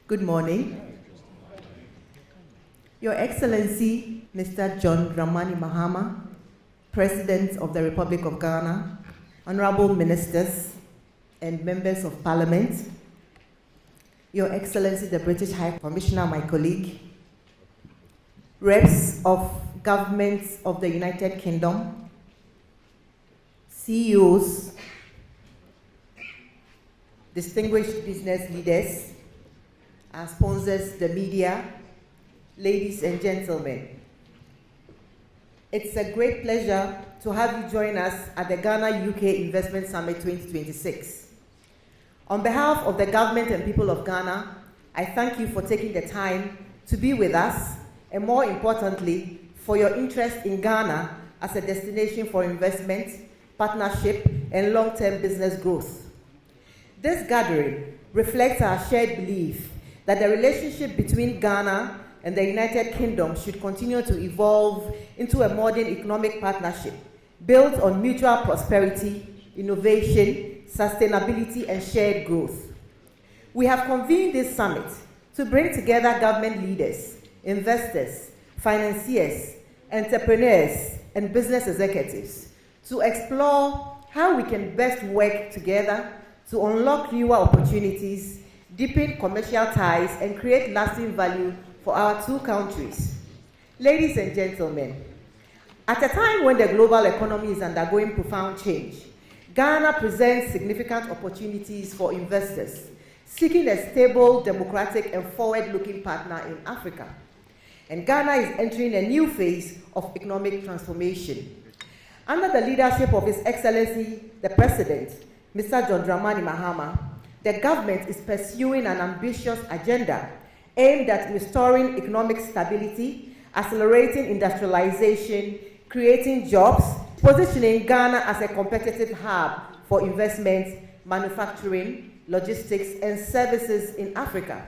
Good morning. Your Excellency, Mr. John Dramani Mahama, President of the Republic of Ghana, Honorable Ministers and Members of Parliament, Your Excellency, the British High Commissioner, my colleague, reps of governments of the United Kingdom, CEOs, distinguished business leaders, our sponsors, the media, ladies and gentlemen. It's a great pleasure to have you join us at the Ghana-UK Investment Summit 2026. On behalf of the government and people of Ghana, I thank you for taking the time to be with us, and more importantly, for your interest in Ghana as a destination for investment, partnership, and long-term business growth. This gathering reflects our shared belief that the relationship between Ghana and the United Kingdom should continue to evolve into a modern economic partnership built on mutual prosperity, innovation, sustainability, and shared growth. We have convened this summit to bring together government leaders, investors, financiers, entrepreneurs, and business executives to explore how we can best work together to unlock newer opportunities, deepen commercial ties, and create lasting value for our two countries. Ladies and gentlemen, at a time when the global economy is undergoing profound change, Ghana presents significant opportunities for investors seeking a stable, democratic, and forward-looking partner in Africa. And Ghana is entering a new phase of economic transformation. Under the leadership of His Excellency, the President, Mr. John Dramani Mahama, the government is pursuing an ambitious agenda aimed at restoring economic stability, accelerating industrialization, creating jobs, positioning Ghana as a competitive hub for investment, manufacturing, logistics, and services in Africa.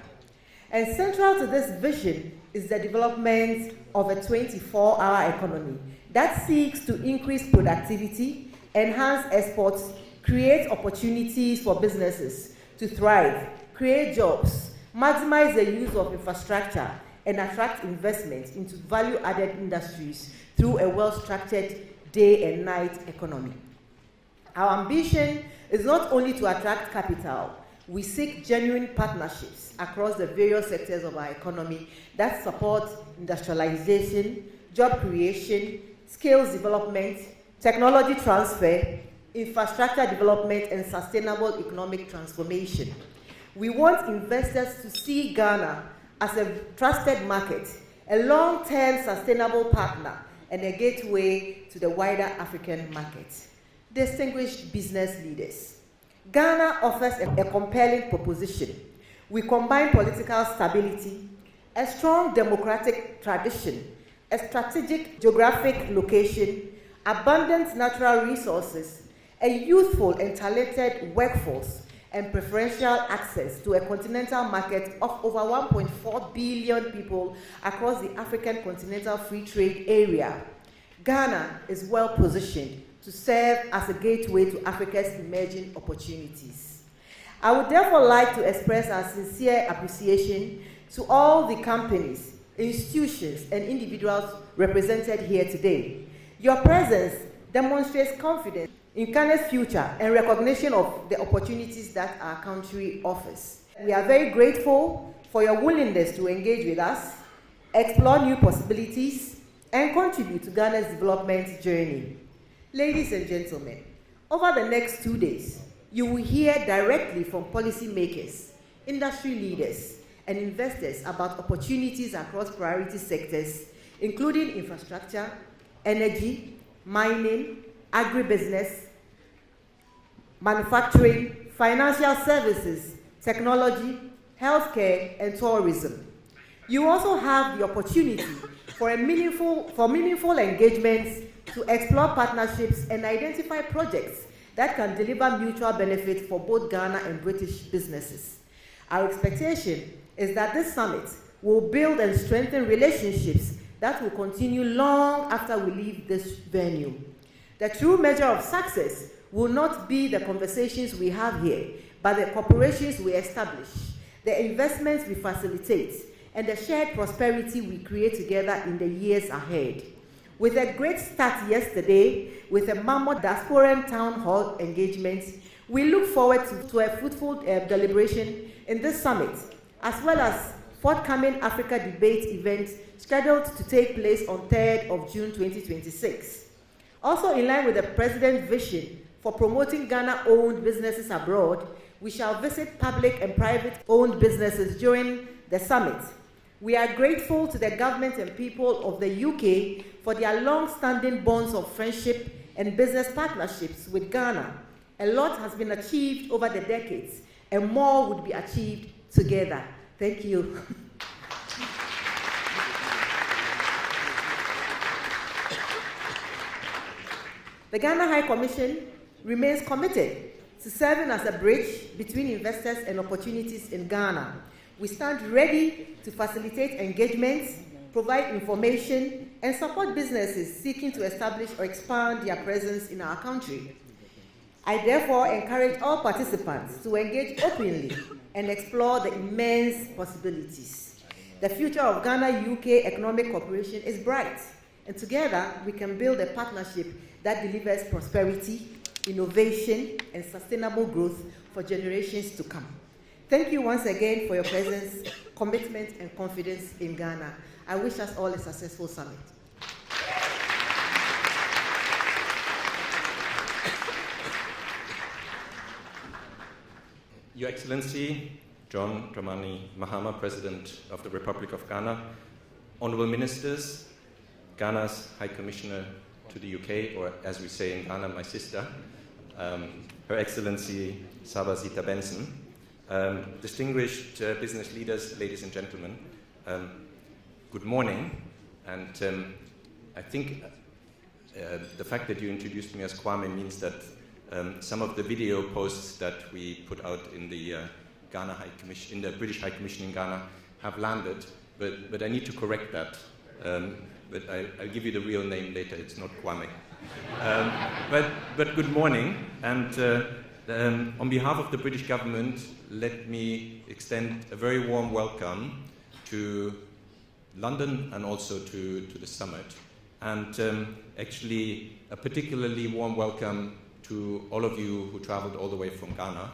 And central to this vision is the development of a 24-hour economy that seeks to increase productivity, enhance exports, create opportunities for businesses to thrive, create jobs, maximize the use of infrastructure, and attract investment into value-added industries through a well-structured day and night economy. Our ambition is not only to attract capital. We seek genuine partnerships across the various sectors of our economy that support industrialization, job creation, skills development, technology transfer, infrastructure development, and sustainable economic transformation. We want investors to see Ghana as a trusted market, a long-term sustainable partner, and a gateway to the wider African market. Distinguished business leaders, Ghana offers a compelling proposition. We combine political stability, a strong democratic tradition, a strategic geographic location, abundant natural resources, a youthful and talented workforce, and preferential access to a continental market of over 1.4 billion people across the African continental free trade area. Ghana is well positioned to serve as a gateway to Africa's emerging opportunities. I would therefore like to express our sincere appreciation to all the companies, institutions, and individuals represented here today. Your presence demonstrates confidence in Ghana's future and recognition of the opportunities that our country offers. We are very grateful for your willingness to engage with us, explore new possibilities, and contribute to Ghana's development journey. Ladies and gentlemen, over the next 2 days, you will hear directly from policymakers, industry leaders, and investors about opportunities across priority sectors, including infrastructure, energy, mining, agribusiness, manufacturing, financial services, technology, healthcare, and tourism. You also have the opportunity for meaningful engagements to explore partnerships and identify projects that can deliver mutual benefit for both Ghana and British businesses. Our expectation is that this summit will build and strengthen relationships that will continue long after we leave this venue. The true measure of success will not be the conversations we have here, but the cooperations we establish, the investments we facilitate, and the shared prosperity we create together in the years ahead. With a great start yesterday, with a mammoth diasporan town hall engagement, we look forward to a fruitful deliberation in this summit, as well as forthcoming Africa debate events scheduled to take place on 3rd of June 2026. Also in line with the President's vision for promoting Ghana-owned businesses abroad, we shall visit public and private-owned businesses during the summit. We are grateful to the government and people of the UK for their long-standing bonds of friendship and business partnerships with Ghana. A lot has been achieved over the decades, and more would be achieved together. Thank you. The Ghana High Commission remains committed to serving as a bridge between investors and opportunities in Ghana. We stand ready to facilitate engagements, provide information, and support businesses seeking to establish or expand their presence in our country. I therefore encourage all participants to engage openly and explore the immense possibilities. The future of Ghana-UK economic cooperation is bright, and together we can build a partnership that delivers prosperity, innovation, and sustainable growth for generations to come. Thank you once again for your presence, commitment, and confidence in Ghana. I wish us all a successful summit. Your Excellency, John Dramani Mahama, President of the Republic of Ghana, Honourable Ministers, Ghana's High Commissioner to the UK, or as we say in Ghana, my sister, Her Excellency Sabazita Benson, distinguished business leaders, ladies and gentlemen, good morning. And I think the fact that you introduced me as Kwame means that some of the video posts that we put out in the Ghana High Commission, in the British High Commission in Ghana, have landed, but I need to correct that. But I'll give you the real name later. It's not Kwame. But good morning, and on behalf of the British government, let me extend a very warm welcome to London and also to the summit, and actually a particularly warm welcome to all of you who traveled all the way from Ghana.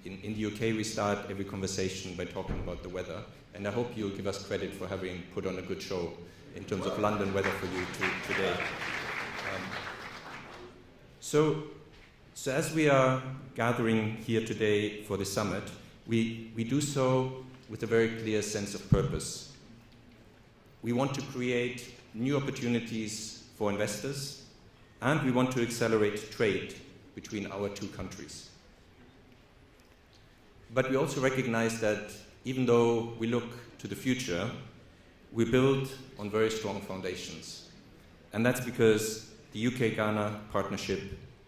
In the UK, we start every conversation by talking about the weather, and I hope you'll give us credit for having put on a good show in terms of London weather for you today. So as we are gathering here today for the summit, we do so with a very clear sense of purpose. We want to create new opportunities for investors, and we want to accelerate trade between our two countries. But we also recognize that even though we look to the future, we build on very strong foundations. And that's because the UK-Ghana partnership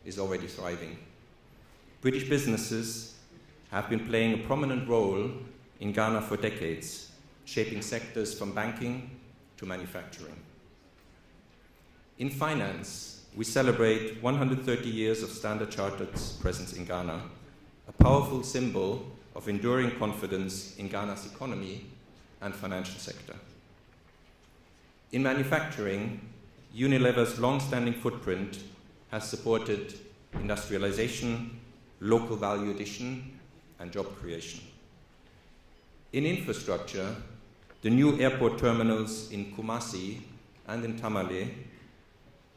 is already thriving. British businesses have been playing a prominent role in Ghana for decades, shaping sectors from banking to manufacturing. In finance, we celebrate 130 years of Standard Chartered's presence in Ghana, a powerful symbol of enduring confidence in Ghana's economy and financial sector. In manufacturing, Unilever's long-standing footprint has supported industrialization, local value addition, and job creation. In infrastructure, the new airport terminals in Kumasi and in Tamale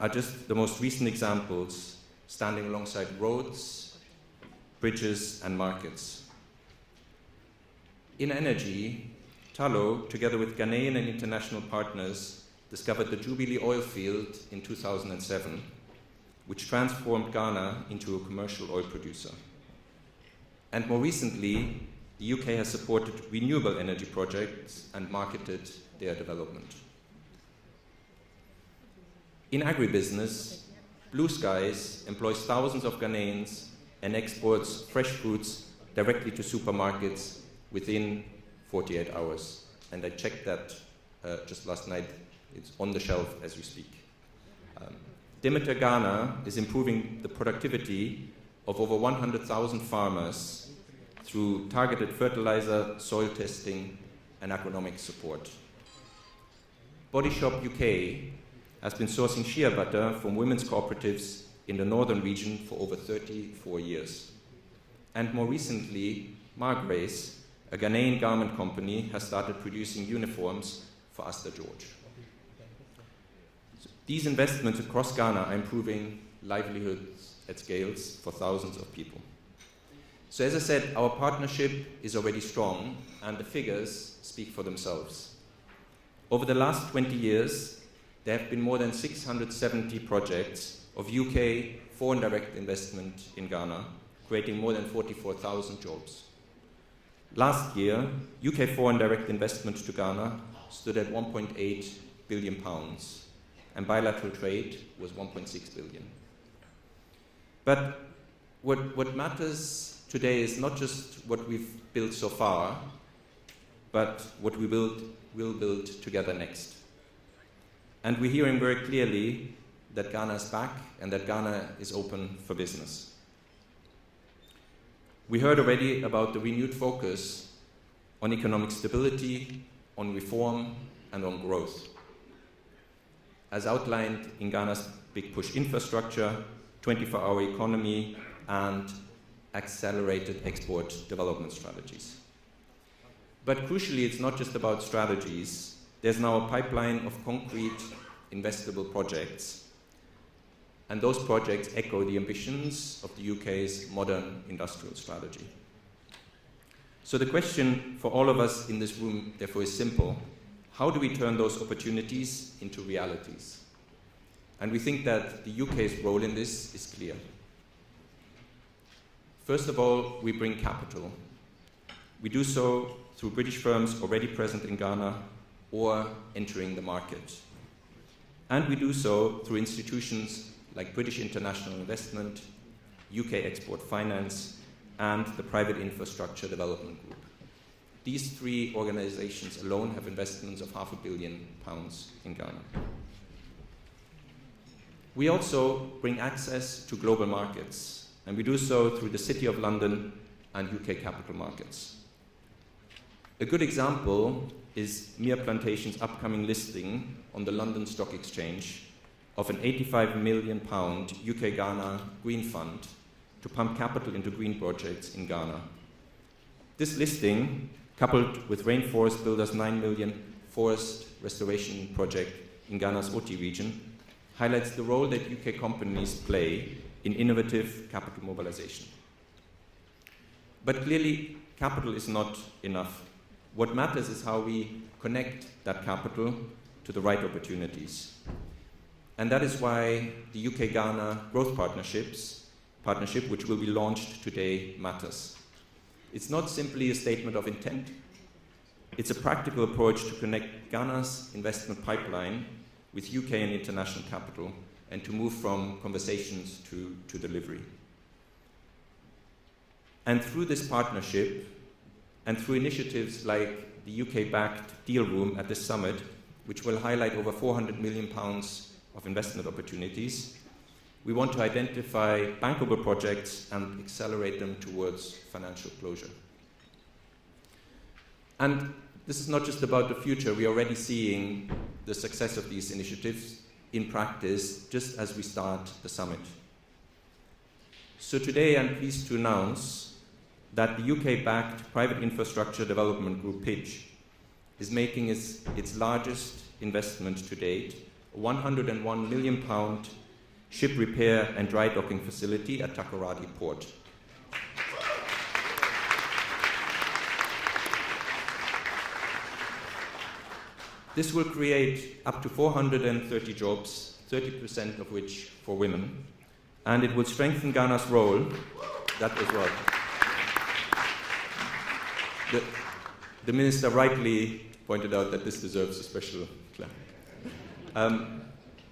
are just the most recent examples, standing alongside roads, bridges, and markets. In energy, Tullow, together with Ghanaian and international partners, discovered the Jubilee oil field in 2007, which transformed Ghana into a commercial oil producer. And more recently, the UK has supported renewable energy projects and marketed their development. In agribusiness, Blue Skies employs thousands of Ghanaians and exports fresh fruits directly to supermarkets within 48 hours. And I checked that just last night. It's on the shelf as we speak. Demeter Ghana is improving the productivity of over 100,000 farmers through targeted fertilizer, soil testing, and agronomic support. Body Shop UK has been sourcing shea butter from women's cooperatives in the northern region for over 34 years. And more recently, Margrace, a Ghanaian garment company, has started producing uniforms for Asta George. So these investments across Ghana are improving livelihoods at scales for thousands of people. So as I said, our partnership is already strong, and the figures speak for themselves. Over the last 20 years, there have been more than 670 projects of UK foreign direct investment in Ghana, creating more than 44,000 jobs. Last year, UK foreign direct investment to Ghana stood at £1.8 billion, and bilateral trade was £1.6 billion. But what matters today is not just what we've built so far, but what we will build together next. And we're hearing very clearly that Ghana is back and that Ghana is open for business. We heard already about the renewed focus on economic stability, on reform, and on growth. As outlined in Ghana's Big Push infrastructure, 24-hour economy, and accelerated export development strategies. But crucially, it's not just about strategies. There's now a pipeline of concrete, investable projects. And those projects echo the ambitions of the UK's modern industrial strategy. So the question for all of us in this room, therefore, is simple. How do we turn those opportunities into realities? And we think that the UK's role in this is clear. First of all, we bring capital. We do so through British firms already present in Ghana or entering the market. And we do so through institutions like British International Investment, UK Export Finance, and the Private Infrastructure Development Group. These three organizations alone have investments of £500 million in Ghana. We also bring access to global markets, and we do so through the City of London and UK capital markets. A good example is Mere Plantation's upcoming listing on the London Stock Exchange of an £85 million UK-Ghana Green Fund to pump capital into green projects in Ghana. This listing, coupled with Rainforest Builders' £9 million forest restoration project in Ghana's Oti region, highlights the role that UK companies play in innovative capital mobilization. But clearly, capital is not enough. What matters is how we connect that capital to the right opportunities. And that is why the UK-Ghana Growth Partnership, which will be launched today, matters. It's not simply a statement of intent. It's a practical approach to connect Ghana's investment pipeline with UK and international capital and to move from conversations to delivery. And through this partnership and through initiatives like the UK-backed Deal Room at this summit, which will highlight over £400 million of investment opportunities, we want to identify bankable projects and accelerate them towards financial closure. And this is not just about the future. We are already seeing the success of these initiatives in practice just as we start the summit. So today I'm pleased to announce that the UK-backed Private Infrastructure Development Group, PIDGE, is making its largest investment to date, a £101 million ship repair and dry docking facility at Takoradi Port. This will create up to 430 jobs, 30% of which for women, and it will strengthen Ghana's role. That was right. The minister rightly pointed out that this deserves a special clap.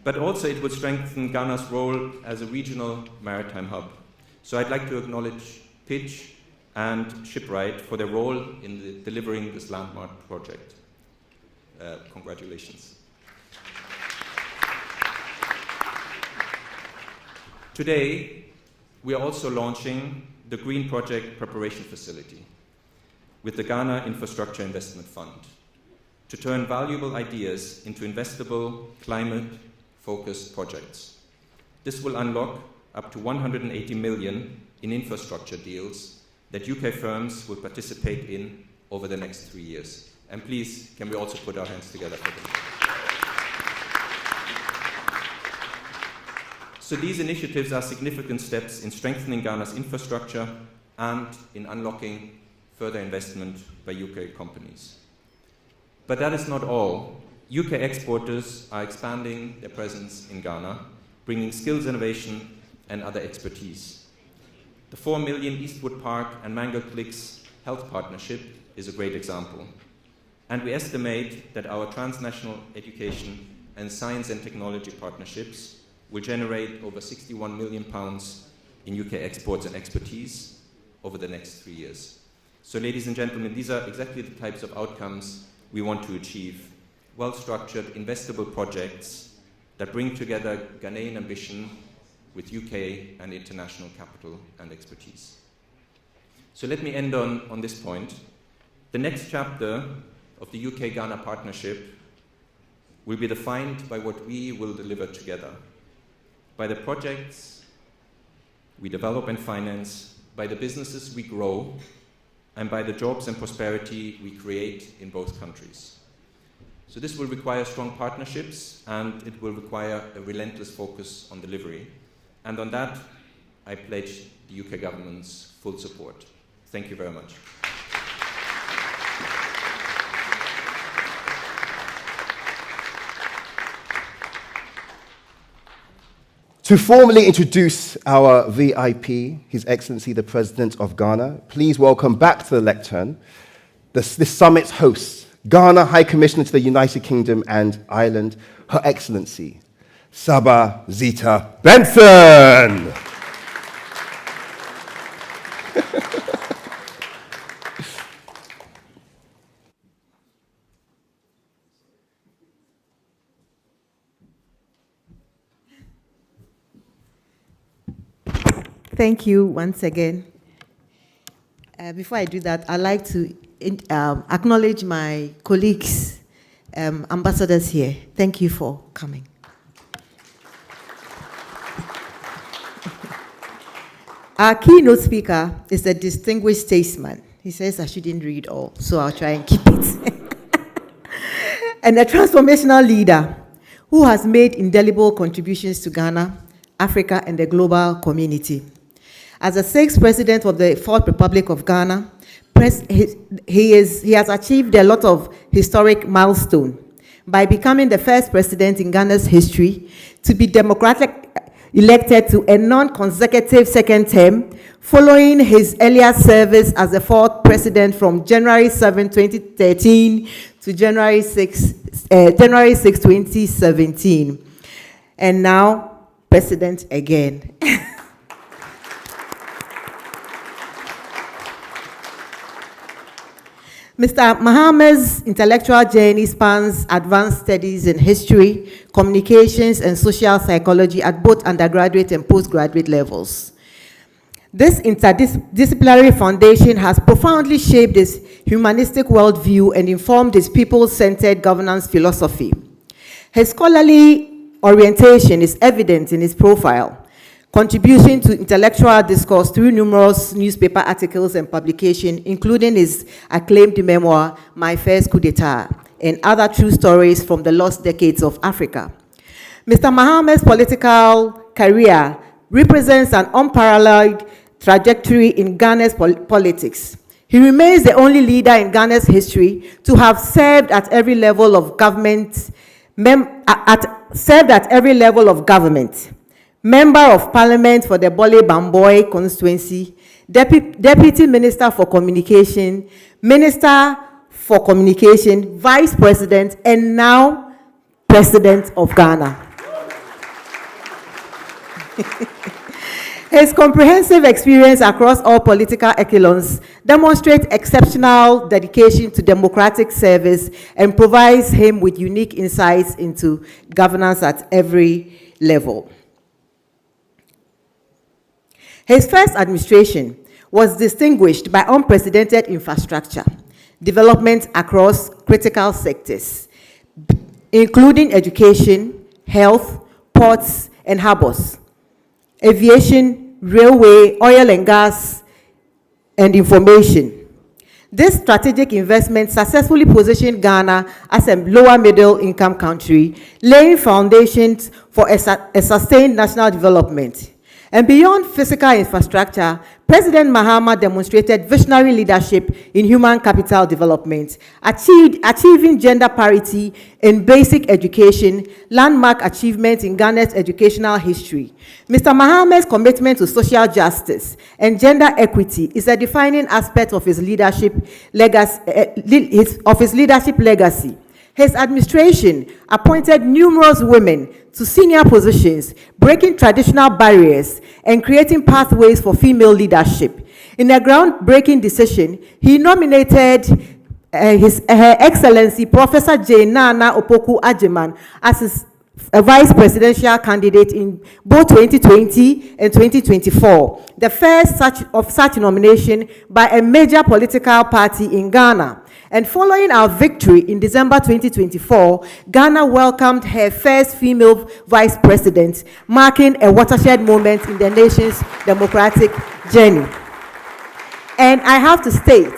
But also it will strengthen Ghana's role as a regional maritime hub. So I'd like to acknowledge PIDGE and Shipwright for their role in delivering this landmark project. Congratulations. Today, we are also launching the Green Project Preparation Facility with the Ghana Infrastructure Investment Fund to turn valuable ideas into investable, climate-focused projects. This will unlock up to 180 million in infrastructure deals that UK firms will participate in over the next 3 years. And please, can we also put our hands together for them? So these initiatives are significant steps in strengthening Ghana's infrastructure and in unlocking further investment by UK companies. But that is not all. UK exporters are expanding their presence in Ghana, bringing skills innovation and other expertise. The 4 million Eastwood Park and Mango Clicks health partnership is a great example. And we estimate that our transnational education and science and technology partnerships will generate over £61 million in UK exports and expertise over the next 3 years. So ladies and gentlemen, these are exactly the types of outcomes we want to achieve. Well-structured, investable projects that bring together Ghanaian ambition with UK and international capital and expertise. So let me end on this point. The next chapter of the UK-Ghana partnership will be defined by what we will deliver together, by the projects we develop and finance, by the businesses we grow, and by the jobs and prosperity we create in both countries. So this will require strong partnerships, and it will require a relentless focus on delivery. And on that, I pledge the UK government's full support. Thank you very much. To formally introduce our VIP, His Excellency the President of Ghana, please welcome back to the lectern this summit's host, Ghana High Commissioner to the United Kingdom and Ireland, Her Excellency Saba Zita Benson. Thank you once again. Before I do that, I'd like to acknowledge my colleagues, ambassadors here. Thank you for coming. Our keynote speaker is a distinguished statesman. He says I shouldn't read all, so I'll try and keep it. And a transformational leader who has made indelible contributions to Ghana, Africa, and the global community. As the 6th president of the 4th Republic of Ghana, he has achieved a lot of historic milestones by becoming the first president in Ghana's history to be democratically elected to a non-consecutive second term, following his earlier service as the 4th president from January 7, 2013 to January 6, 2017. And now, president again. Mr. Mahama's intellectual journey spans advanced studies in history, communications, and social psychology at both undergraduate and postgraduate levels. This interdisciplinary foundation has profoundly shaped his humanistic worldview and informed his people-centered governance philosophy. His scholarly orientation is evident in his profile, contribution to intellectual discourse through numerous newspaper articles and publications, including his acclaimed memoir, My First Coup d'etat, and other true stories from the lost decades of Africa. Mr. Mahama's political career represents an unparalleled trajectory in Ghana's politics. He remains the only leader in Ghana's history to have served at every level of government, Member of Parliament for the Bole Bamboy constituency, Deputy Minister for Communication, Minister for Communication, Vice President, and now President of Ghana. His comprehensive experience across all political echelons demonstrates exceptional dedication to democratic service and provides him with unique insights into governance at every level. His first administration was distinguished by unprecedented infrastructure, development across critical sectors, including education, health, ports, and harbors, aviation, railway, oil and gas, and information. This strategic investment successfully positioned Ghana as a lower middle income country, laying foundations for a sustained national development. And beyond physical infrastructure, President Mahama demonstrated visionary leadership in human capital development, achieving gender parity in basic education, landmark achievements in Ghana's educational history. Mr. Mahama's commitment to social justice and gender equity is a defining aspect of his leadership legacy. His administration appointed numerous women to senior positions, breaking traditional barriers and creating pathways for female leadership. In a groundbreaking decision, he nominated Her Excellency Professor J. Nana Opoku Agyemang as his vice presidential candidate in both 2020 and 2024, the first of such nomination by a major political party in Ghana. And following our victory in December 2024, Ghana welcomed her first female vice president, marking a watershed moment in the nation's democratic journey. And I have to state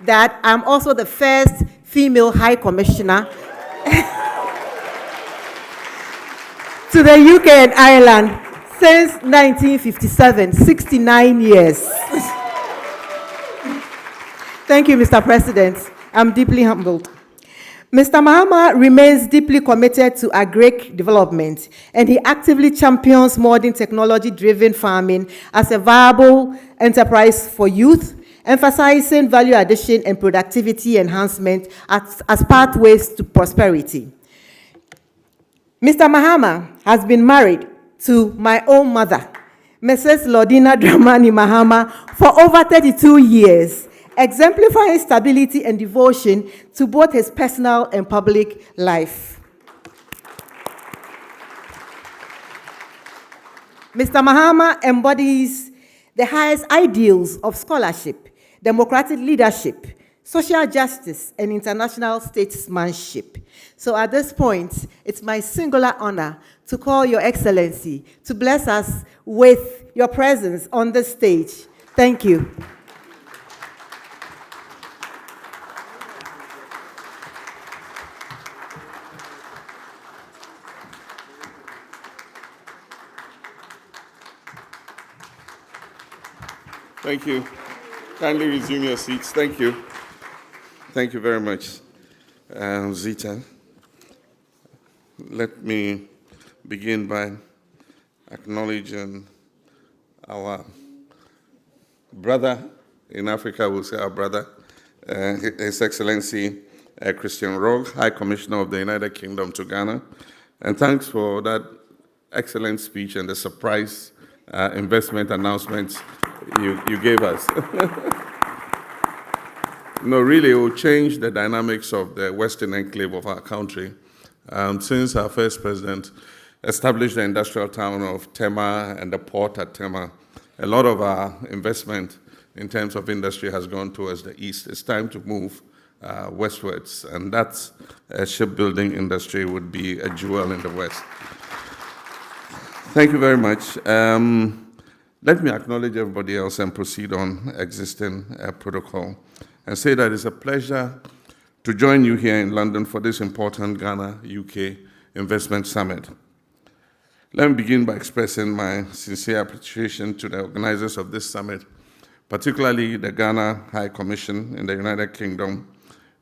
that I'm also the first female high commissioner to the UK and Ireland since 1957, 69 years. Thank you, Mr. President. I'm deeply humbled. Mr. Mahama remains deeply committed to agric development, and he actively champions modern technology-driven farming as a viable enterprise for youth, emphasizing value addition and productivity enhancement as pathways to prosperity. Mr. Mahama has been married to my own mother, Mrs. Lodina Dramani Mahama, for over 32 years, exemplifying stability and devotion to both his personal and public life. Mr. Mahama embodies the highest ideals of scholarship, democratic leadership, social justice, and international statesmanship. So at this point, it's my singular honor to call Your Excellency to bless us with your presence on the stage. Thank you. Thank you. Kindly resume your seats. Thank you. Thank you very much, Zita. Let me begin by acknowledging our brother in Africa, we'll say our brother, His Excellency Christian Rogue, High Commissioner of the United Kingdom to Ghana. And thanks for that excellent speech and the surprise investment announcements you gave us. No, really, it will change the dynamics of the western enclave of our country. Since our first president established the industrial town of Tema and the port at Tema, a lot of our investment in terms of industry has gone towards the east. It's time to move westwards, and that shipbuilding industry would be a jewel in the west. Thank you very much. Let me acknowledge everybody else and proceed on existing protocol and say that it's a pleasure to join you here in London for this important Ghana-UK Investment Summit. Let me begin by expressing my sincere appreciation to the organizers of this summit, particularly the Ghana High Commission in the United Kingdom,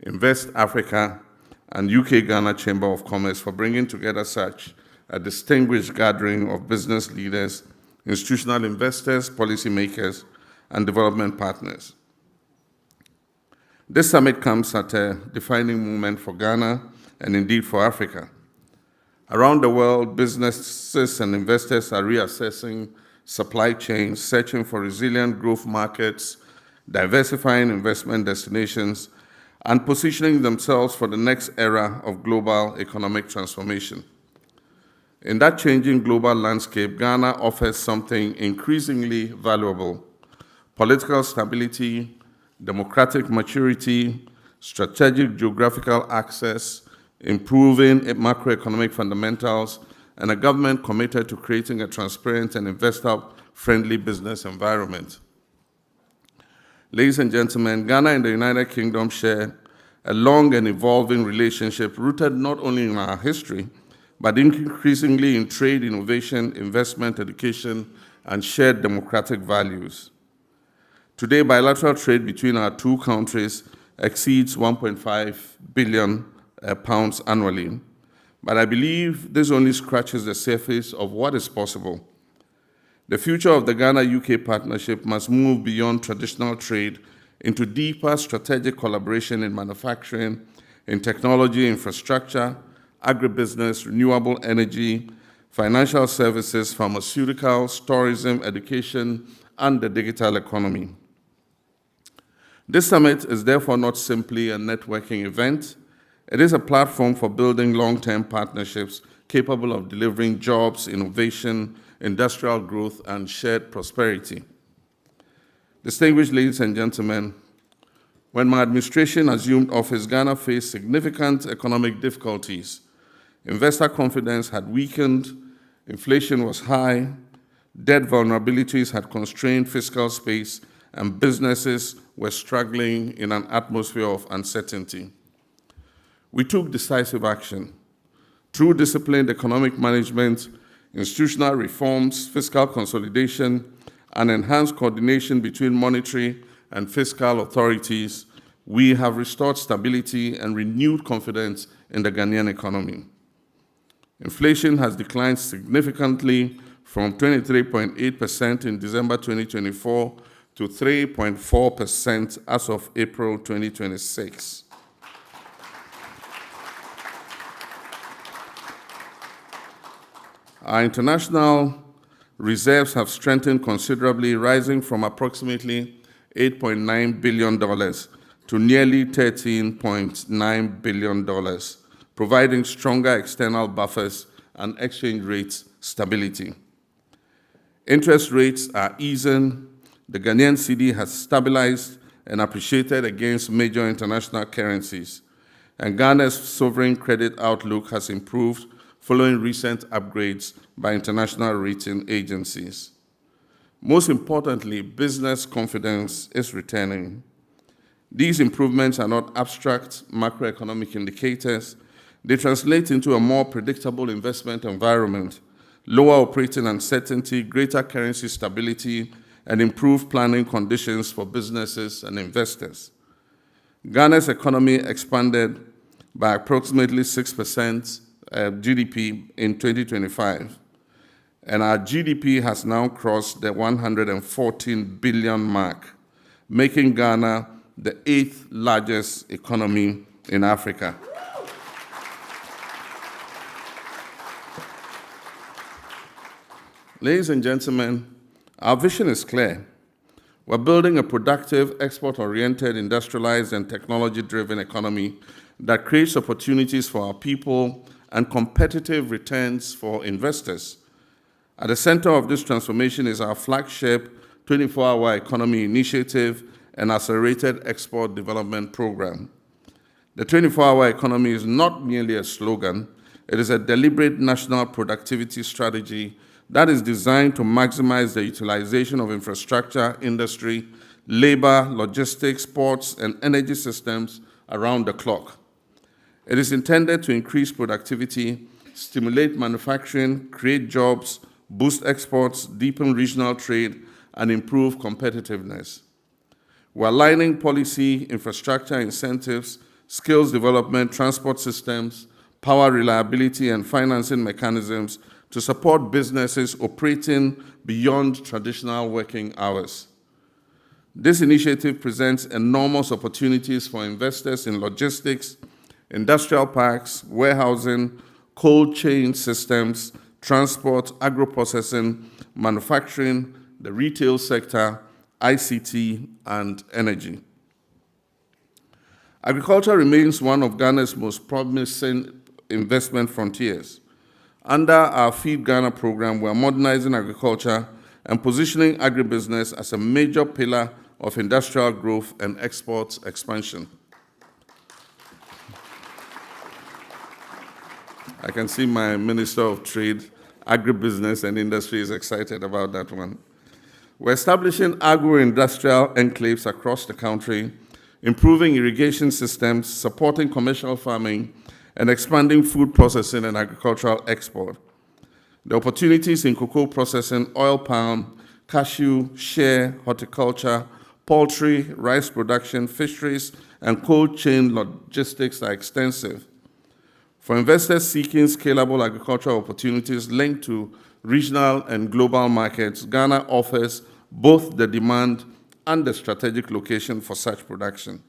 Invest Africa, and UK-Ghana Chamber of Commerce for bringing together such a distinguished gathering of business leaders, institutional investors, policymakers, and development partners. This summit comes at a defining moment for Ghana and indeed for Africa. Around the world, businesses and investors are reassessing supply chains, searching for resilient growth markets, diversifying investment destinations, and positioning themselves for the next era of global economic transformation. In that changing global landscape, Ghana offers something increasingly valuable: political stability, democratic maturity, strategic geographical access, improving macroeconomic fundamentals, and a government committed to creating a transparent and investor-friendly business environment. Ladies and gentlemen, Ghana and the United Kingdom share a long and evolving relationship rooted not only in our history, but increasingly in trade, innovation, investment, education, and shared democratic values. Today, bilateral trade between our two countries exceeds 1.5 billion pounds annually, but I believe this only scratches the surface of what is possible. The future of the Ghana-UK partnership must move beyond traditional trade into deeper strategic collaboration in manufacturing, in technology, infrastructure, agribusiness, renewable energy, financial services, pharmaceuticals, tourism, education, and the digital economy. This summit is therefore not simply a networking event. It is a platform for building long-term partnerships capable of delivering jobs, innovation, industrial growth, and shared prosperity. Distinguished ladies and gentlemen, when my administration assumed office, Ghana faced significant economic difficulties. Investor confidence had weakened, inflation was high, debt vulnerabilities had constrained fiscal space, and businesses were struggling in an atmosphere of uncertainty. We took decisive action. Through disciplined economic management, institutional reforms, fiscal consolidation, and enhanced coordination between monetary and fiscal authorities, we have restored stability and renewed confidence in the Ghanaian economy. Inflation has declined significantly from 23.8% in December 2024 to 3.4% as of April 2026. Our international reserves have strengthened considerably, rising from approximately $8.9 billion to nearly $13.9 billion, providing stronger external buffers and exchange rate stability. Interest rates are easing. The Ghanaian cedi has stabilized and appreciated against major international currencies, and Ghana's sovereign credit outlook has improved following recent upgrades by international rating agencies. Most importantly, business confidence is returning. These improvements are not abstract macroeconomic indicators. They translate into a more predictable investment environment, lower operating uncertainty, greater currency stability, and improved planning conditions for businesses and investors. Ghana's economy expanded by approximately 6% GDP in 2025, and our GDP has now crossed the 114 billion mark, making Ghana the 8th largest economy in Africa. Ladies and gentlemen, our vision is clear. We're building a productive, export-oriented, industrialized, and technology-driven economy that creates opportunities for our people and competitive returns for investors. At the center of this transformation is our flagship 24-hour economy initiative and accelerated export development program. The 24-hour economy is not merely a slogan, it is a deliberate national productivity strategy that is designed to maximize the utilization of infrastructure, industry, labor, logistics, ports, and energy systems around the clock. It is intended to increase productivity, stimulate manufacturing, create jobs, boost exports, deepen regional trade, and improve competitiveness. We're aligning policy, infrastructure incentives, skills development, transport systems, power reliability, and financing mechanisms to support businesses operating beyond traditional working hours. This initiative presents enormous opportunities for investors in logistics, industrial parks, warehousing, cold chain systems, transport, agro-processing, manufacturing, the retail sector, ICT, and energy. Agriculture remains one of Ghana's most promising investment frontiers. Under our Feed Ghana program, we are modernizing agriculture and positioning agribusiness as a major pillar of industrial growth and export expansion. I can see my Minister of Trade, Agribusiness and Industry is excited about that one. We're establishing agro-industrial enclaves across the country, improving irrigation systems, supporting commercial farming, and expanding food processing and agricultural export. The opportunities in cocoa processing, oil palm, cashew, shea, horticulture, poultry, rice production, fisheries, and cold chain logistics are extensive. For investors seeking scalable agricultural opportunities linked to regional and global markets, Ghana offers both the demand and the strategic location for such production.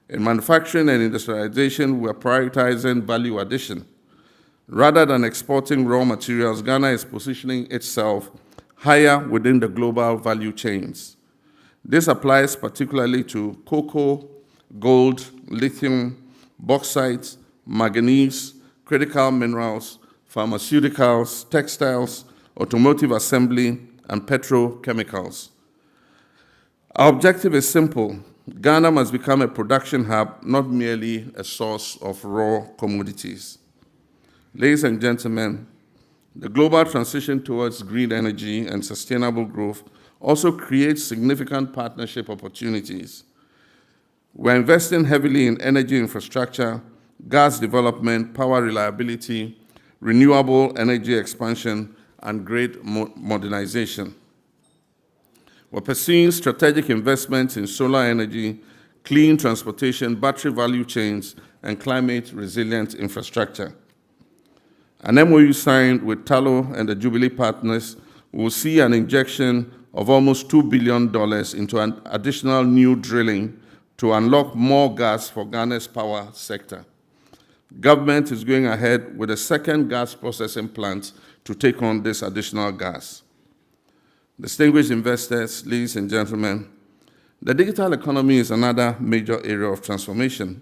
In manufacturing and industrialization, we are prioritizing value addition. Rather than exporting raw materials, Ghana is positioning itself higher within the global value chains. This applies particularly to cocoa, gold, lithium, bauxite, manganese, critical minerals, pharmaceuticals, textiles, automotive assembly, and petrochemicals. Our objective is simple. Ghana must become a production hub, not merely a source of raw commodities. Ladies and gentlemen, the global transition towards green energy and sustainable growth also creates significant partnership opportunities. We're investing heavily in energy infrastructure, gas development, power reliability, renewable energy expansion, and grid modernization. We're pursuing strategic investments in solar energy, clean transportation, battery value chains, and climate-resilient infrastructure. An MOU signed with Tallow and the Jubilee partners will see an injection of almost $2 billion into an additional new drilling to unlock more gas for Ghana's power sector. Government is going ahead with a second gas processing plant to take on this additional gas. Distinguished investors, ladies and gentlemen, the digital economy is another major area of transformation.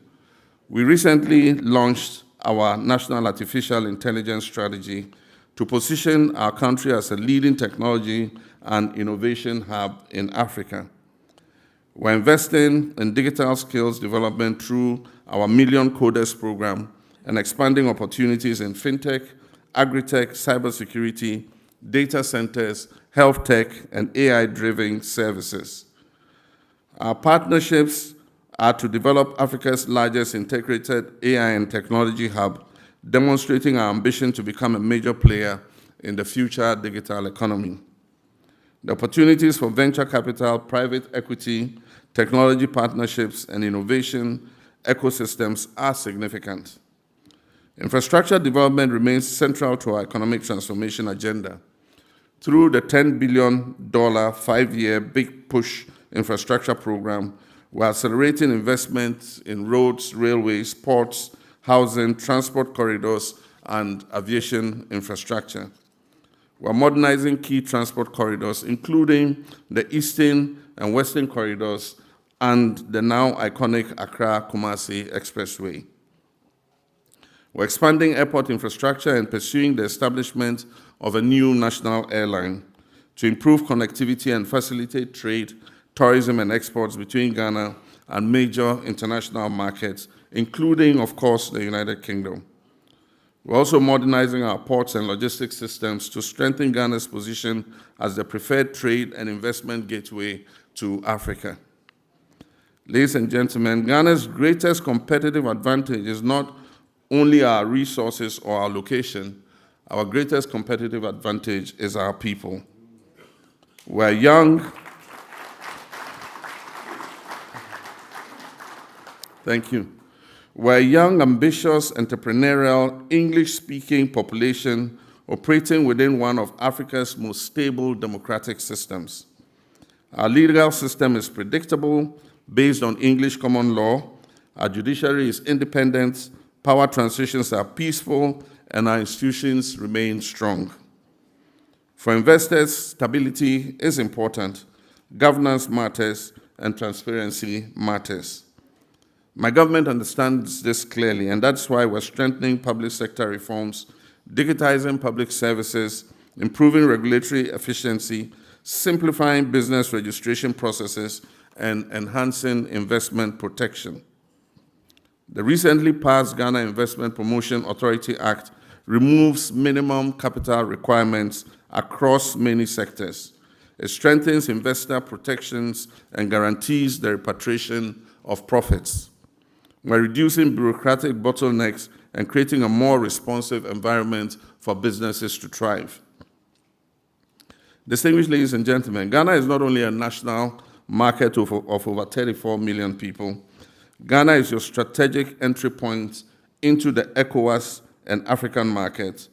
We recently launched our National Artificial Intelligence Strategy to position our country as a leading technology and innovation hub in Africa. We're investing in digital skills development through our Million Coders program and expanding opportunities in fintech, agri-tech, cybersecurity, data centers, health tech, and AI-driven services. Our partnerships are to develop Africa's largest integrated AI and technology hub, demonstrating our ambition to become a major player in the future digital economy. The opportunities for venture capital, private equity, technology partnerships, and innovation ecosystems are significant. Infrastructure development remains central to our economic transformation agenda. Through the $10 billion 5-year Big Push infrastructure program, we're accelerating investments in roads, railways, ports, housing, transport corridors, and aviation infrastructure. We're modernizing key transport corridors, including the Eastern and Western corridors and the now iconic Accra-Kumasi Expressway. We're expanding airport infrastructure and pursuing the establishment of a new national airline to improve connectivity and facilitate trade, tourism, and exports between Ghana and major international markets, including, of course, the United Kingdom. We're also modernizing our ports and logistics systems to strengthen Ghana's position as the preferred trade and investment gateway to Africa. Ladies and gentlemen, Ghana's greatest competitive advantage is not only our resources or our location. Our greatest competitive advantage is our people. We're young. Thank you. We're a young, ambitious, entrepreneurial, English-speaking population operating within one of Africa's most stable democratic systems. Our legal system is predictable, based on English common law. Our judiciary is independent, power transitions are peaceful, and our institutions remain strong. For investors, stability is important, governance matters, and transparency matters. My government understands this clearly, and that's why we're strengthening public sector reforms, digitizing public services, improving regulatory efficiency, simplifying business registration processes, and enhancing investment protection. The recently passed Ghana Investment Promotion Authority Act removes minimum capital requirements across many sectors. It strengthens investor protections and guarantees the repatriation of profits, while reducing bureaucratic bottlenecks and creating a more responsive environment for businesses to thrive. Distinguished ladies and gentlemen, Ghana is not only a national market of over 34 million people. Ghana is your strategic entry point into the ECOWAS and African market.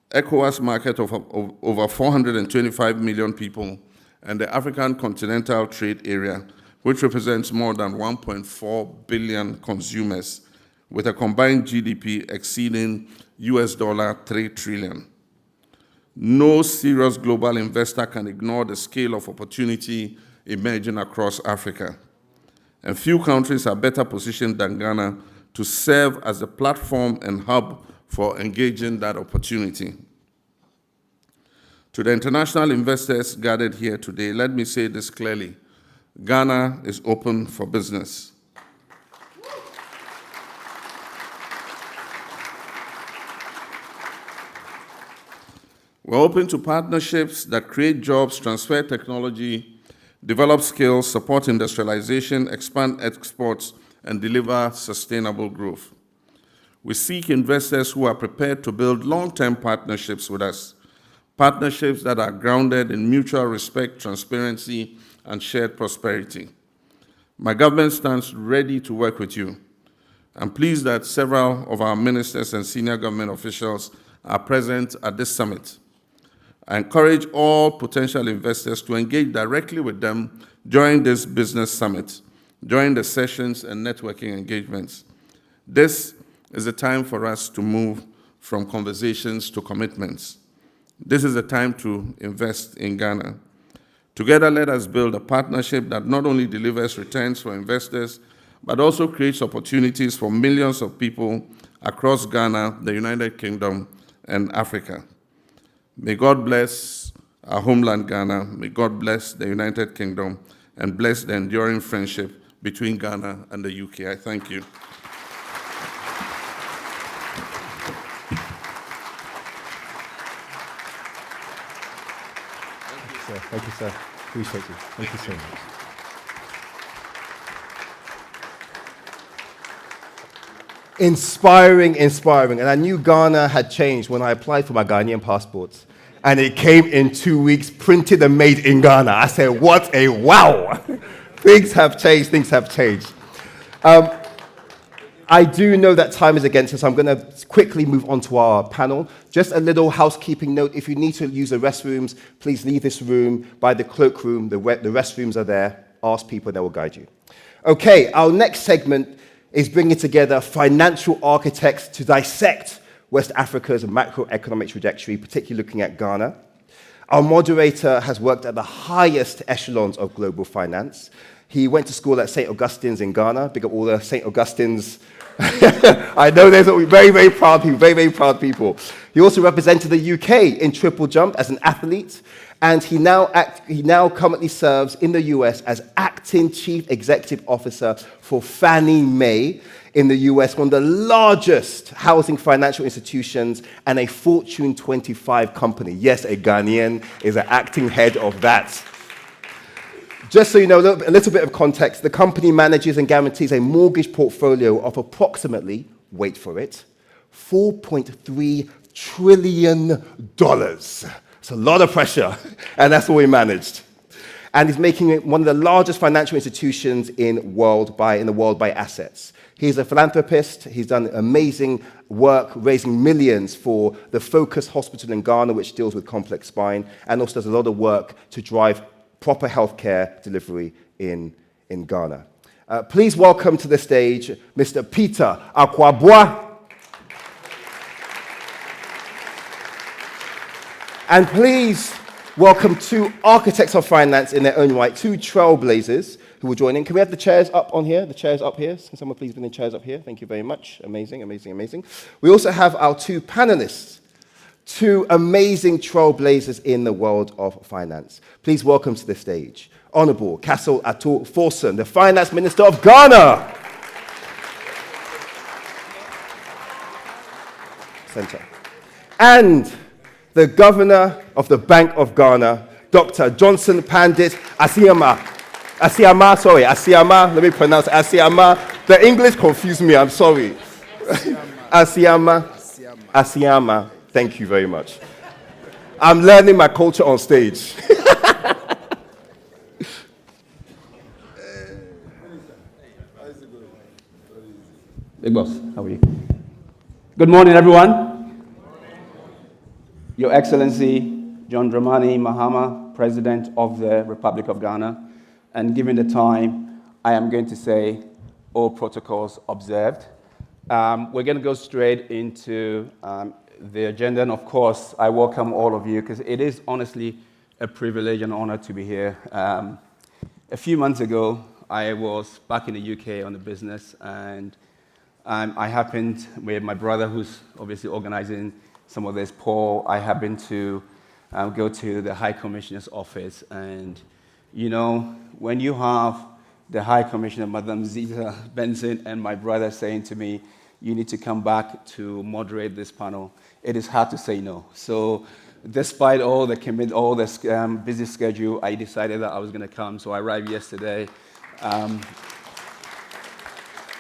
ECOWAS market of over 425 million people, and the African Continental Trade Area, which represents more than 1.4 billion consumers, with a combined GDP exceeding $3 trillion. No serious global investor can ignore the scale of opportunity emerging across Africa. And few countries are better positioned than Ghana to serve as a platform and hub for engaging that opportunity. To the international investors gathered here today, let me say this clearly: Ghana is open for business. We're open to partnerships that create jobs, transfer technology, develop skills, support industrialization, expand exports, and deliver sustainable growth. We seek investors who are prepared to build long-term partnerships with us, partnerships that are grounded in mutual respect, transparency, and shared prosperity. My government stands ready to work with you. I'm pleased that several of our ministers and senior government officials are present at this summit. I encourage all potential investors to engage directly with them during this business summit, during the sessions and networking engagements. This is a time for us to move from conversations to commitments. This is a time to invest in Ghana. Together, let us build a partnership that not only delivers returns for investors, but also creates opportunities for millions of people across Ghana, the United Kingdom, and Africa. May God bless our homeland, Ghana. May God bless the United Kingdom and bless the enduring friendship between Ghana and the UK. I thank you. Thank you, sir. Appreciate you. Thank you so much. Inspiring, inspiring. And I knew Ghana had changed when I applied for my Ghanaian passports. And it came in 2 weeks, printed and made in Ghana. I said, what a wow. Things have changed, things have changed. I do know that time is against us, so I'm going to quickly move on to our panel. Just a little housekeeping note. If you need to use the restrooms, please leave this room by the cloakroom. The restrooms are there. Ask people, they will guide you. Okay, our next segment is bringing together financial architects to dissect West Africa's macroeconomic trajectory, particularly looking at Ghana. Our moderator has worked at the highest echelons of global finance. He went to school at St. Augustine's in Ghana. Big up all the St. Augustines. I know there's very, very proud people, very, very proud people. He also represented the UK in triple jump as an athlete, and he now currently serves in the US as acting chief executive officer for Fannie Mae in the US, one of the largest housing financial institutions and a Fortune 25 company. Yes, a Ghanaian is an acting head of that. Just so you know, a little bit of context, the company manages and guarantees a mortgage portfolio of approximately, wait for it, $4.3 trillion. It's a lot of pressure, and that's what we managed. And he's making it one of the largest financial institutions in the world by assets. He's a philanthropist. He's done amazing work raising millions for the Focus Hospital in Ghana, which deals with complex spine, and also does a lot of work to drive proper healthcare delivery in Ghana. Please welcome to the stage Mr. Peter Akwaboah. And please welcome two architects of finance in their own right, two trailblazers who will join in. Can we have the chairs up on here? The chairs up here. Can someone please bring the chairs up here? Thank you very much. Amazing, amazing, amazing. We also have our two panelists, two amazing trailblazers in the world of finance. Please welcome to the stage Honorable Castle Ato Forson, the Finance Minister of Ghana. Center. And the Governor of the Bank of Ghana, Dr. Johnson Pandit Asiama. Let me pronounce Asiama. The English confused me, I'm sorry. Asiama. Thank you very much. I'm learning my culture on stage. Big boss, how are you? Good morning, everyone. Your Excellency, John Dramani Mahama, President of the Republic of Ghana, and given the time, I am going to say all protocols observed. We're going to go straight into the agenda, and of course, I welcome all of you because it is honestly a privilege and honor to be here. A few months ago, I was back in the UK on a business, and I happened with my brother, who's obviously organizing some of this, Paul. I happened to go to the High Commissioner's office, and you know, when you have the High Commissioner, Madam Zita Benson, and my brother saying to me, you need to come back to moderate this panel, it is hard to say no. So despite all the busy schedule, I decided that I was going to come. So I arrived yesterday.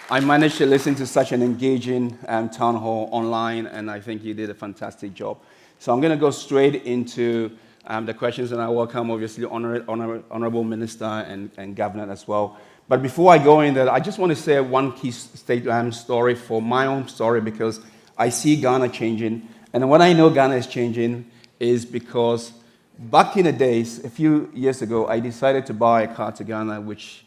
I managed to listen to such an engaging town hall online, and I think you did a fantastic job. So I'm going to go straight into the questions, and I welcome, obviously, Honorable Minister and Governor as well. But before I go in there, I just want to say one key story for my own story, because I see Ghana changing. And when I know Ghana is changing is because back in the days, a few years ago, I decided to buy a car to Ghana, which,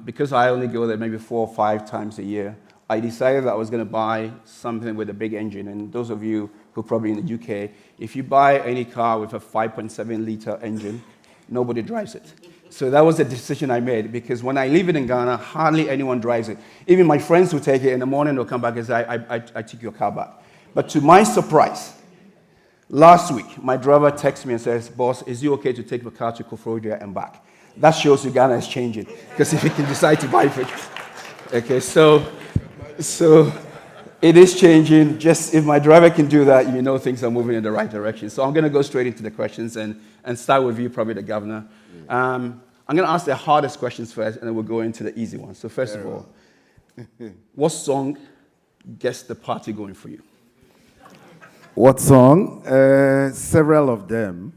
because I only go there maybe 4 or 5 times a year, I decided that I was going to buy something with a big engine. And those of you who are probably in the UK, if you buy any car with a 5.7-liter engine, nobody drives it. So that was the decision I made, because when I leave it in Ghana, hardly anyone drives it. Even my friends who take it in the morning, they'll come back and say, I took your car back. But to my surprise, last week, my driver texts me and says, boss, is it okay to take the car to Koforidua and back? That shows you Ghana is changing, because if you can decide to buy it. Okay, so it is changing. Just if my driver can do that, you know things are moving in the right direction. So I'm going to go straight into the questions and start with you, probably the Governor. I'm going to ask the hardest questions first, and then we'll go into the easy ones. So first of all, what song gets the party going for you? What song? Several of them.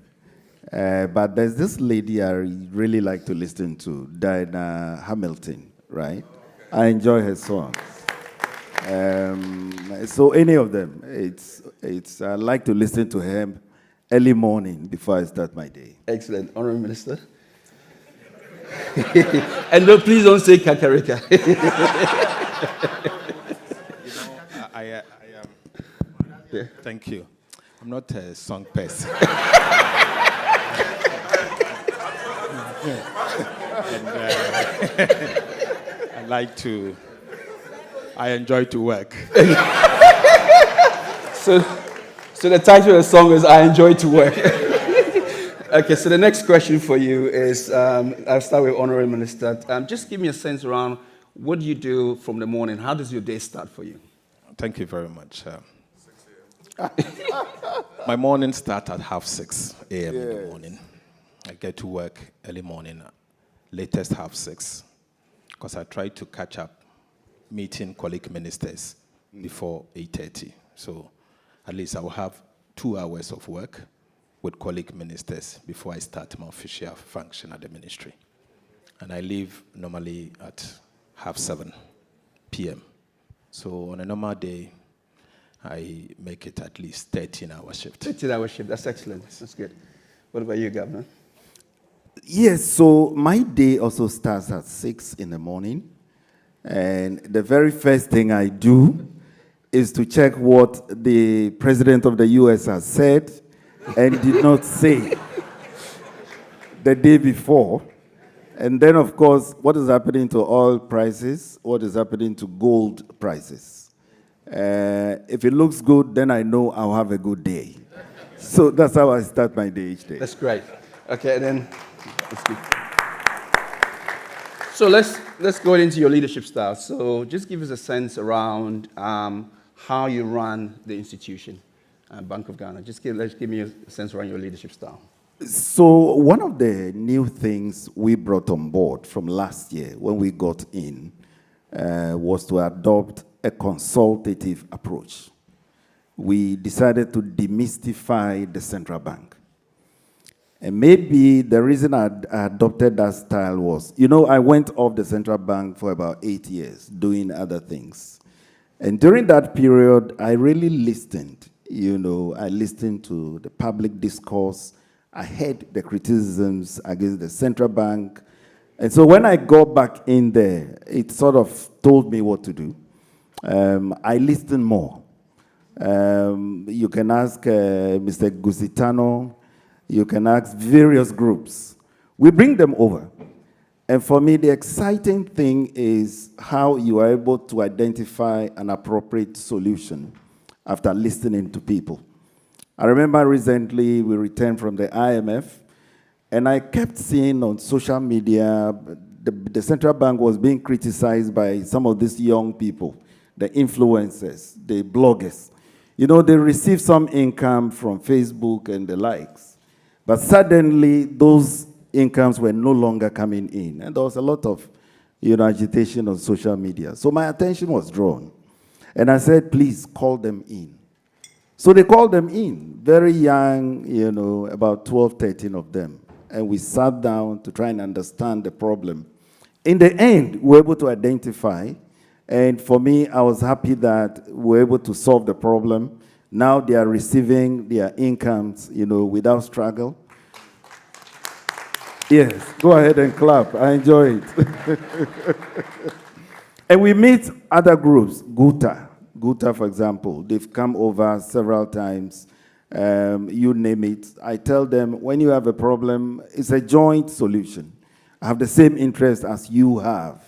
But there's this lady I really like to listen to, Diana Hamilton, right? I enjoy her songs. So any of them, I like to listen to her early morning before I start my day. Excellent. Honourable Minister. And no, please don't say Kakarika. Thank you. I'm not a song person. I enjoy to work. So the title of the song is I Enjoy to Work. Okay, so the next question for you is, I'll start with Honourable Minister. Just give me a sense around what do you do from the morning? How does your day start for you? Thank you very much. My morning starts at 6:30 a.m. in the morning. I get to work early morning, latest 6:30, because I try to catch up meeting colleague ministers before 8:30. So at least I will have 2 hours of work with colleague ministers before I start my official function at the ministry. And I leave normally at 7:30 p.m. So on a normal day, I make it at least 13-hour shift. 13-hour shift, that's excellent. That's good. What about you, Governor? Yes, so my day also starts at 6 in the morning. And the very first thing I do is to check what the President of the US has said and did not say the day before. And then, of course, what is happening to oil prices, what is happening to gold prices. If it looks good, then I know I'll have a good day. So that's how I start my day each day. That's great. Okay, then let's keep. So let's go into your leadership style. So just give us a sense around how you run the institution, Bank of Ghana. Let's give me a sense around your leadership style. So one of the new things we brought on board from last year when we got in was to adopt a consultative approach. We decided to demystify the central bank. And maybe the reason I adopted that style was, I went off the central bank for about 8 years doing other things. And during that period, I really listened. I listened to the public discourse. I heard the criticisms against the central bank. And so when I got back in there, it sort of told me what to do. I listened more. You can ask Mr. Gusitano. You can ask various groups. We bring them over. And for me, the exciting thing is how you are able to identify an appropriate solution after listening to people. I remember recently we returned from the IMF, and I kept seeing on social media the central bank was being criticized by some of these young people, the influencers, the bloggers. They receive some income from Facebook and the likes. But suddenly, those incomes were no longer coming in. And there was a lot of agitation on social media. So my attention was drawn. And I said, please call them in. So they called them in, very young, about 12, 13 of them. And we sat down to try and understand the problem. In the end, we were able to identify. And for me, I was happy that we were able to solve the problem. Now they are receiving their incomes, without struggle. Yes, go ahead and clap. I enjoy it. And we meet other groups, Guta, for example. They've come over several times. You name it. I tell them, when you have a problem, it's a joint solution. I have the same interest as you have.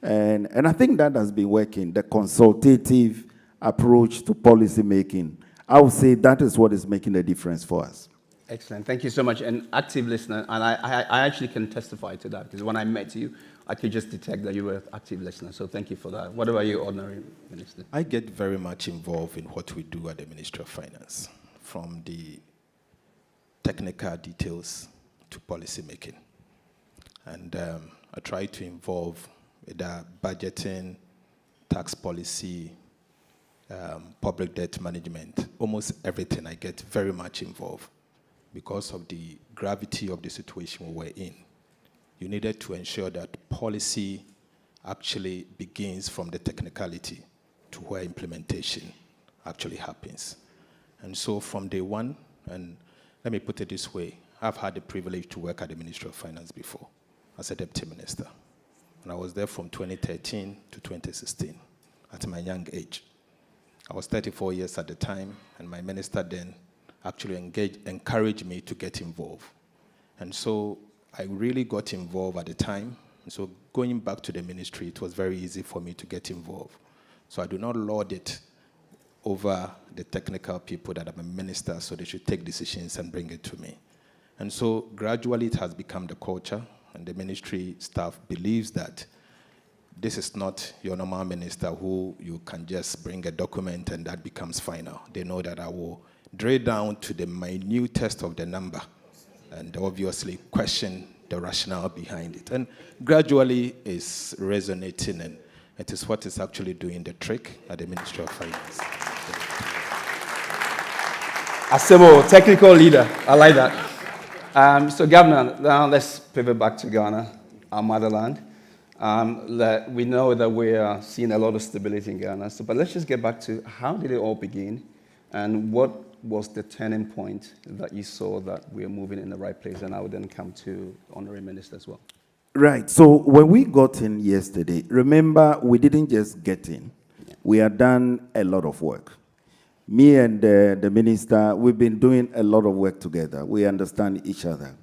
And I think that has been working, the consultative approach to policy making. I would say that is what is making a difference for us. Excellent. Thank you so much. An active listener, and I actually can testify to that, because when I met you, I could just detect that you were an active listener. So thank you for that. What about you, Ordinary Minister? I get very much involved in what we do at the Ministry of Finance, from the technical details to policy making. And I try to involve the budgeting, tax policy, public debt management, almost everything. I get very much involved because of the gravity of the situation we were in. You needed to ensure that policy actually begins from the technicality to where implementation actually happens. And so from day one, and let me put it this way, I've had the privilege to work at the Ministry of Finance before as a deputy minister. And I was there from 2013 to 2016 at my young age. I was 34 years at the time, and my minister then actually encouraged me to get involved. And so I really got involved at the time. And so going back to the ministry, it was very easy for me to get involved. So I do not lord it over the technical people that I'm a minister, so they should take decisions and bring it to me. And so gradually it has become the culture, and the ministry staff believes that this is not your normal minister who you can just bring a document and that becomes final. They know that I will drill down to the minutest of the number and obviously question the rationale behind it. And gradually it's resonating, and it is what is actually doing the trick at the Ministry of Finance. Asebo, technical leader. I like that. So, Governor, now let's pivot back to Ghana, our motherland. We know that we are seeing a lot of stability in Ghana, but let's just get back to how did it all begin, and what was the turning point that you saw that we are moving in the right place? And I would then come to Honorary Minister as well. Right. So when we got in yesterday, remember, we didn't just get in. We had done a lot of work. Me and the minister, we've been doing a lot of work together. We understand each other.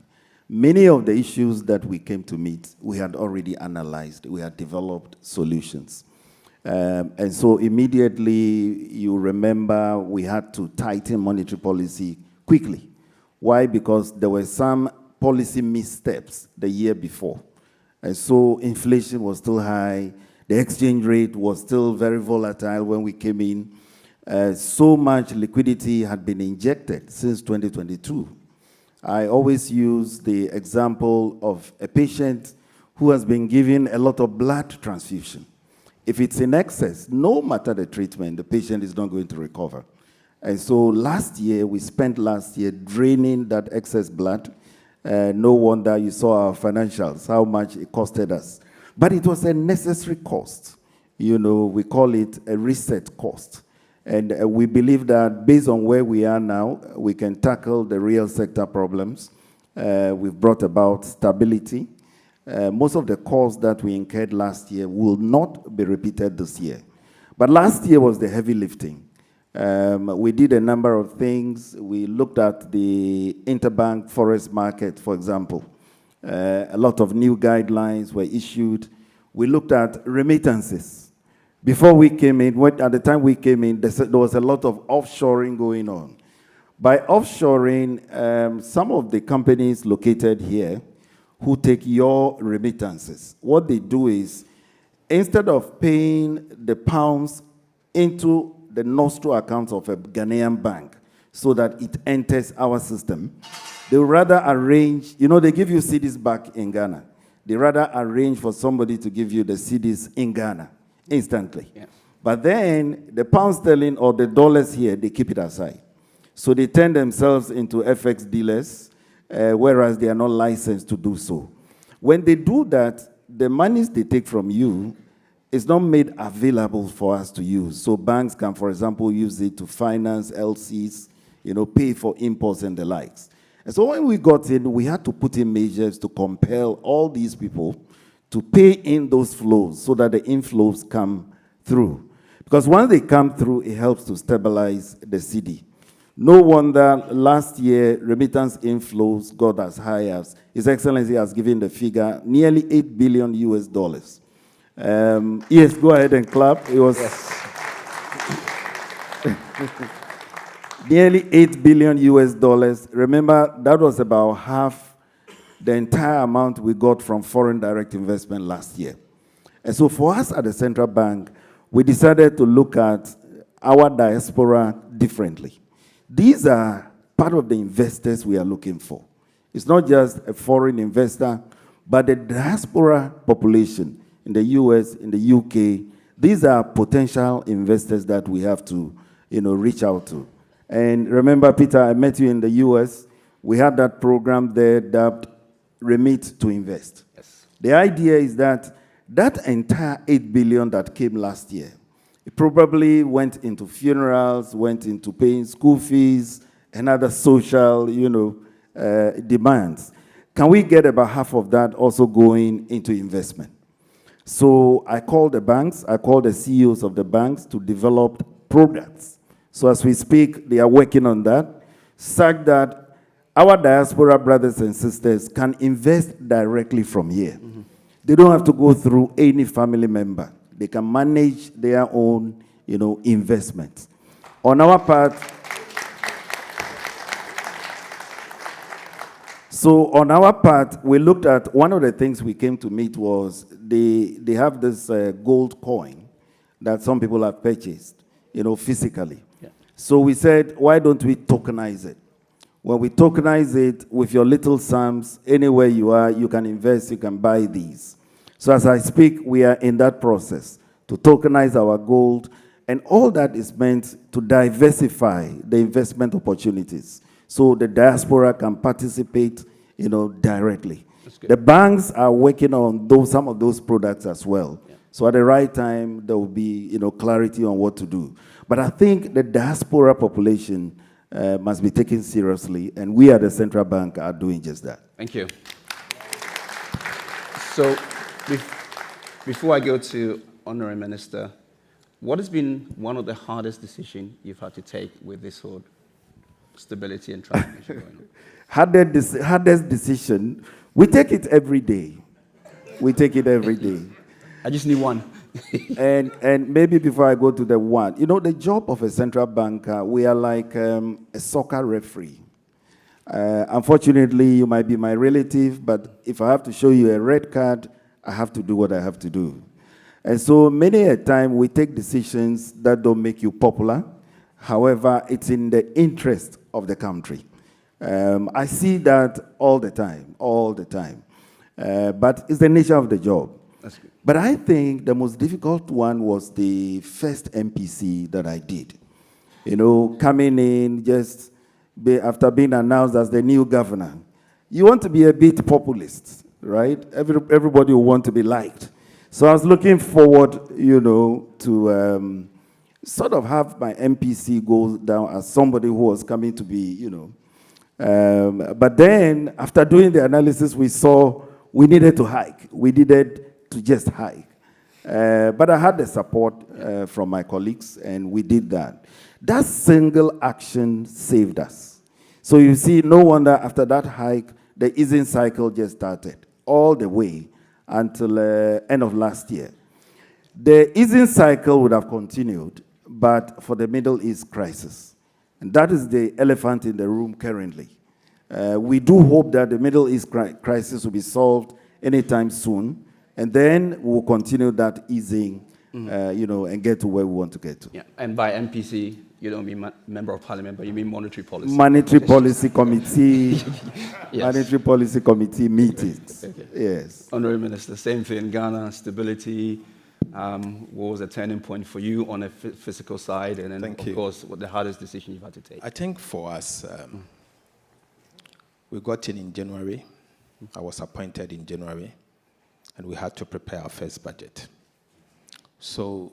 Many of the issues that we came to meet, we had already analyzed. We had developed solutions. And so immediately, you remember, we had to tighten monetary policy quickly. Why? Because there were some policy missteps the year before. And so inflation was still high. The exchange rate was still very volatile when we came in. So much liquidity had been injected since 2022. I always use the example of a patient who has been given a lot of blood transfusion. If it's in excess, no matter the treatment, the patient is not going to recover. And so we spent last year draining that excess blood. No wonder you saw our financials, how much it costed us. But it was a necessary cost. You know, we call it a reset cost. And we believe that based on where we are now, we can tackle the real sector problems. We've brought about stability. Most of the costs that we incurred last year will not be repeated this year. But last year was the heavy lifting. We did a number of things. We looked at the interbank forex market, for example. A lot of new guidelines were issued. We looked at remittances. Before we came in, at the time we came in, there was a lot of offshoring going on. By offshoring, some of the companies located here who take your remittances, what they do is, instead of paying the pounds into the nostro accounts of a Ghanaian bank so that it enters our system, they rather arrange, they give you cedis back in Ghana. They rather arrange for somebody to give you the cedis in Ghana instantly. Yeah. But then the pound sterling or the dollars here, they keep it aside. So they turn themselves into FX dealers, whereas they are not licensed to do so. When they do that, the monies they take from you is not made available for us to use. So banks can, for example, use it to finance LCs, pay for imports and the likes. And so when we got in, we had to put in measures to compel all these people to pay in those flows so that the inflows come through. Because once they come through, it helps to stabilize the cedi. No wonder last year, remittance inflows got as high as, His Excellency has given the figure, nearly $8 billion US. Yes, go ahead and clap. It was nearly $8 billion US. Remember, that was about half the entire amount we got from foreign direct investment last year. And so for us at the central bank, we decided to look at our diaspora differently. These are part of the investors we are looking for. It's not just a foreign investor, but the diaspora population in the US, in the UK, these are potential investors that we have to, reach out to. And remember, Peter, I met you in the US. We had that program there dubbed Remit to Invest. Yes. The idea is that entire $8 billion that came last year, it probably went into funerals, went into paying school fees, and other social, demands. Can we get about half of that also going into investment? So I called the banks, I called the CEOs of the banks to develop products. So as we speak, they are working on that, such that our diaspora brothers and sisters can invest directly from here. Mm-hmm. They don't have to go through any family member. They can manage their own, investments. On our part, we looked at, one of the things we came to meet was they have this gold coin that some people have purchased, physically. Yeah. So we said, why don't we tokenize it? When we tokenize it with your little sums, anywhere you are, you can invest, you can buy these. So as I speak, we are in that process to tokenize our gold, and all that is meant to diversify the investment opportunities so the diaspora can participate, directly. The banks are working on some of those products as well. Yeah. So at the right time, there will be, clarity on what to do. But I think the diaspora population must be taken seriously, and we at the central bank are doing just that. Thank you. So, before I go to Honorary Minister, what has been one of the hardest decisions you've had to take with this whole stability and transformation going on? Hardest decision, we take it every day. We take it every day. I just need one. and maybe before I go to the one, you know, the job of a central banker, we are like a soccer referee. Unfortunately, you might be my relative, but if I have to show you a red card, I have to do what I have to do. And so many a time we take decisions that don't make you popular. However, it's in the interest of the country. I see that all the time. But it's the nature of the job. That's good. But I think the most difficult one was the first MPC that I did. You know, coming in just after being announced as the new governor. You want to be a bit populist, right? Everybody will want to be liked. So I was looking forward, you know, to sort of have my MPC go down as somebody who was coming to be, you know. But then, after doing the analysis, we saw we needed to hike. We needed to just hike. But I had the support from my colleagues, and we did that. That single action saved us. So you see, no wonder after that hike, the easing cycle just started all the way until end of last year. The easing cycle would have continued, but for the Middle East crisis. And that is the elephant in the room currently. We do hope that the Middle East crisis will be solved anytime soon, and then we'll continue that easing, you know, and get to where we want to get to. Yeah, and by MPC, you don't mean member of parliament, but you mean monetary policy. Monetary policy committee, Yes. monetary policy committee meetings. Okay. Yes. Honourable Minister, same thing, Ghana, stability. What was a turning point for you on a physical side? And then, of course, what the hardest decision you've had to take? I think for us, we got in January. I was appointed in January, and we had to prepare our first budget. So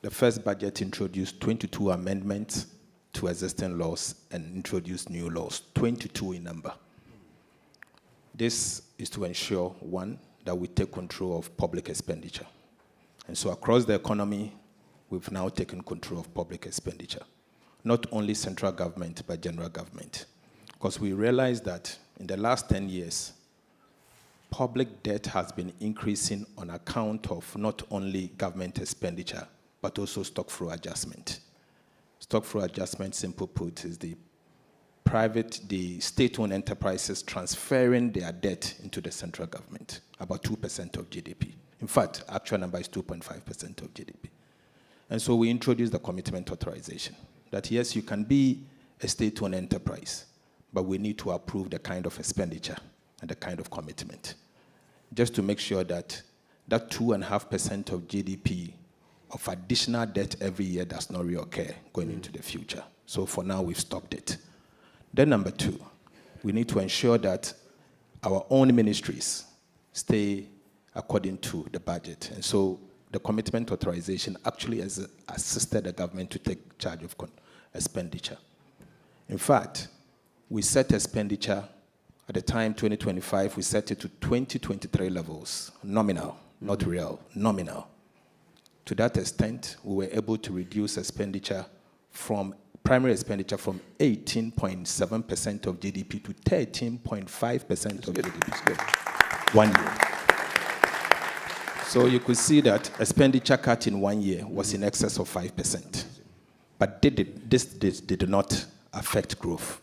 the first budget introduced 22 amendments to existing laws and introduced new laws, 22 in number. This is to ensure, one, that we take control of public expenditure. And so across the economy, we've now taken control of public expenditure. Not only central government, but general government. Because we realized that in the last 10 years, public debt has been increasing on account of not only government expenditure, but also stock flow adjustment. Stock flow adjustment, simple put, is the state-owned enterprises transferring their debt into the central government, about 2% of GDP. In fact, actual number is 2.5% of GDP. And so we introduced the commitment authorization, that yes, you can be a state-owned enterprise, but we need to approve the kind of expenditure and the kind of commitment, just to make sure that that 2.5% of GDP of additional debt every year does not reoccur going into the future. So for now, we've stopped it. Then number two, we need to ensure that our own ministries stay according to the budget. And so the commitment authorization actually has assisted the government to take charge of expenditure. In fact, we set expenditure at the time 2025, we set it to 2023 levels, nominal, not real, nominal. To that extent, we were able to reduce primary expenditure from 18.7% of GDP to 13.5% of GDP. 1 year. So you could see that expenditure cut in 1 year was in excess of 5%. But this did not affect growth.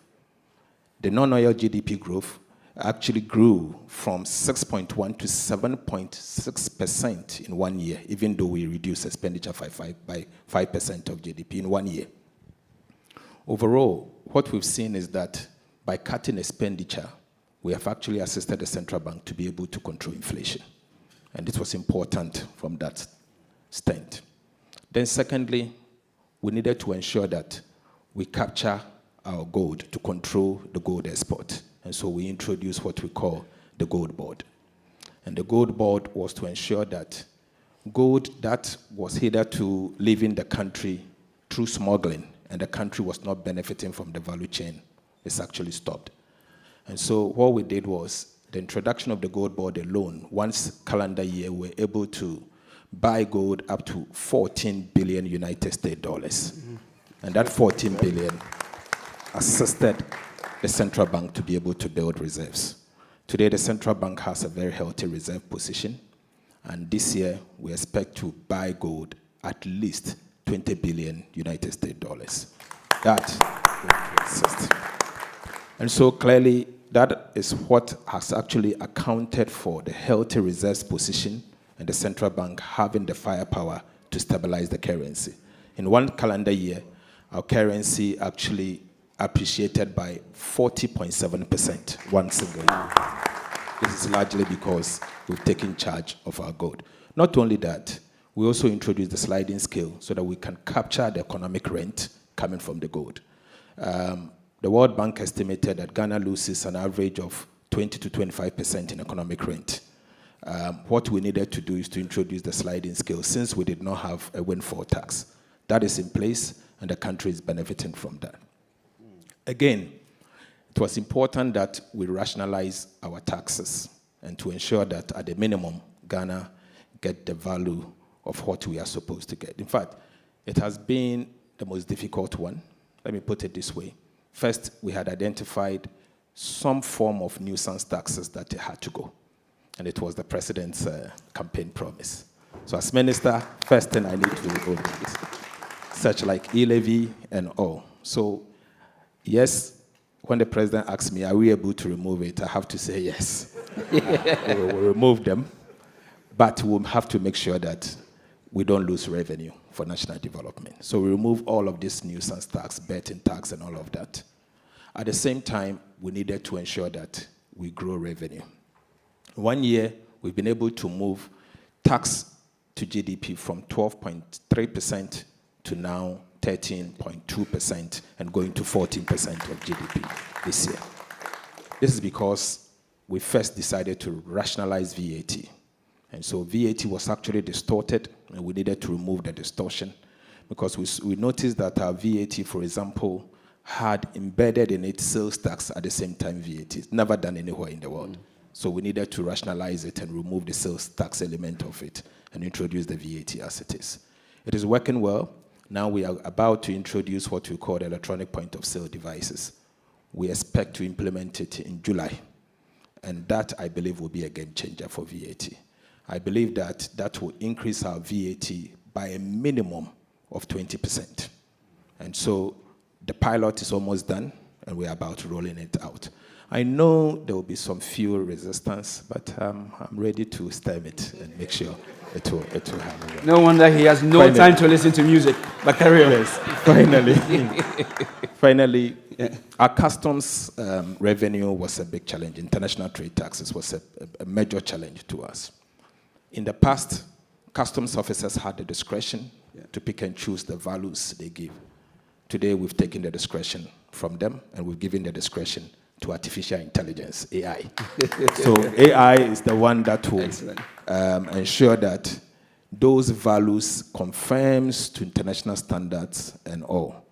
The non-oil GDP growth actually grew from 6.1 to 7.6% in 1 year, even though we reduced expenditure by 5% of GDP in 1 year. Overall, what we've seen is that by cutting expenditure, we have actually assisted the central bank to be able to control inflation. And this was important from that stand. Then secondly, we needed to ensure that we capture our gold to control the gold export. And so we introduced what we call the Gold Board. And the Gold Board was to ensure that gold that was hitherto leaving the country through smuggling, and the country was not benefiting from the value chain, is actually stopped. And so what we did was the introduction of the Gold Board alone, once calendar year, we were able to buy gold up to 14 billion United States dollars. Mm-hmm. And that 14 billion assisted the central bank to be able to build reserves. Today, the central bank has a very healthy reserve position, And this year, we expect to buy gold at least 20 billion United States dollars. That will persist. And so clearly, that is what has actually accounted for the healthy reserves position and the central bank having the firepower to stabilize the currency. In one calendar year, our currency actually appreciated by 40.7%, one single year. This is largely because we've taken charge of our gold. Not only that, we also introduced the sliding scale so that we can capture the economic rent coming from the gold. The World Bank estimated that Ghana loses an average of 20 to 25% in economic rent. What we needed to do is to introduce the sliding scale since we did not have a windfall tax. That is in place, and the country is benefiting from that. Again, it was important that we rationalize our taxes and to ensure that at the minimum, Ghana get the value of what we are supposed to get. In fact, it has been the most difficult one. Let me put it this way. First, we had identified some form of nuisance taxes that they had to go. And it was the president's campaign promise. So as minister, first thing I need to do is such like e-levy and all. So yes, when the president asks me, are we able to remove it? I have to say yes. We'll remove them. But we'll have to make sure that we don't lose revenue for national development. So we remove all of this nuisance tax, betting tax, and all of that. At the same time, we needed to ensure that we grow revenue. 1 year, we've been able to move tax to GDP from 12.3% to now 13.2% and going to 14% of GDP this year. This is because we first decided to rationalize VAT. And so VAT was actually distorted, and we needed to remove the distortion because we noticed that our VAT, for example, had embedded in it sales tax at the same time VAT. It's never done anywhere in the world. So we needed to rationalize it and remove the sales tax element of it and introduce the VAT as it is. It is working well. Now we are about to introduce what we call electronic point of sale devices. We expect to implement it in July. And that, I believe, will be a game changer for VAT. I believe that that will increase our VAT by a minimum of 20%. And so the pilot is almost done, and we're about rolling it out. I know there will be some few resistance, but I'm ready to stem it and make sure it will happen. No wonder he has no time to listen to music. But carry on. Yes, finally, our customs revenue was a big challenge. International trade taxes was a major challenge to us. In the past, customs officers had the discretion to pick and choose the values they give. Today, we've taken the discretion from them, and we've given the discretion to artificial intelligence, AI. So AI is the one that will ensure that those values conforms to international standards and all.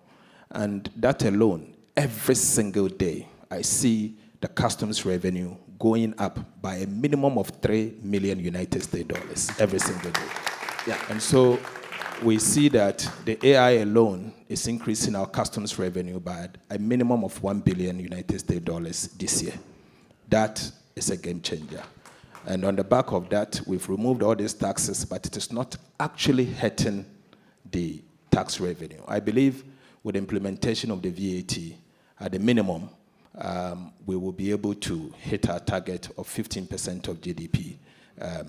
And that alone, every single day, I see the customs revenue going up by a minimum of 3 million United States dollars every single day. Yeah. And so we see that the AI alone is increasing our customs revenue by a minimum of 1 billion United States dollars this year. That is a game changer. And on the back of that, we've removed all these taxes, but it is not actually hurting the tax revenue. I believe with the implementation of the VAT, at the minimum, we will be able to hit our target of 15% of GDP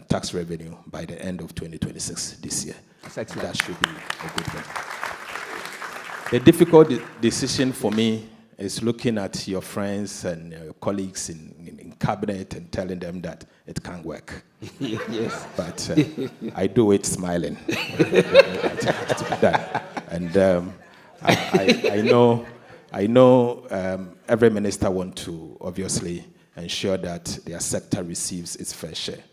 tax revenue by the end of 2026 this year. That should be a good one. The difficult decision for me is looking at your friends and your colleagues in cabinet and telling them that it can't work. Yes. But I do it smiling. It has to be done. And I know every minister wants to obviously ensure that their sector receives its fair share.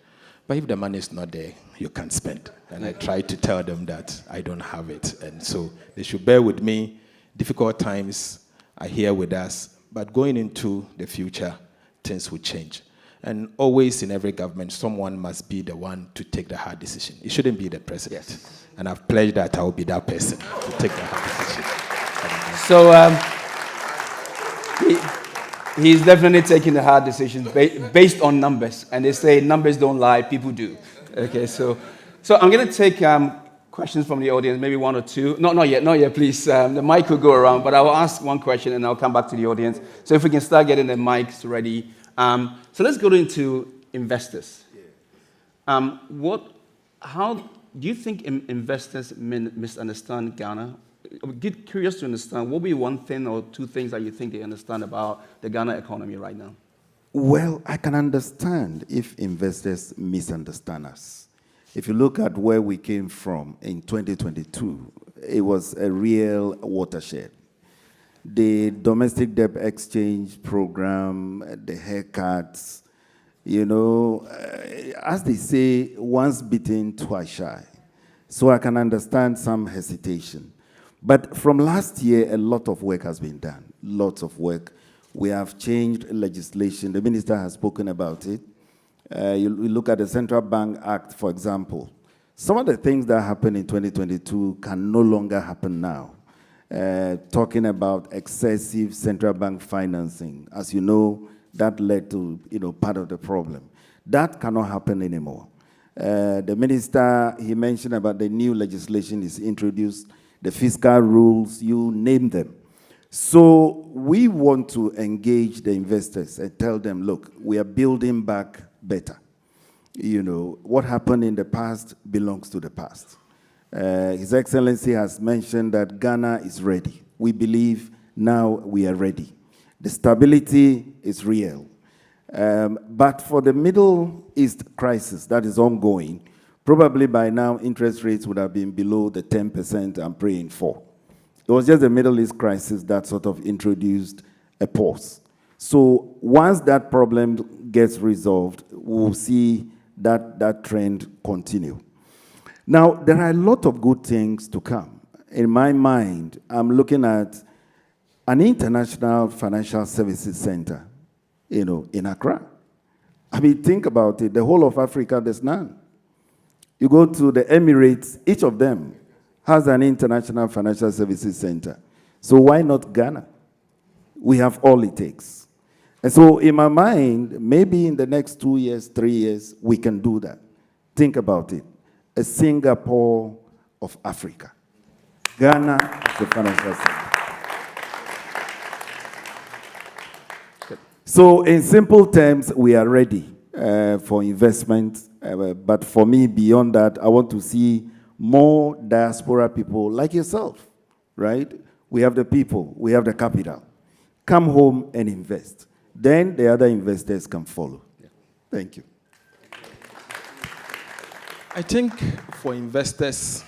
But if the money is not there, you can't spend. And I try to tell them that I don't have it. And so they should bear with me. Difficult times are here with us. But going into the future, things will change. And always in every government, someone must be the one to take the hard decision. It shouldn't be the president. Yes. And I've pledged that I will be that person to take the hard decision. So he's definitely taking the hard decisions based on numbers. And they say numbers don't lie, people do. Okay, so I'm going to take questions from the audience, maybe one or two. Not yet, please. The mic will go around, but I will ask one question and I'll come back to the audience. So if we can start getting the mics ready. So let's go into investors. How do you think investors misunderstand Ghana? I'm curious to understand, what would be one thing or two things that you think they understand about the Ghana economy right now? Well, I can understand if investors misunderstand us. If you look at where we came from in 2022, it was a real watershed. The domestic debt exchange program, the haircuts, as they say, once bitten, twice shy. So I can understand some hesitation. But from last year, a lot of work has been done, lots of work. We have changed legislation. The minister has spoken about it. You look at the Central Bank Act, for example. Some of the things that happened in 2022 can no longer happen now. Talking about excessive central bank financing. As you know, that led to part of the problem. That cannot happen anymore. The minister, he mentioned about the new legislation is introduced, the fiscal rules, you name them. So we want to engage the investors and tell them, look, we are building back better. What happened in the past belongs to the past. His Excellency has mentioned that Ghana is ready. We believe now we are ready. The stability is real. But for the Middle East crisis that is ongoing, probably by now interest rates would have been below the 10% I'm praying for. It was just the Middle East crisis that sort of introduced a pause. So once that problem gets resolved, we'll see that trend continue. Now, there are a lot of good things to come. In my mind, I'm looking at an international financial services center, in Accra. I mean, think about it. The whole of Africa, there's none. You go to the Emirates, each of them has an international financial services center. So why not Ghana? We have all it takes. And so in my mind, maybe in the next 2 years, 3 years, we can do that. Think about it. A Singapore of Africa. Ghana is the financial center. So in simple terms, we are ready for investment. But for me, beyond that, I want to see more diaspora people like yourself, right? We have the people, we have the capital. Come home and invest. Then the other investors can follow. Yeah. Thank you. I think for investors,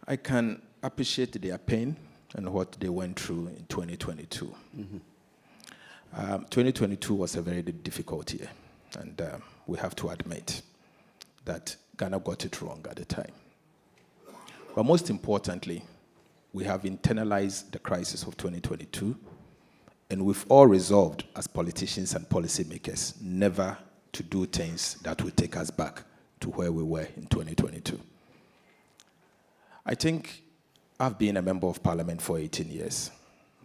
I can appreciate their pain and what they went through in 2022. 2022 was a very difficult year, and we have to admit that Ghana got it wrong at the time. But most importantly, we have internalized the crisis of 2022, and we've all resolved as politicians and policymakers never to do things that will take us back to where we were in 2022. I think I've been a member of parliament for 18 years.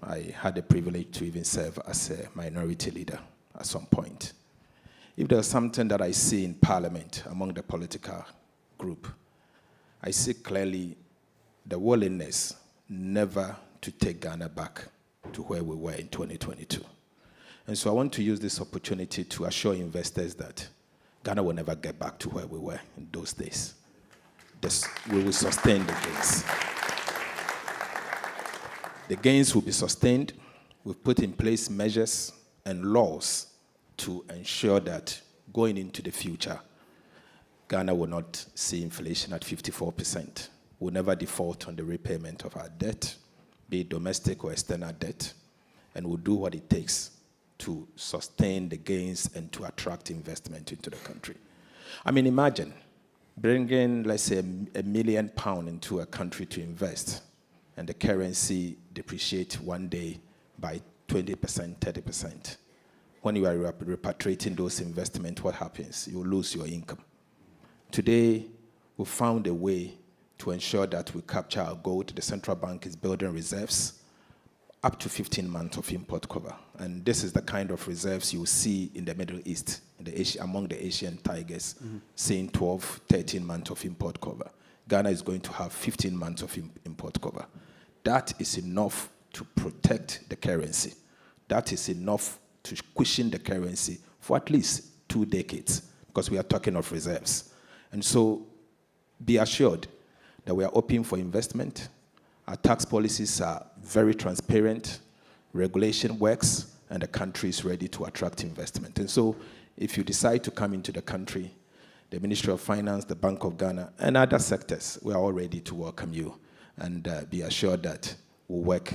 I had the privilege to even serve as a minority leader at some point. If there's something that I see in parliament among the political group, I see clearly the willingness never to take Ghana back to where we were in 2022. And so I want to use this opportunity to assure investors that Ghana will never get back to where we were in those days. We will sustain the gains. The gains will be sustained. We've put in place measures and laws to ensure that going into the future, Ghana will not see inflation at 54%. We'll never default on the repayment of our debt, be it domestic or external debt, and we'll do what it takes to sustain the gains and to attract investment into the country. I mean, imagine bringing, let's say, £1 million into a country to invest, and the currency depreciate one day by 20%, 30%. When you are repatriating those investments, what happens? You lose your income. Today, we found a way to ensure that we capture our gold. The central bank is building reserves. up to 15 months of import cover. And this is the kind of reserves you see in the Middle East, among the Asian tigers, saying 12, 13 months of import cover. Ghana is going to have 15 months of import cover. That is enough to protect the currency. That is enough to cushion the currency for at least 2 decades, because we are talking of reserves. And so be assured that we are open for investment. Our tax policies are very transparent, regulation works, and the country is ready to attract investment. And so if you decide to come into the country, the Ministry of Finance, the Bank of Ghana, and other sectors, we are all ready to welcome you. And be assured that we'll work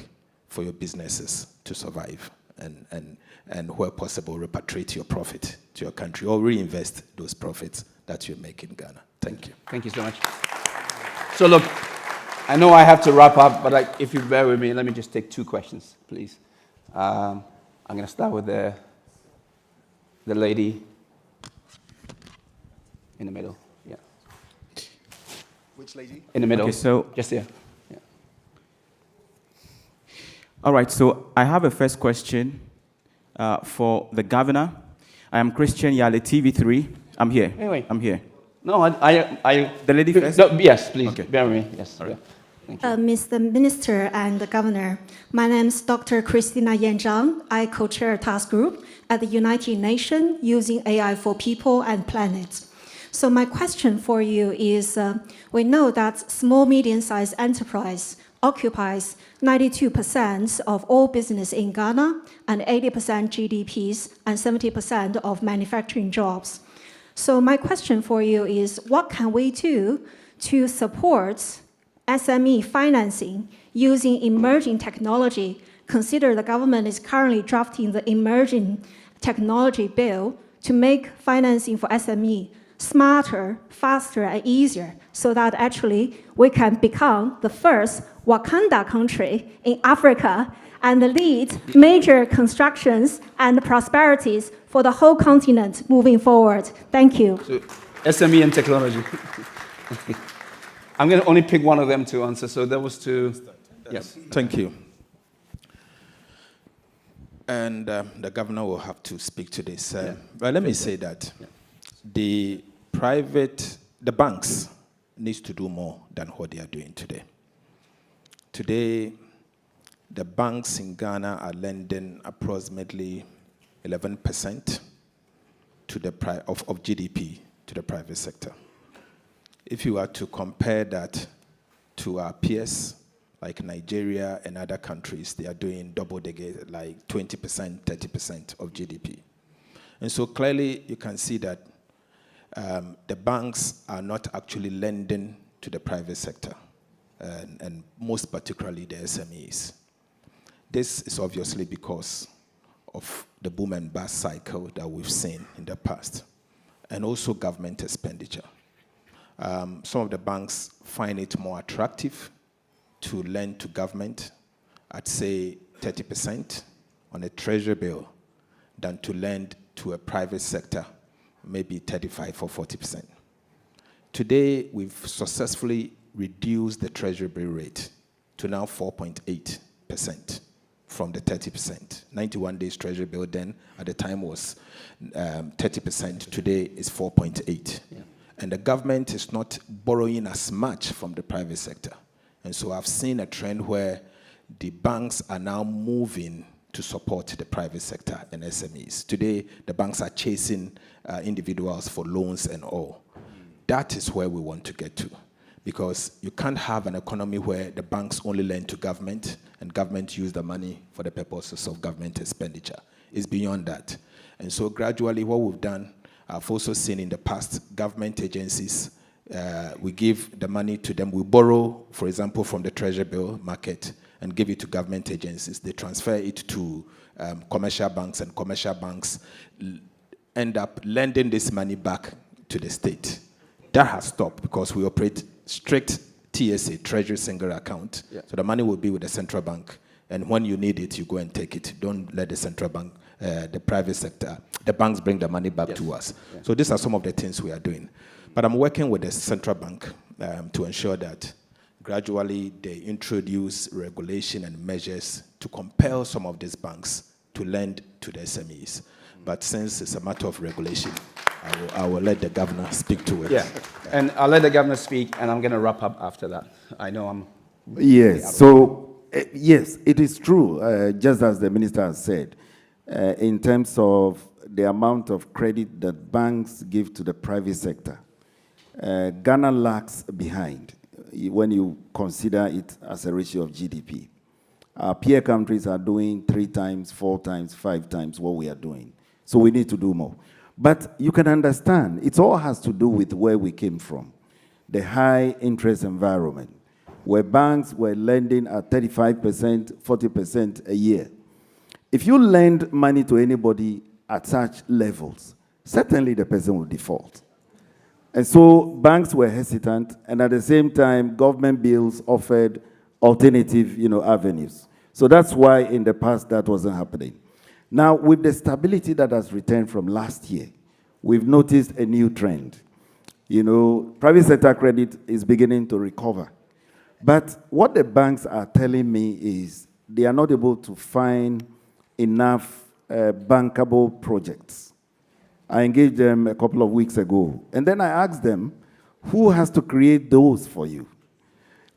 for your businesses to survive and where possible, repatriate your profit to your country or reinvest those profits that you make in Ghana. Thank you. Thank you so much. So look, I know I have to wrap up, but if you bear with me, let me just take 2 questions, please. I'm going to start with the lady in the middle. Yeah. Which lady? In the middle. Okay, so just here. Yeah. All right, so I have a first question for the governor. I am Christian Yale, TV3. I'm here. Wait. I'm here. No, I The lady first? No, yes, please. Okay. Bear with me. Yes. All right. Yeah. Thank you. Mr. Minister and the Governor, my name is Dr. Christina Yan Zhang. I co-chair a task group at the United Nations using AI for people and planet. So my question for you is, we know that small, medium-sized enterprise occupies 92% of all business in Ghana and 80% GDPs and 70% of manufacturing jobs. So my question for you is, what can we do to support SME financing using emerging technology? Consider the government is currently drafting the emerging technology bill to make financing for SME smarter, faster, and easier, so that actually we can become the first Wakanda country in Africa and lead major constructions and prosperities for the whole continent moving forward. Thank you. So, SME and technology. I'm going to only pick one of them to answer. So there was 2. Yes. Thank you. And the governor will have to speak to this. But let me say that the banks needs to do more than what they are doing today. Today, the banks in Ghana are lending approximately 11% to the of GDP to the private sector. If you are to compare that to our peers, like Nigeria and other countries, they are doing double-digit, like 20%, 30% of GDP. And so clearly you can see that the banks are not actually lending to the private sector, and most particularly the SMEs. This is obviously because of the boom and bust cycle that we've seen in the past, and also government expenditure. Some of the banks find it more attractive to lend to government at, say, 30% on a treasury bill than to lend to a private sector, maybe 35 or 40%. Today, we've successfully reduced the treasury bill rate to now 4.8% from the 30%. 91 days treasury bill then at the time was 30%. Today is 4.8%. Yeah. And the government is not borrowing as much from the private sector. And so I've seen a trend where the banks are now moving to support the private sector and SMEs. Today, the banks are chasing individuals for loans and all. That is where we want to get to, because you can't have an economy where the banks only lend to government and government use the money for the purposes of government expenditure. It's beyond that. And so gradually what we've done, I've also seen in the past government agencies, we give the money to them. We borrow, for example, from the treasury bill market and give it to government agencies. They transfer it to commercial banks, and commercial banks end up lending this money back to the state. That has stopped because we operate strict TSA, Treasury Single Account. Yeah. So the money will be with the central bank, and when you need it, you go and take it. Don't let the central bank, the private sector, the banks bring the money back to us. Yeah. So these are some of the things we are doing. But I'm working with the central bank to ensure that gradually they introduce regulation and measures to compel some of these banks to lend to the SMEs. But since it's a matter of regulation, I will let the governor speak to it. Yeah, and I'll let the governor speak, and I'm going to wrap up after that. I know I'm... Yes, so yes, it is true, just as the minister has said, in terms of the amount of credit that banks give to the private sector. Ghana lags behind when you consider it as a ratio of GDP. Our peer countries are doing 3 times, 4 times, 5 times what we are doing. So we need to do more. But you can understand, it all has to do with where we came from. The high interest environment, where banks were lending at 35%, 40% a year. If you lend money to anybody at such levels, certainly the person will default. And so banks were hesitant, and at the same time, government bills offered alternative, avenues. So that's why in the past that wasn't happening. Now, with the stability that has returned from last year, we've noticed a new trend. Private sector credit is beginning to recover. But what the banks are telling me is they are not able to find enough bankable projects. I engaged them a couple of weeks ago, and then I asked them, who has to create those for you?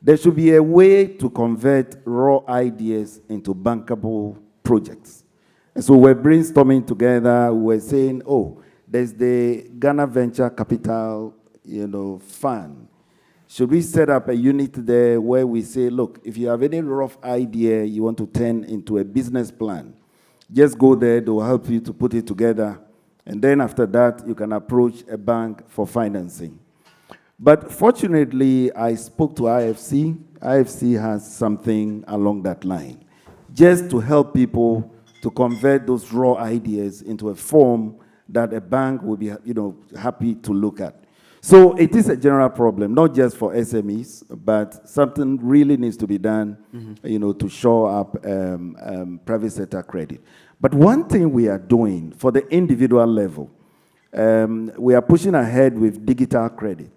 There should be a way to convert raw ideas into bankable projects. And so we're brainstorming together. We're saying, there's the Ghana Venture Capital, fund. Should we set up a unit there where we say, look, if you have any rough idea you want to turn into a business plan, just go there, they'll help you to put it together. And then after that, you can approach a bank for financing. But fortunately, I spoke to IFC. IFC has something along that line, just to help people to convert those raw ideas into a form that a bank will be, happy to look at. So it is a general problem, not just for SMEs, but something really needs to be done, to shore up private sector credit. But one thing we are doing for the individual level, we are pushing ahead with digital credit.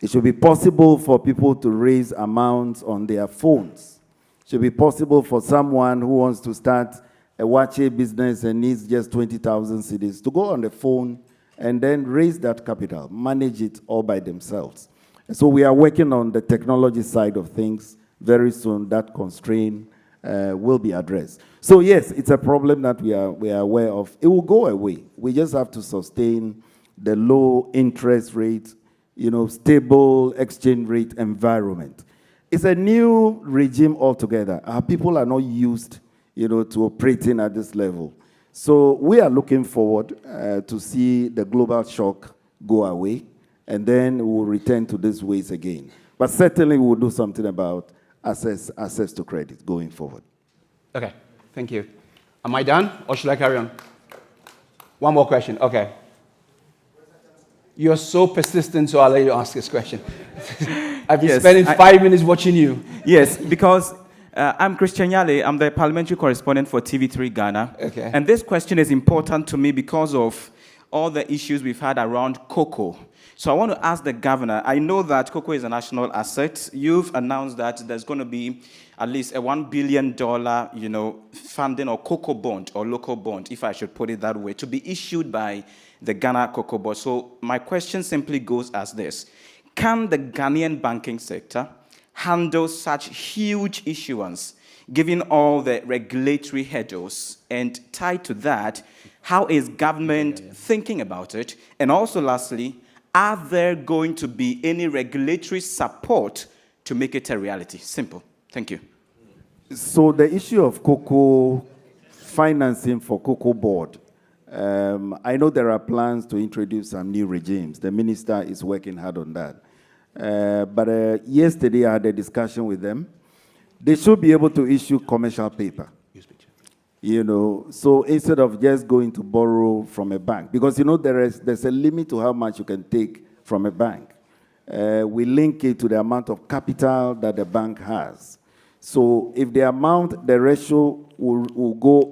It should be possible for people to raise amounts on their phones. It should be possible for someone who wants to start a watche business and needs just 20,000 cedis to go on the phone and then raise that capital, manage it all by themselves. And so we are working on the technology side of things. Very soon that constraint will be addressed. So yes, it's a problem that we are aware of. It will go away. We just have to sustain the low interest rate, stable exchange rate environment. It's a new regime altogether. Our people are not used, to operating at this level. So we are looking forward to see the global shock go away, and then we'll return to these ways again. But certainly we'll do something about access to credit going forward. Okay, thank you. Am I done, or should I carry on? One more question, okay. You're so persistent, so I'll let you ask this question. I've been spending 5 minutes watching you. Yes, because I'm Christian Yale. I'm the parliamentary correspondent for TV3 Ghana. Okay. And this question is important to me because of all the issues we've had around cocoa. So I want to ask the governor, I know that cocoa is a national asset. You've announced that there's going to be at least a $1 billion, funding or cocoa bond or local bond, if I should put it that way, to be issued by the Ghana Cocoa Board. So my question simply goes as this. Can the Ghanaian banking sector handle such huge issuance, given all the regulatory hurdles? And tied to that, how is government thinking about it? And also, lastly, are there going to be any regulatory support to make it a reality? Simple. Thank you. So the issue of cocoa financing for Cocoa Board, I know there are plans to introduce some new regimes. The minister is working hard on that. But yesterday I had a discussion with them. They should be able to issue commercial paper. So instead of just going to borrow from a bank, because there's a limit to how much you can take from a bank. We link it to the amount of capital that the bank has. So if the amount, the ratio will go,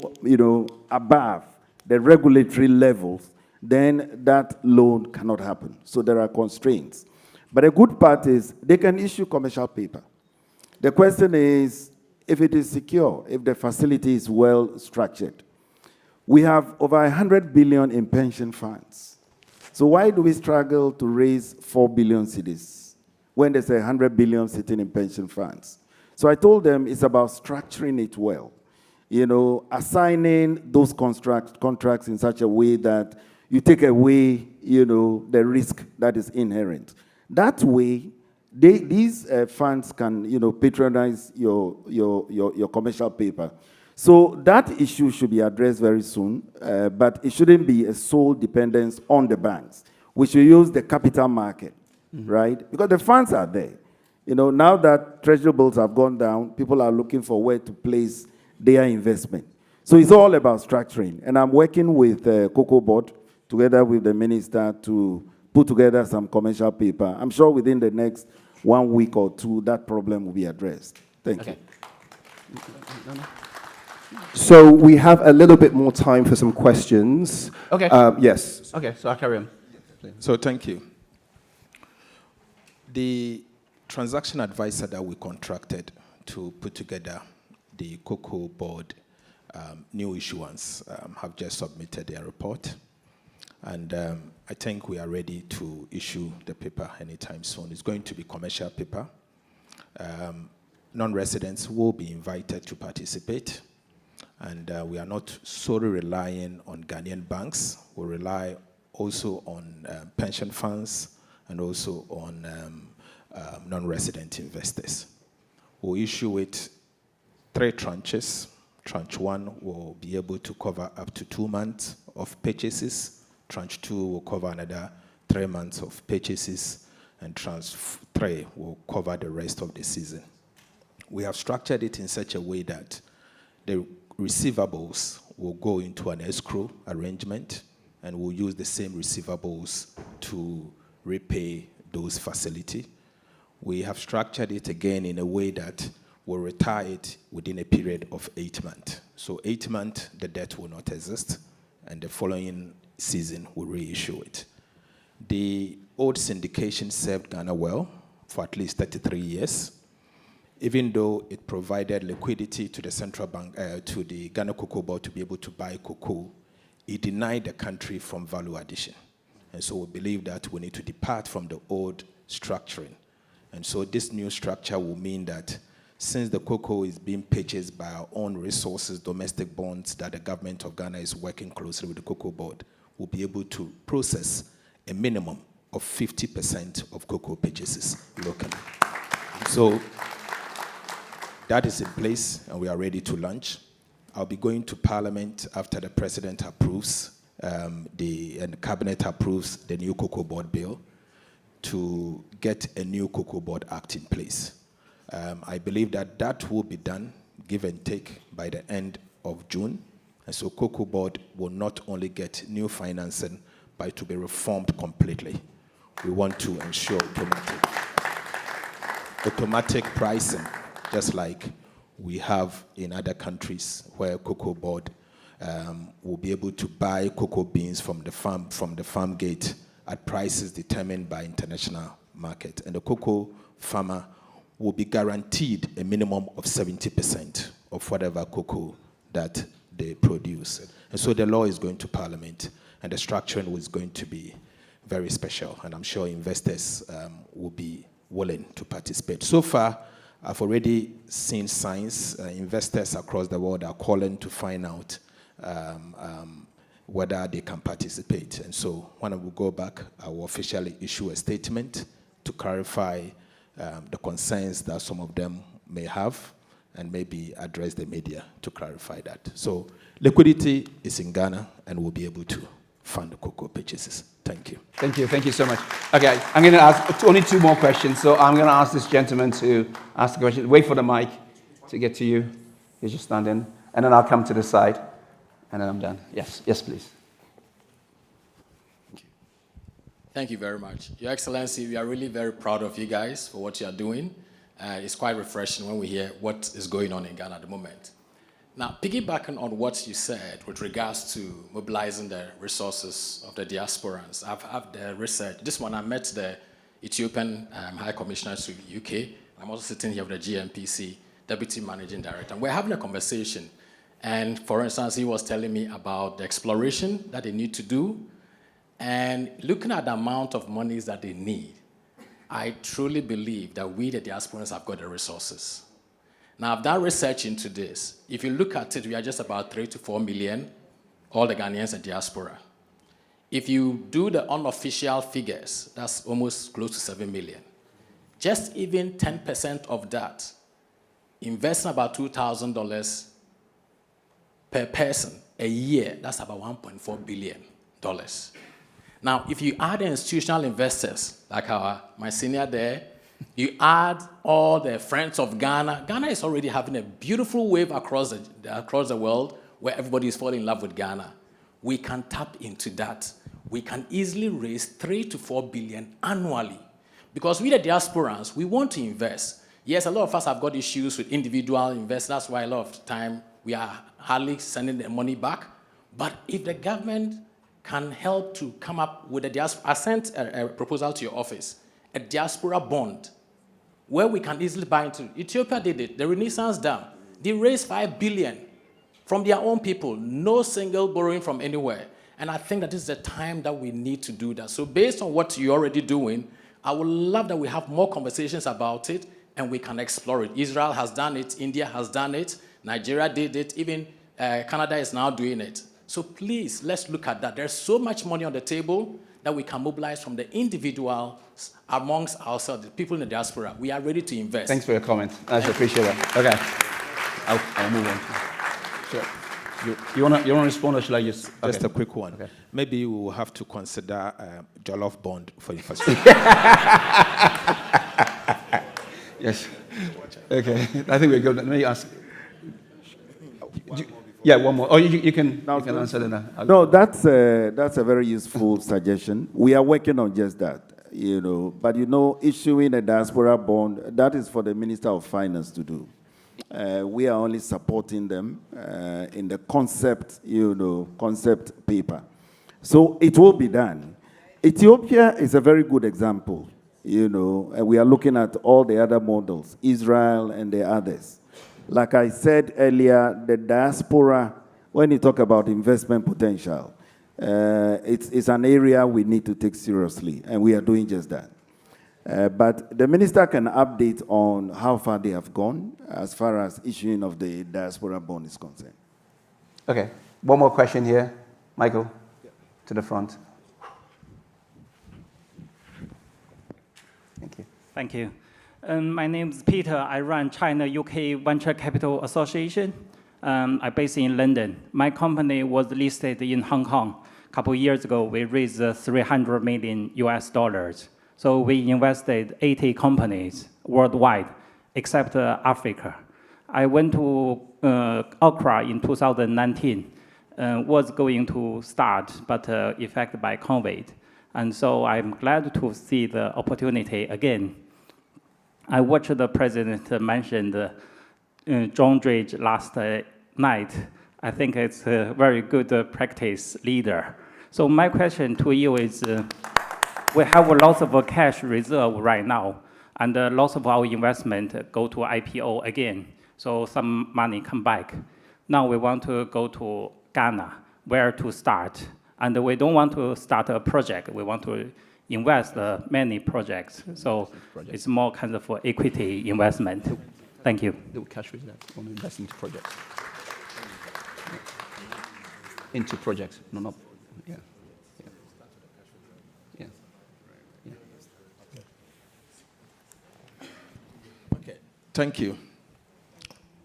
above the regulatory levels, then that loan cannot happen. So there are constraints. But the good part is they can issue commercial paper. The question is if it is secure, if the facility is well structured. We have over 100 billion in pension funds. So why do we struggle to raise 4 billion cedis when there's 100 billion sitting in pension funds? So I told them it's about structuring it well. You know, assigning those contracts in such a way that you take away, you know, the risk that is inherent. That way, these funds can, you know, patronize your commercial paper. So that issue should be addressed very soon, but it shouldn't be a sole dependence on the banks. We should use the capital market, right? Because the funds are there. You know, now that treasury bills have gone down, people are looking for where to place their investment. So it's all about structuring. And I'm working with Cocoa Board, together with the minister, to put together some commercial paper. I'm sure within the next 1 week or two, that problem will be addressed. Thank you. So we have a little bit more time for some questions. Okay. Yes. Okay, so I'll carry on. So thank you. The transaction advisor that we contracted to put together the Cocoa Board new issuance have just submitted their report. And I think we are ready to issue the paper anytime soon. It's going to be commercial paper. Non-residents will be invited to participate. And we are not solely relying on Ghanaian banks. We rely also on pension funds and also on non-resident investors. We'll issue it 3 tranches. Tranche 1 will be able to cover up to 2 months of purchases. Tranche 2 will cover another 3 months of purchases. And tranche 3 will cover the rest of the season. We have structured it in such a way that the receivables will go into an escrow arrangement, and we'll use the same receivables to repay those facilities. We have structured it again in a way that we'll retire it within a period of 8 months. So 8 months, the debt will not exist, and the following season we'll reissue it. The old syndication served Ghana well for at least 33 years. Even though it provided liquidity to the central bank, to the Ghana Cocoa Board to be able to buy cocoa, it denied the country from value addition. And so we believe that we need to depart from the old structuring. And so this new structure will mean that since the cocoa is being purchased by our own resources, domestic bonds that the government of Ghana is working closely with the Cocoa Board, we'll be able to process a minimum of 50% of cocoa purchases locally. So that is in place, and we are ready to launch. I'll be going to Parliament after the President approves, and the Cabinet approves the new Cocoa Board bill to get a new Cocoa Board Act in place. I believe that that will be done, give and take, by the end of June. And so Cocoa Board will not only get new financing, but it will be reformed completely. We want to ensure automatic pricing, just like we have in other countries where Cocoa Board will be able to buy cocoa beans from the farm gate at prices determined by international market. And the cocoa farmer will be guaranteed a minimum of 70% of whatever cocoa that they produce. And so the law is going to Parliament, and the structuring is going to be very special. And I'm sure investors will be willing to participate. So far, I've already seen signs. Investors across the world are calling to find out whether they can participate. And so when I will go back, I will officially issue a statement to clarify the concerns that some of them may have, and maybe address the media to clarify that. So liquidity is in Ghana, and we'll be able to fund the cocoa purchases. Thank you. Thank you. Thank you so much. Okay, I'm going to ask only 2 more questions. So I'm going to ask this gentleman to ask the question. Wait for the mic to get to you. You just stand in. And then I'll come to the side. And then I'm done. Yes. Yes, please. Thank you very much. Your Excellency, we are really very proud of you guys for what you are doing. It's quite refreshing when we hear what is going on in Ghana at the moment. Now, piggybacking on what you said with regards to mobilizing the resources of the diasporans, I've the research. This one, I met the Ethiopian High Commissioner to the UK. I'm also sitting here with the GMPC Deputy Managing Director. And we're having a conversation. And for instance, he was telling me about the exploration that they need to do. And looking at the amount of monies that they need, I truly believe that we, the diasporans, have got the resources. Now, I've done research into this. If you look at it, we are just about 3 to 4 million, all the Ghanaians in diaspora. If you do the unofficial figures, that's almost close to 7 million. Just even 10% of that, investing about $2,000 per person a year, that's about $1.4 billion. Now, if you add the institutional investors, like my senior there, you add all the friends of Ghana. Ghana is already having a beautiful wave across the world where everybody is falling in love with Ghana. We can tap into that. We can easily raise 3 to 4 billion annually. Because we, the diasporans, we want to invest. Yes, a lot of us have got issues with individual investors. That's why a lot of the time we are hardly sending the money back. But if the government can help to come up with a diaspora, I sent a proposal to your office, a diaspora bond, where we can easily buy into. Ethiopia did it, the Renaissance Dam. They raised 5 billion from their own people, no single borrowing from anywhere. And I think that this is the time that we need to do that. So based on what you're already doing, I would love that we have more conversations about it and we can explore it. Israel has done it, India has done it, Nigeria did it, even Canada is now doing it. So please, let's look at that. There's so much money on the table that we can mobilize from the individuals amongst ourselves, the people in the diaspora. We are ready to invest. Thanks for your comment. I appreciate that. Okay. I'll move on. Sure. You want to respond or shall I just? Okay. Just a quick one. Okay. Maybe we will have to consider Jollof bond for infrastructure. Yes. Okay. I think we're good. Let me ask. Yeah, one more. Oh, you can answer that. No, that's a very useful suggestion. We are working on just that, But issuing a diaspora bond, that is for the Minister of Finance to do. We are only supporting them in the concept paper. So it will be done. Ethiopia is a very good example, and we are looking at all the other models, Israel and the others. Like I said earlier, the diaspora, when you talk about investment potential, it's an area we need to take seriously, and we are doing just that. But the minister can update on how far they have gone as far as issuing of the diaspora bond is concerned. Okay. One more question here. Michael, to the front. Thank you. Thank you. My name is Peter. I run China-UK Venture Capital Association. I'm based in London. My company was listed in Hong Kong. A couple of years ago, we raised $300 million US. So we invested 80 companies worldwide, except Africa. I went to Accra in 2019, was going to start, but affected by COVID. And so I'm glad to see the opportunity again. I watched the president mention John Dredge last night. I think it's a very good practice leader. So my question to you is, we have lots of cash reserve right now, and lots of our investment go to IPO again. So some money come back. Now we want to go to Ghana, where to start. And we don't want to start a project. We want to invest many projects. So it's more kind of for equity investment. Thank you. The cash reserve, want to invest into projects. Into projects, no. Yeah. Yeah. Yeah. Okay, thank you.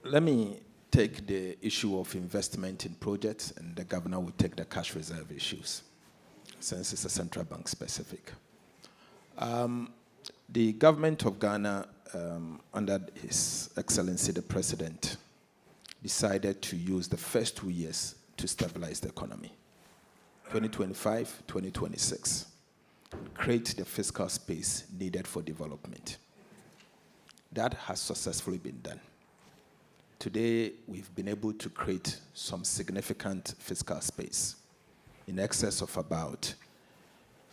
Let me take the issue of investment in projects, and the governor will take the cash reserve issues, since it's a central bank specific. The government of Ghana, under His Excellency the President, decided to use the first 2 years to stabilize the economy, 2025, 2026, create the fiscal space needed for development. That has successfully been done. Today, we've been able to create some significant fiscal space in excess of about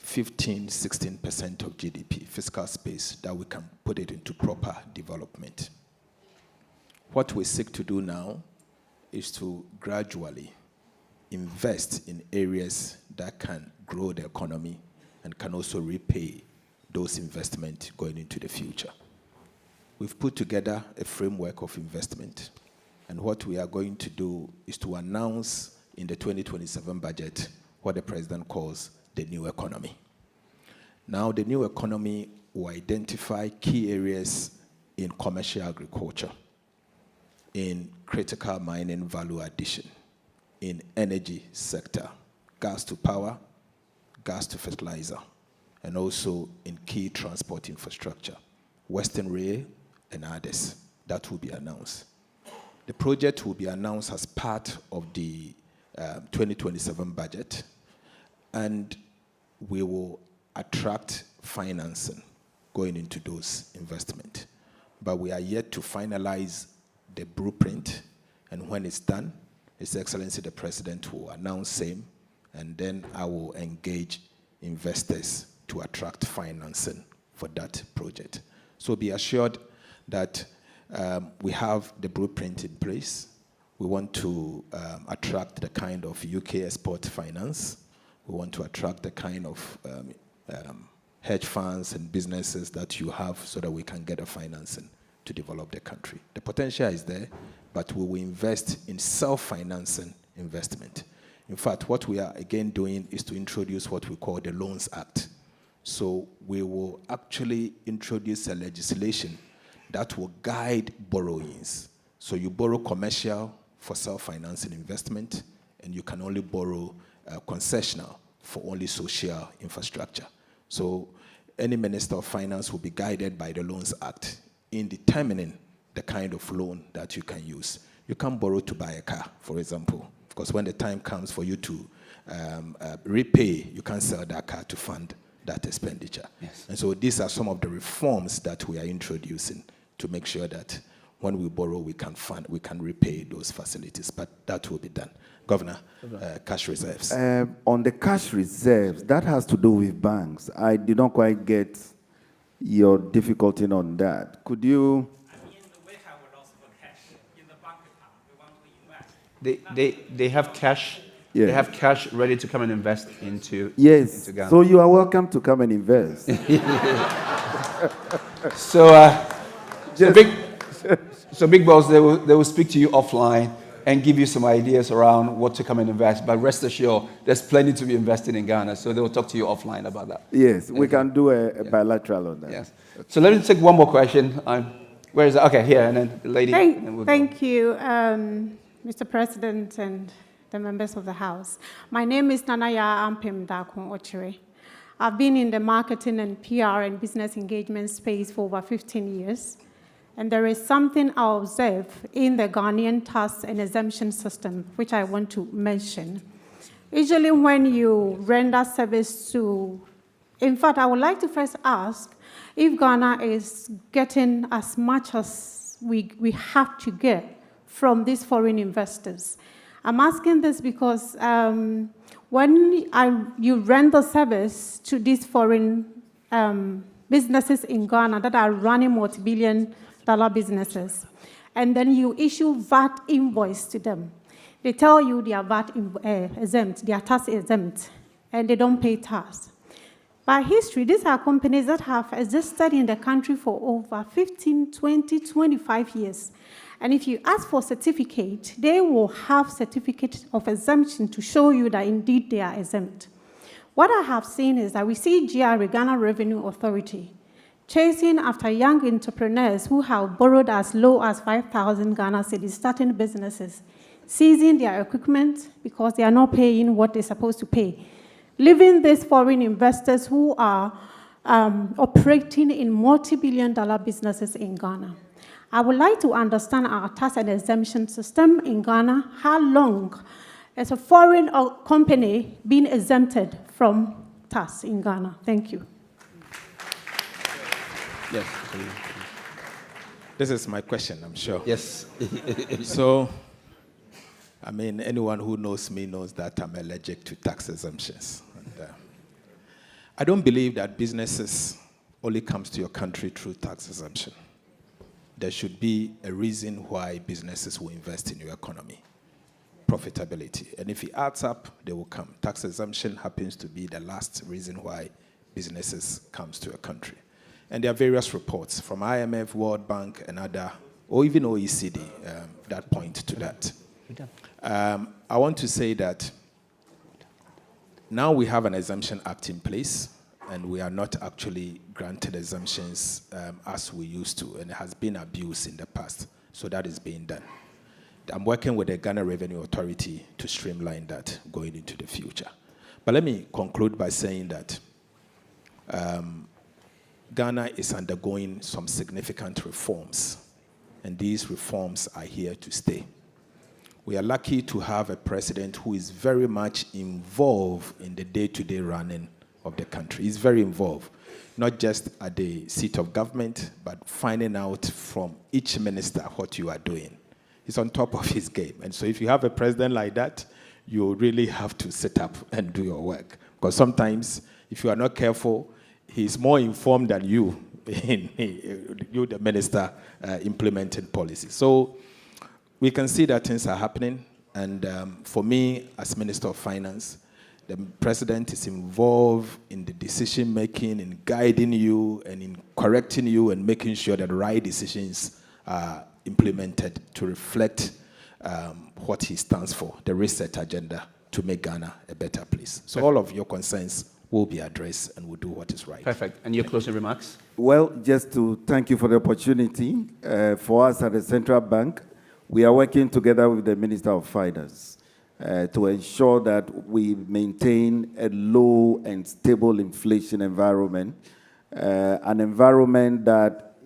15, 16% of GDP, fiscal space, that we can put it into proper development. What we seek to do now is to gradually invest in areas that can grow the economy and can also repay those investments going into the future. We've put together a framework of investment, and what we are going to do is to announce in the 2027 budget what the president calls the new economy. Now, the new economy will identify key areas in commercial agriculture, in critical mining value addition, in energy sector, gas to power, gas to fertilizer, and also in key transport infrastructure, Western Rail and others. That will be announced. The project will be announced as part of the 2027 budget, and we will attract financing going into those investments. But we are yet to finalize the blueprint, and when it's done, His Excellency the President will announce same, and then I will engage investors to attract financing for that project. So be assured that we have the blueprint in place. We want to attract the kind of UK export finance. We want to attract the kind of hedge funds and businesses that you have so that we can get the financing to develop the country. The potential is there, but we will invest in self-financing investment. In fact, what we are again doing is to introduce what we call the Loans Act. So we will actually introduce a legislation that will guide borrowings. So you borrow commercial for self-financing investment, and you can only borrow concessional for only social infrastructure. So any Minister of Finance will be guided by the Loans Act in determining the kind of loan that you can use. You can't borrow to buy a car, for example, because when the time comes for you to repay, you can't sell that car to fund that expenditure. Yes. And so these are some of the reforms that we are introducing to make sure that when we borrow, we can fund, we can repay those facilities, but that will be done. Governor, cash reserves. On the cash reserves, that has to do with banks. I did not quite get your difficulty on that. Could you? They have cash. Yeah. They have cash ready to come and invest into Yes. into Ghana. So you are welcome to come and invest. So big boss, they will speak to you offline and give you some ideas around what to come and invest. But rest assured, there's plenty to be invested in Ghana. So they will talk to you offline about that. Yes, we can do a bilateral on that. Yes. So let me take one more question. Where is it? Okay, here, and then the lady. and then we'll go. Thank you, Mr. President and the members of the House. My name is Nanaya Ampem Dakon Ochere. I've been in the marketing and PR and business engagement space for over 15 years. And there is something I observe in the Ghanaian tax and exemption system, which I want to mention. Usually when you render service to, in fact, I would like to first ask if Ghana is getting as much as we have to get from these foreign investors. I'm asking this because when you render service to these foreign businesses in Ghana that are running multi-billion-dollar businesses, and then you issue VAT invoice to them. They tell you they are VAT exempt, they are tax exempt, and they don't pay tax. By history, these are companies that have existed in the country for over 15, 20, 25 years. And if you ask for certificate, they will have certificate of exemption to show you that indeed they are exempt. What I have seen is that we see GRA, Ghana Revenue Authority, chasing after young entrepreneurs who have borrowed as low as 5,000 Ghana cedis, starting businesses, seizing their equipment because they are not paying what they're supposed to pay, leaving these foreign investors who are operating in multi-billion-dollar businesses in Ghana. I would like to understand our tax and exemption system in Ghana. How long is a foreign company being exempted from tax in Ghana? Thank you. Yes. This is my question, I'm sure. Yes. So, I mean, anyone who knows me knows that I'm allergic to tax exemptions. And, I don't believe that businesses only comes to your country through tax exemption. There should be a reason why businesses will invest in your economy. Profitability. And if it adds up, they will come. Tax exemption happens to be the last reason why businesses comes to a country. And there are various reports from IMF, World Bank, and other, or even OECD, that point to that. I want to say that now we have an Exemption Act in place, and we are not actually granted exemptions as we used to, and it has been abused in the past. So that is being done. I'm working with the Ghana Revenue Authority to streamline that going into the future. But let me conclude by saying that Ghana is undergoing some significant reforms, and these reforms are here to stay. We are lucky to have a president who is very much involved in the day-to-day running of the country. He's very involved, not just at the seat of government, but finding out from each minister what you are doing. He's on top of his game. And so if you have a president like that, you really have to sit up and do your work. Because sometimes, if you are not careful, he's more informed than you, you the minister, implementing policies. So we can see that things are happening. And for me, as Minister of Finance, the president is involved in the decision-making, in guiding you, and in correcting you, and making sure that the right decisions are implemented to reflect what he stands for, the reset agenda to make Ghana a better place. So all of your concerns will be addressed, and we'll do what is right. Perfect. And your closing remarks? Well, just to thank you for the opportunity. For us at the Central Bank, we are working together with the Minister of Finance to ensure that we maintain a low and stable inflation environment, an environment that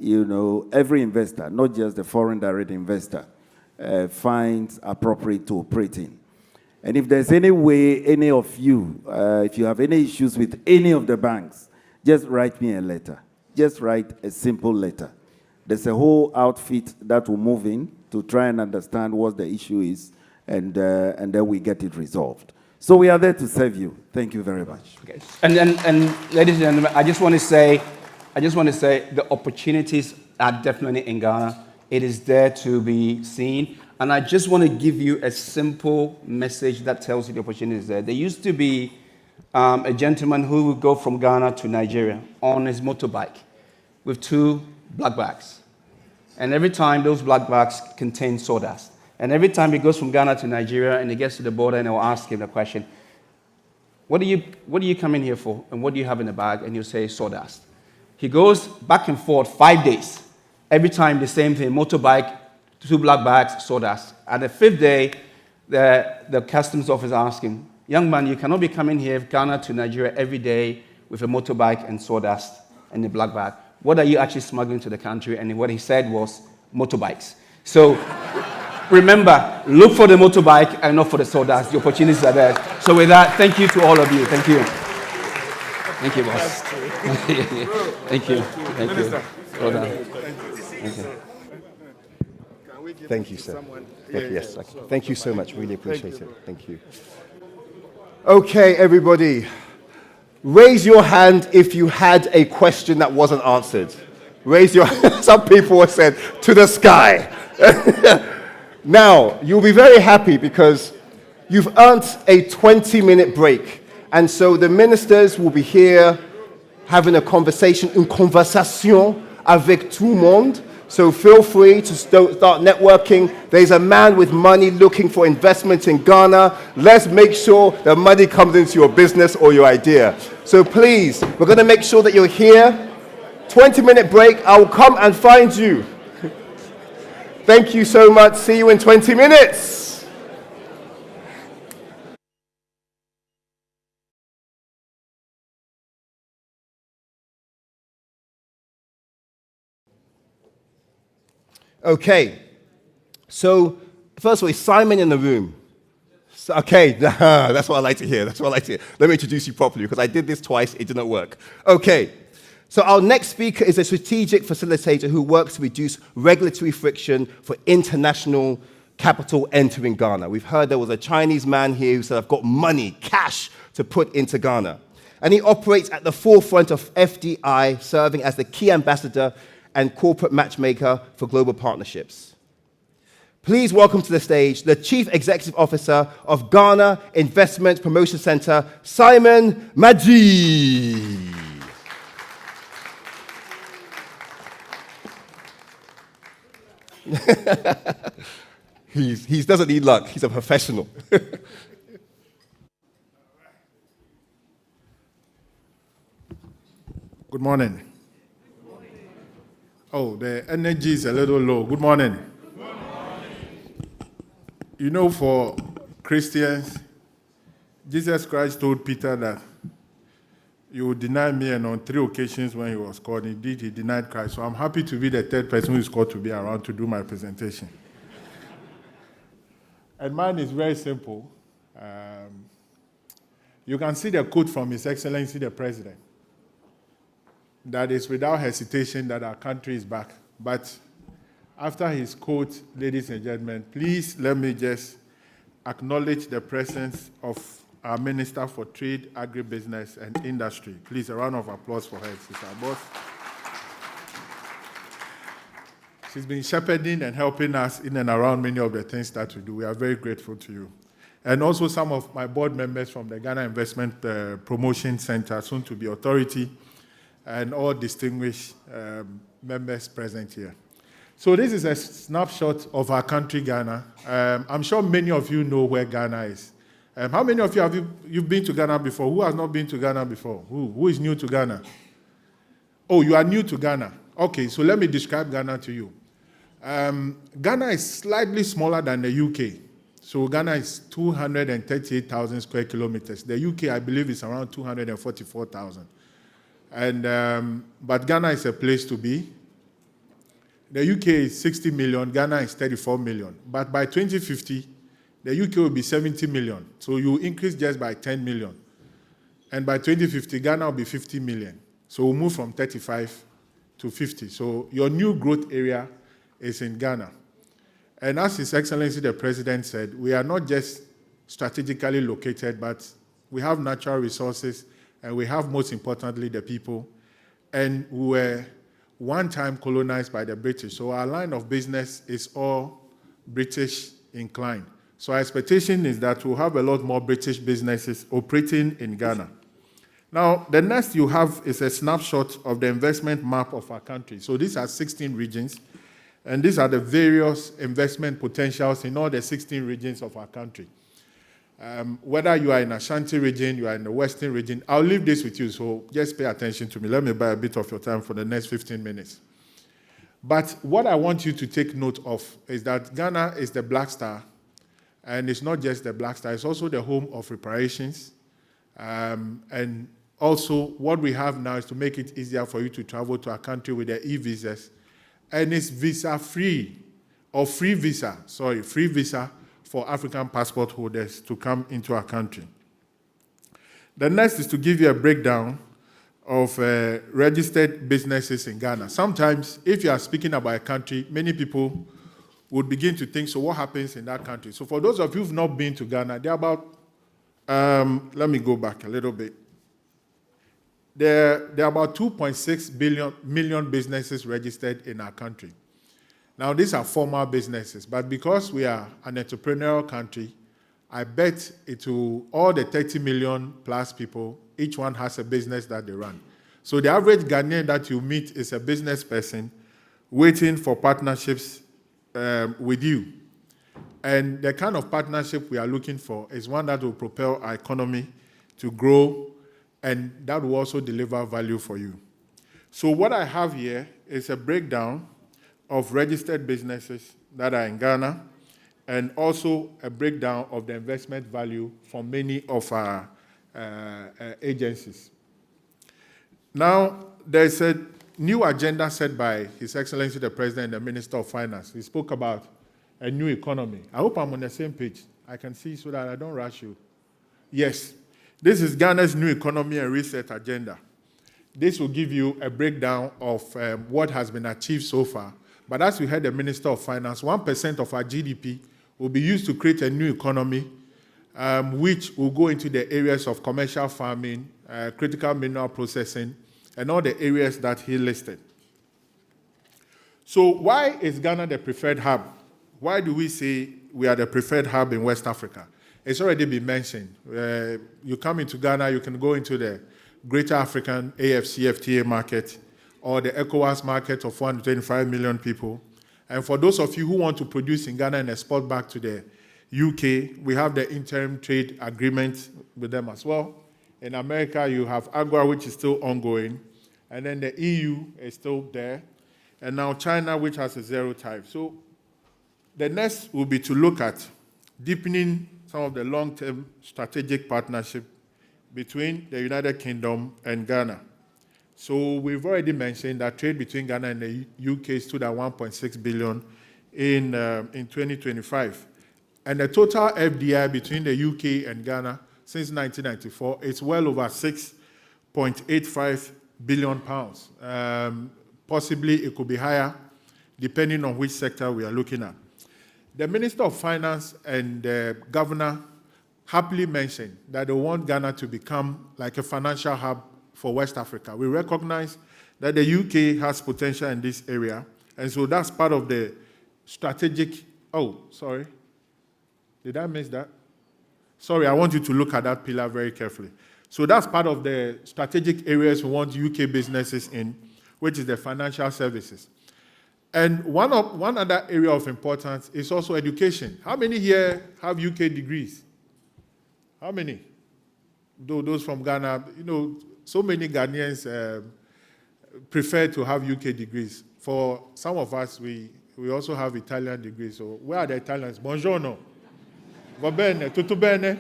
every investor, not just the foreign direct investor, finds appropriate to operate in. And if there's any way, any of you, if you have any issues with any of the banks, just write me a letter. Just write a simple letter. There's a whole outfit that will move in to try and understand what the issue is, and then we get it resolved. So we are there to serve you. Thank you very much. Okay. And ladies and gentlemen, I just want to say the opportunities are definitely in Ghana. It is there to be seen. And I just want to give you a simple message that tells you the opportunities there. There used to be a gentleman who would go from Ghana to Nigeria on his motorbike with 2 black bags. And every time those black bags contain sawdust. And every time he goes from Ghana to Nigeria and he gets to the border, and they'll ask him the question, what do you come in here for? And what do you have in the bag? And he'll say sawdust. He goes back and forth 5 days. Every time the same thing, motorbike, 2 black bags, sawdust. At the 5th day, the customs officer asked him, young man, you cannot be coming here, Ghana to Nigeria every day with a motorbike and sawdust and a black bag. What are you actually smuggling to the country? And what he said was motorbikes. So remember, look for the motorbike and not for the sawdust. The opportunities are there. So with that, thank you to all of you. Thank you. Thank you, boss. Thank you. Thank you. Well done. Thank you. Thank you, sir. Yes, thank you so much. Really appreciate it. Thank you. Okay, everybody. Raise your hand if you had a question that wasn't answered. Raise your hand. Some people have said, to the sky. Now, you'll be very happy because you've earned a 20-minute break. And so the ministers will be here having a conversation, une conversation avec tout le monde. So feel free to start networking. There's a man with money looking for investment in Ghana. Let's make sure the money comes into your business or your idea. So please, we're going to make sure that you're here. 20-minute break. I will come and find you. Thank you so much. See you in 20 minutes. Okay, so first of all, is Simon in the room? Okay, that's what I like to hear. That's what I like to hear. Let me introduce you properly because I did this twice. It didn't work. Okay, so our next speaker is a strategic facilitator who works to reduce regulatory friction for international capital entering Ghana. We've heard there was a Chinese man here who said, I've got money, cash to put into Ghana. and he operates at the forefront of FDI, serving as the key ambassador and corporate matchmaker for global partnerships. Please welcome to the stage the Chief Executive Officer of Ghana Investment Promotion Center, Simon Maggi. He doesn't need luck. He's a professional. Good morning. Oh, the energy is a little low. Good morning. Good morning. You know, for Christians, Jesus Christ told Peter that you would deny me, and on 3 occasions when he was called, indeed he denied Christ. So I'm happy to be the 3rd person who is called to be around to do my presentation. And mine is very simple. You can see the quote from His Excellency the President, that is without hesitation that our country is back. But after his quote, ladies and gentlemen, please let me just acknowledge the presence of our Minister for Trade, Agribusiness and Industry. Please, a round of applause for her. She's our boss. She's been shepherding and helping us in and around many of the things that we do. We are very grateful to you. And also some of my board members from the Ghana Investment Promotion Center, soon to be Authority, and all distinguished members present here. So this is a snapshot of our country, Ghana. I'm sure many of you know where Ghana is. How many of you have you've been to Ghana before? Who has not been to Ghana before? Who is new to Ghana? Oh, you are new to Ghana. Okay, so let me describe Ghana to you. Ghana is slightly smaller than the UK. So Ghana is 238,000 square kilometers. The UK, I believe, is around 244,000. But Ghana is a place to be. The UK is 60 million, Ghana is 34 million. But by 2050, the UK will be 70 million. So you increase just by 10 million. And by 2050, Ghana will be 50 million. So we'll move from 35 to 50. So your new growth area is in Ghana. And as His Excellency the President said, we are not just strategically located, but we have natural resources, and we have, most importantly, the people. And we were one time colonized by the British. So our line of business is all British inclined. So our expectation is that we'll have a lot more British businesses operating in Ghana. Now, the next you have is a snapshot of the investment map of our country. So these are 16 regions, and these are the various investment potentials in all the 16 regions of our country. Whether you are in Ashanti region, you are in the Western region, I'll leave this with you, so just pay attention to me. Let me buy a bit of your time for the next 15 minutes. But what I want you to take note of is that Ghana is the Black Star, and it's not just the Black Star, it's also the home of reparations. And also, what we have now is to make it easier for you to travel to our country with the e-visas. And it's visa-free, or free visa for African passport holders to come into our country. The next is to give you a breakdown of registered businesses in Ghana. Sometimes, if you are speaking about a country, many people would begin to think, so what happens in that country? So for those of you who have not been to Ghana, there are about, let me go back a little bit. There are about 2.6 million businesses registered in our country. Now, these are formal businesses, but because we are an entrepreneurial country, I bet all the 30 million plus people, each one has a business that they run. So the average Ghanaian that you meet is a business person waiting for partnerships with you. And the kind of partnership we are looking for is one that will propel our economy to grow, and that will also deliver value for you. So what I have here is a breakdown of registered businesses that are in Ghana, and also a breakdown of the investment value for many of our agencies. Now, there's a new agenda set by His Excellency the President and the Minister of Finance. He spoke about a new economy. I hope I'm on the same page. I can see so that I don't rush you. Yes, this is Ghana's new economy and reset agenda. This will give you a breakdown of what has been achieved so far. But as we heard the Minister of Finance, 1% of our GDP will be used to create a new economy which will go into the areas of commercial farming, critical mineral processing, and all the areas that he listed. So why is Ghana the preferred hub? Why do we say we are the preferred hub in West Africa? It's already been mentioned. You come into Ghana, you can go into the Greater African AFCFTA market or the ECOWAS market of 425 million people. And for those of you who want to produce in Ghana and export back to the UK, we have the interim trade agreement with them as well. In America, you have AGUA, which is still ongoing. And then the EU is still there. And now China, which has a zero tariff. So the next will be to look at deepening some of the long-term strategic partnership between the United Kingdom and Ghana. So we've already mentioned that trade between Ghana and the UK stood at 1.6 billion in 2025. And the total FDI between the UK and Ghana since 1994 is well over 6.85 billion pounds. Possibly it could be higher, depending on which sector we are looking at. The Minister of Finance and the Governor happily mentioned that they want Ghana to become like a financial hub for West Africa. We recognize that the UK has potential in this area, and so that's part of the strategic... Oh, sorry. Did I miss that? Sorry, I want you to look at that pillar very carefully. So that's part of the strategic areas we want UK businesses in, which is the financial services. And one other area of importance is also education. How many here have UK degrees? How many? Those from Ghana, so many Ghanaians prefer to have UK degrees. For some of us, we also have Italian degrees. So where are the Italians? Buongiorno. Va bene, tutto bene?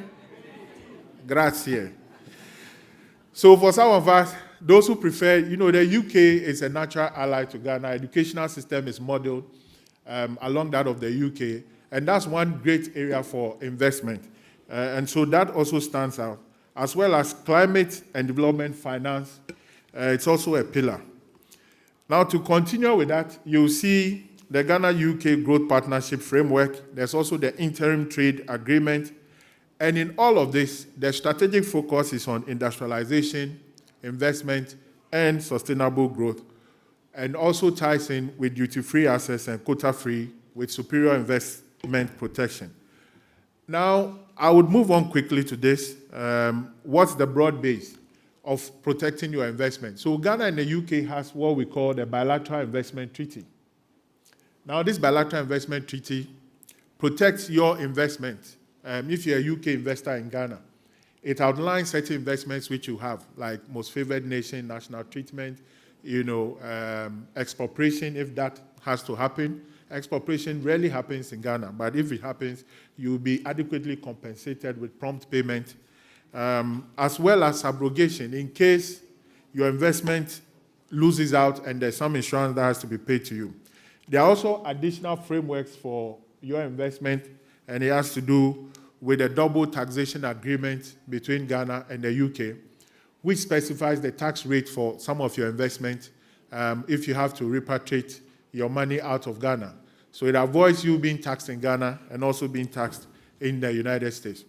Grazie. So for some of us, those who prefer, the UK is a natural ally to Ghana. Educational system is modeled along that of the UK. And that's one great area for investment. And so that also stands out. As well as climate and development finance, it's also a pillar. Now, to continue with that, you'll see the Ghana-UK Growth Partnership Framework. There's also the interim trade agreement. And in all of this, the strategic focus is on industrialization, investment, and sustainable growth, and also ties in with duty-free access and quota-free with superior investment protection. Now, I would move on quickly to this. What's the broad base of protecting your investment? So Ghana and the UK has what we call the bilateral investment treaty. Now, this bilateral investment treaty protects your investment. If you're a UK investor in Ghana, it outlines certain investments which you have, like most favored nation, national treatment, expropriation, if that has to happen. Expropriation rarely happens in Ghana, but if it happens, you'll be adequately compensated with prompt payment, as well as subrogation in case your investment loses out and there's some insurance that has to be paid to you. There are also additional frameworks for your investment, and it has to do with a double taxation agreement between Ghana and the UK, which specifies the tax rate for some of your investment if you have to repatriate your money out of Ghana. So it avoids you being taxed in Ghana and also being taxed in the United States.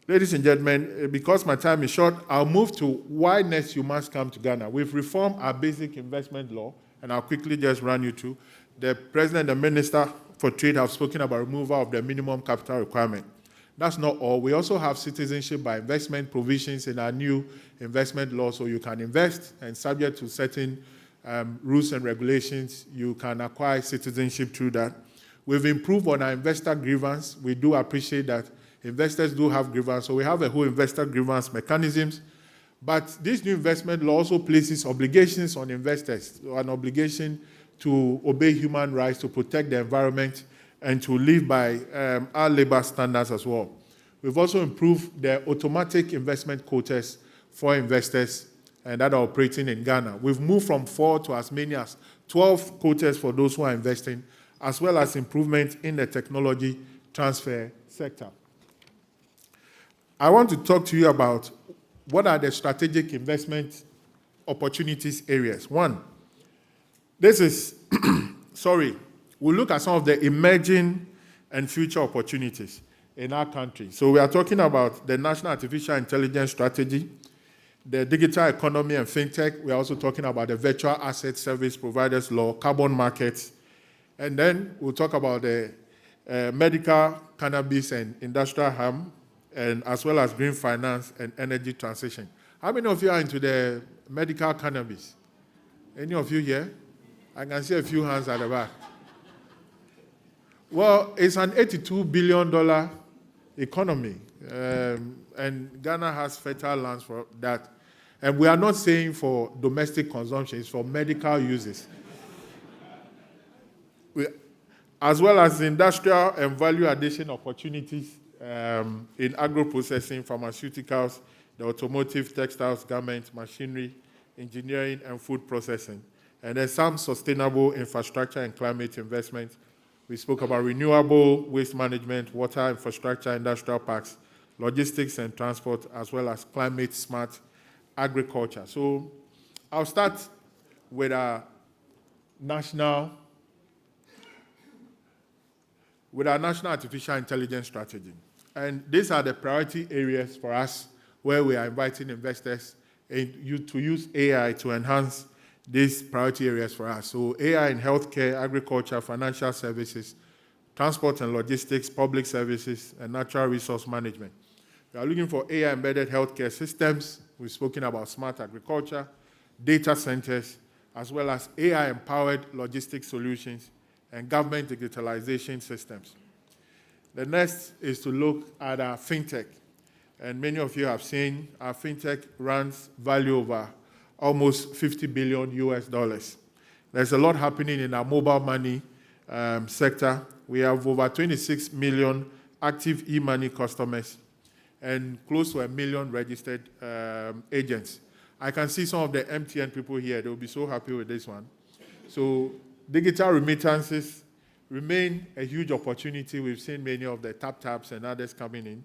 Ladies and gentlemen, because my time is short, I'll move to why next you must come to Ghana. We've reformed our basic investment law, and I'll quickly just run you through. The President and the Minister for Trade have spoken about removal of the minimum capital requirement. That's not all. We also have citizenship by investment provisions in our new investment law, so you can invest, and subject to certain rules and regulations, you can acquire citizenship through that. We've improved on our investor grievance. We do appreciate that investors do have grievance, so we have a whole investor grievance mechanisms. But this new investment law also places obligations on investors, an obligation to obey human rights, to protect the environment, and to live by our labor standards as well. We've also improved the automatic investment quotas for investors and that are operating in Ghana. We've moved from 4 to as many as 12 quotas for those who are investing, as well as improvement in the technology transfer sector. I want to talk to you about what are the strategic investment opportunities areas. One, this is, we'll look at some of the emerging and future opportunities. in our country. So we are talking about the National Artificial Intelligence Strategy, the digital economy and fintech. We are also talking about the virtual asset service providers law, carbon markets, and then we'll talk about the medical, cannabis, and industrial harm, and as well as green finance and energy transition. How many of you are into the medical cannabis? Any of you here? I can see a few hands at the back. Well, it's an $82 billion economy, and Ghana has fertile lands for that. And we are not saying for domestic consumption, it's for medical uses. As well as industrial and value addition opportunities in agro-processing, pharmaceuticals, the automotive, textiles, garments, machinery, engineering, and food processing. And then some sustainable infrastructure and climate investment. We spoke about renewable waste management, water infrastructure, industrial parks, logistics and transport, as well as climate-smart agriculture. So I'll start with our national artificial intelligence strategy. And these are the priority areas for us where we are inviting investors to use AI to enhance these priority areas for us. So AI in healthcare, agriculture, financial services, transport and logistics, public services, and natural resource management. We are looking for AI-embedded healthcare systems. We've spoken about smart agriculture, data centers, as well as AI-empowered logistics solutions and government digitalization systems. The next is to look at our fintech. And many of you have seen our fintech runs value over almost $50 billion US. There's a lot happening in our mobile money sector. We have over 26 million active e-money customers and close to 1 million registered agents. I can see some of the MTN people here. They'll be so happy with this one. So digital remittances remain a huge opportunity. We've seen many of the TapTaps and others coming in.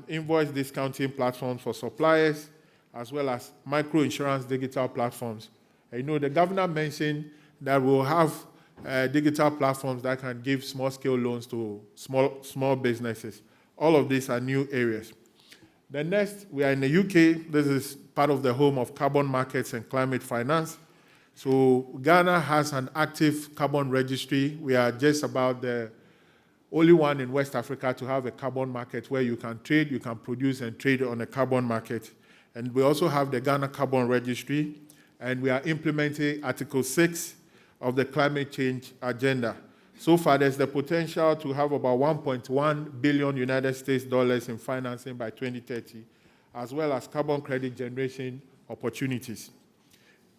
Invoice discounting platforms for suppliers, as well as micro-insurance digital platforms. And, the governor mentioned that we'll have digital platforms that can give small-scale loans to small businesses. All of these are new areas. The next, we are in the UK. This is part of the home of carbon markets and climate finance. So Ghana has an active carbon registry. We are just about the only one in West Africa to have a carbon market where you can trade, you can produce and trade on a carbon market. And we also have the Ghana Carbon Registry, and we are implementing Article 6 of the climate change agenda. So far, there's the potential to have about $1.1 billion United States dollars in financing by 2030, as well as carbon credit generation opportunities.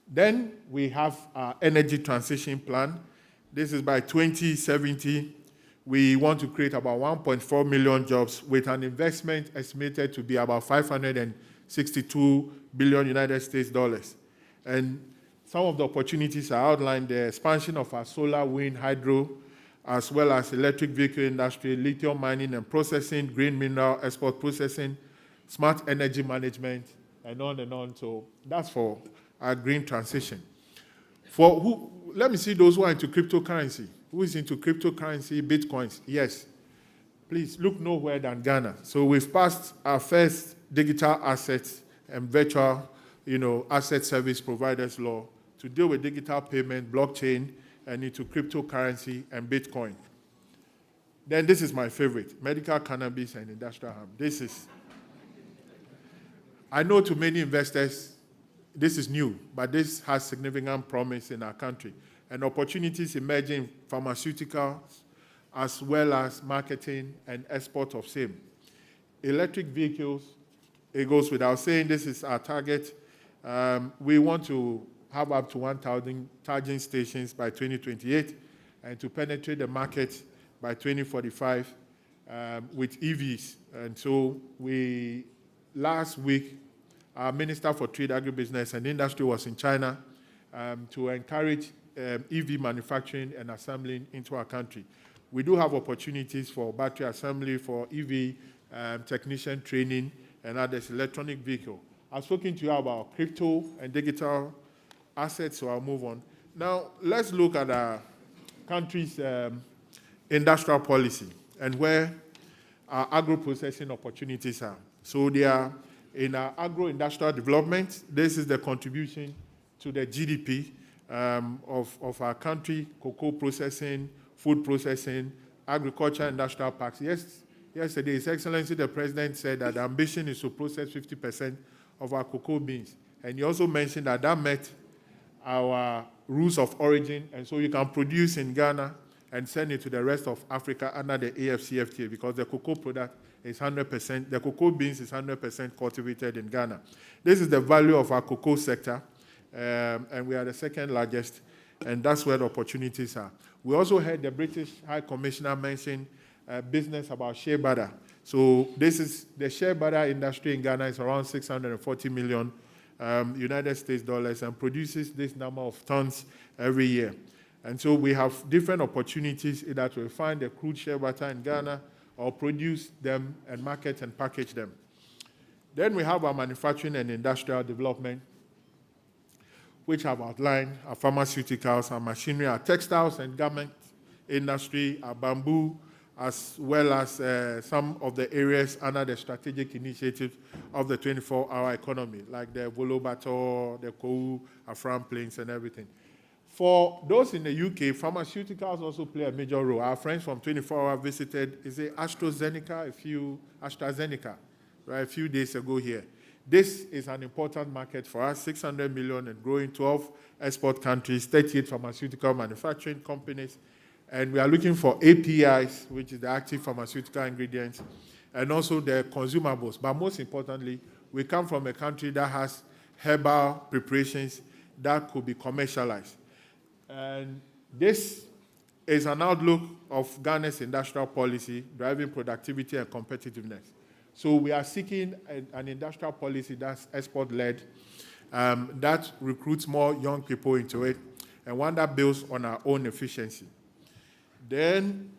Then we have our energy transition plan. This is by 2070. We want to create about 1.4 million jobs with an investment estimated to be about 562 billion United States dollars. And some of the opportunities are outlined: the expansion of our solar, wind, hydro, as well as electric vehicle industry, lithium mining and processing, green mineral export processing, smart energy management, and on and on. So that's for our green transition. For who? Let me see those who are into cryptocurrency. Who is into cryptocurrency, bitcoins? Yes. Please look nowhere than Ghana. So we've passed our first digital assets and virtual, asset service providers law to deal with digital payment, blockchain, and into cryptocurrency and Bitcoin. Then this is my favorite: medical cannabis and industrial harm. I know to many investors, this is new, but this has significant promise in our country and opportunities emerging in pharmaceuticals, as well as marketing and export of same. Electric vehicles, it goes without saying, this is our target. We want to have up to 1,000 charging stations by 2028 and to penetrate the market by 2045 with EVs. And so last week, our Minister for Trade, Agribusiness and Industry was in China to encourage EV manufacturing and assembling into our country. We do have opportunities for battery assembly, for EV technician training, and others, electronic vehicle. I've spoken to you about crypto and digital assets, so I'll move on. Now, let's look at our country's industrial policy and where our agro-processing opportunities are. So they are in our agro-industrial development. This is the contribution to the GDP of our country: cocoa processing, food processing, agriculture, industrial parks. Yesterday, His Excellency the President said that the ambition is to process 50% of our cocoa beans. And he also mentioned that that met our rules of origin, and so you can produce in Ghana and send it to the rest of Africa under the AFCFTA, because the cocoa product is 100%, the cocoa beans is 100% cultivated in Ghana. This is the value of our cocoa sector, and we are the second largest, and that's where the opportunities are. We also heard the British High Commissioner mention business about shea butter. So this is the shea butter industry in Ghana is around 640 million United States dollars and produces this number of tons every year. And so we have different opportunities either to refine the crude shea butter in Ghana or produce them and market and package them. Then we have our manufacturing and industrial development, which I've outlined: our pharmaceuticals, our machinery, our textiles and garment industry, our bamboo, as well as some of the areas under the strategic initiative of the 24-hour economy, like the Volo Bator, the Kou, Afram Plains, and everything. For those in the UK, pharmaceuticals also play a major role. Our friends from 24-hour visited, is it AstraZeneca, right, a few days ago here. This is an important market for us, 600 million and growing, 12 export countries, 38 pharmaceutical manufacturing companies. And we are looking for APIs, which is the active pharmaceutical ingredients, and also the consumables. But most importantly, we come from a country that has herbal preparations that could be commercialized. And this is an outlook of Ghana's industrial policy, driving productivity and competitiveness. So we are seeking an industrial policy that's export-led, that recruits more young people into it, and one that builds on our own efficiency. Then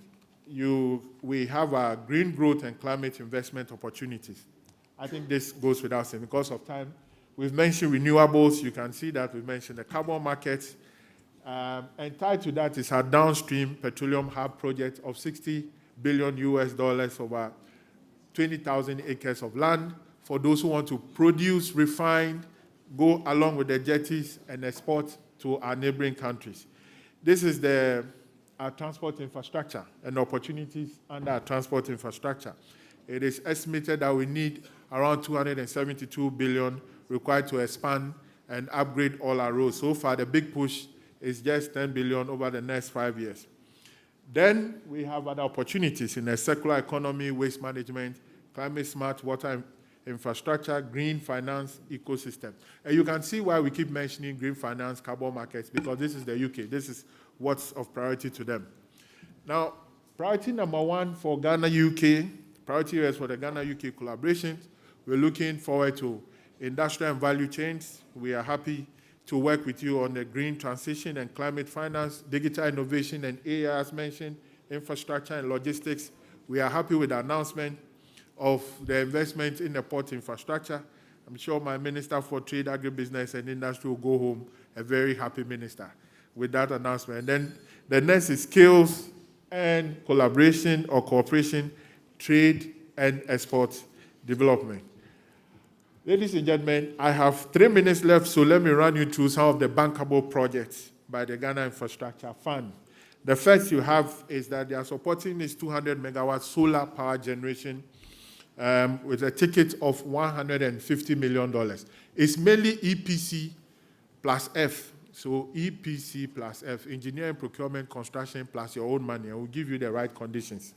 we have our green growth and climate investment opportunities. I think this goes without saying. Because of time, we've mentioned renewables. You can see that we've mentioned the carbon markets. And tied to that is our downstream petroleum hub project of $60 billion over 20,000 acres of land for those who want to produce, refine, go along with the jetties and export to our neighboring countries. This is our transport infrastructure and opportunities under our transport infrastructure. It is estimated that we need around 272 billion required to expand and upgrade all our roads. So far, the big push is just 10 billion over the next 5 years. Then we have other opportunities in the circular economy, waste management, climate smart water infrastructure, green finance ecosystem. And you can see why we keep mentioning green finance, carbon markets, because this is the UK. This is what's of priority to them. Now, priority number one for Ghana-UK, priority areas for the Ghana-UK collaboration, we're looking forward to industrial and value chains. We are happy to work with you on the green transition and climate finance, digital innovation and AI, as mentioned, infrastructure and logistics. We are happy with the announcement of the investment in the port infrastructure. I'm sure my Minister for Trade, Agribusiness and Industry will go home a very happy minister with that announcement. And then the next is skills and collaboration or cooperation, trade and export development. Ladies and gentlemen, I have 3 minutes left, so let me run you through some of the bankable projects by the Ghana Infrastructure Fund. The first you have is that they are supporting this 200 megawatt solar power generation with a ticket of $150 million. It's mainly EPC plus F. So EPC plus F, engineering, procurement, construction plus your own money, and we'll give you the right conditions.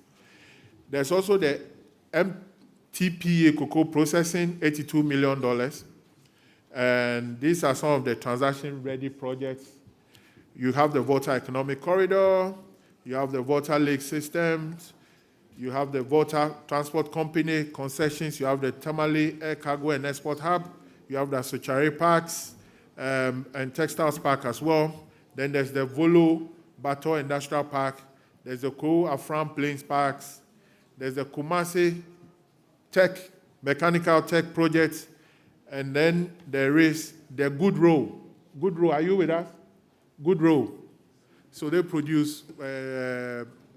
There's also the TPA cocoa processing, $82 million. And these are some of the transaction-ready projects. You have the Volta Economic Corridor, you have the Volta Lake Systems, you have the Volta Transport Company concessions, you have the Tamale Air Cargo and Export Hub, you have the Sochare Parks and Textiles Park as well. Then there's the Volo Bator Industrial Park, there's the Kou Afram Plains Parks, there's the Kumasi Mechanical Tech Project, and then there is the Goodrow. Goodrow, are you with us? Goodrow. So they produce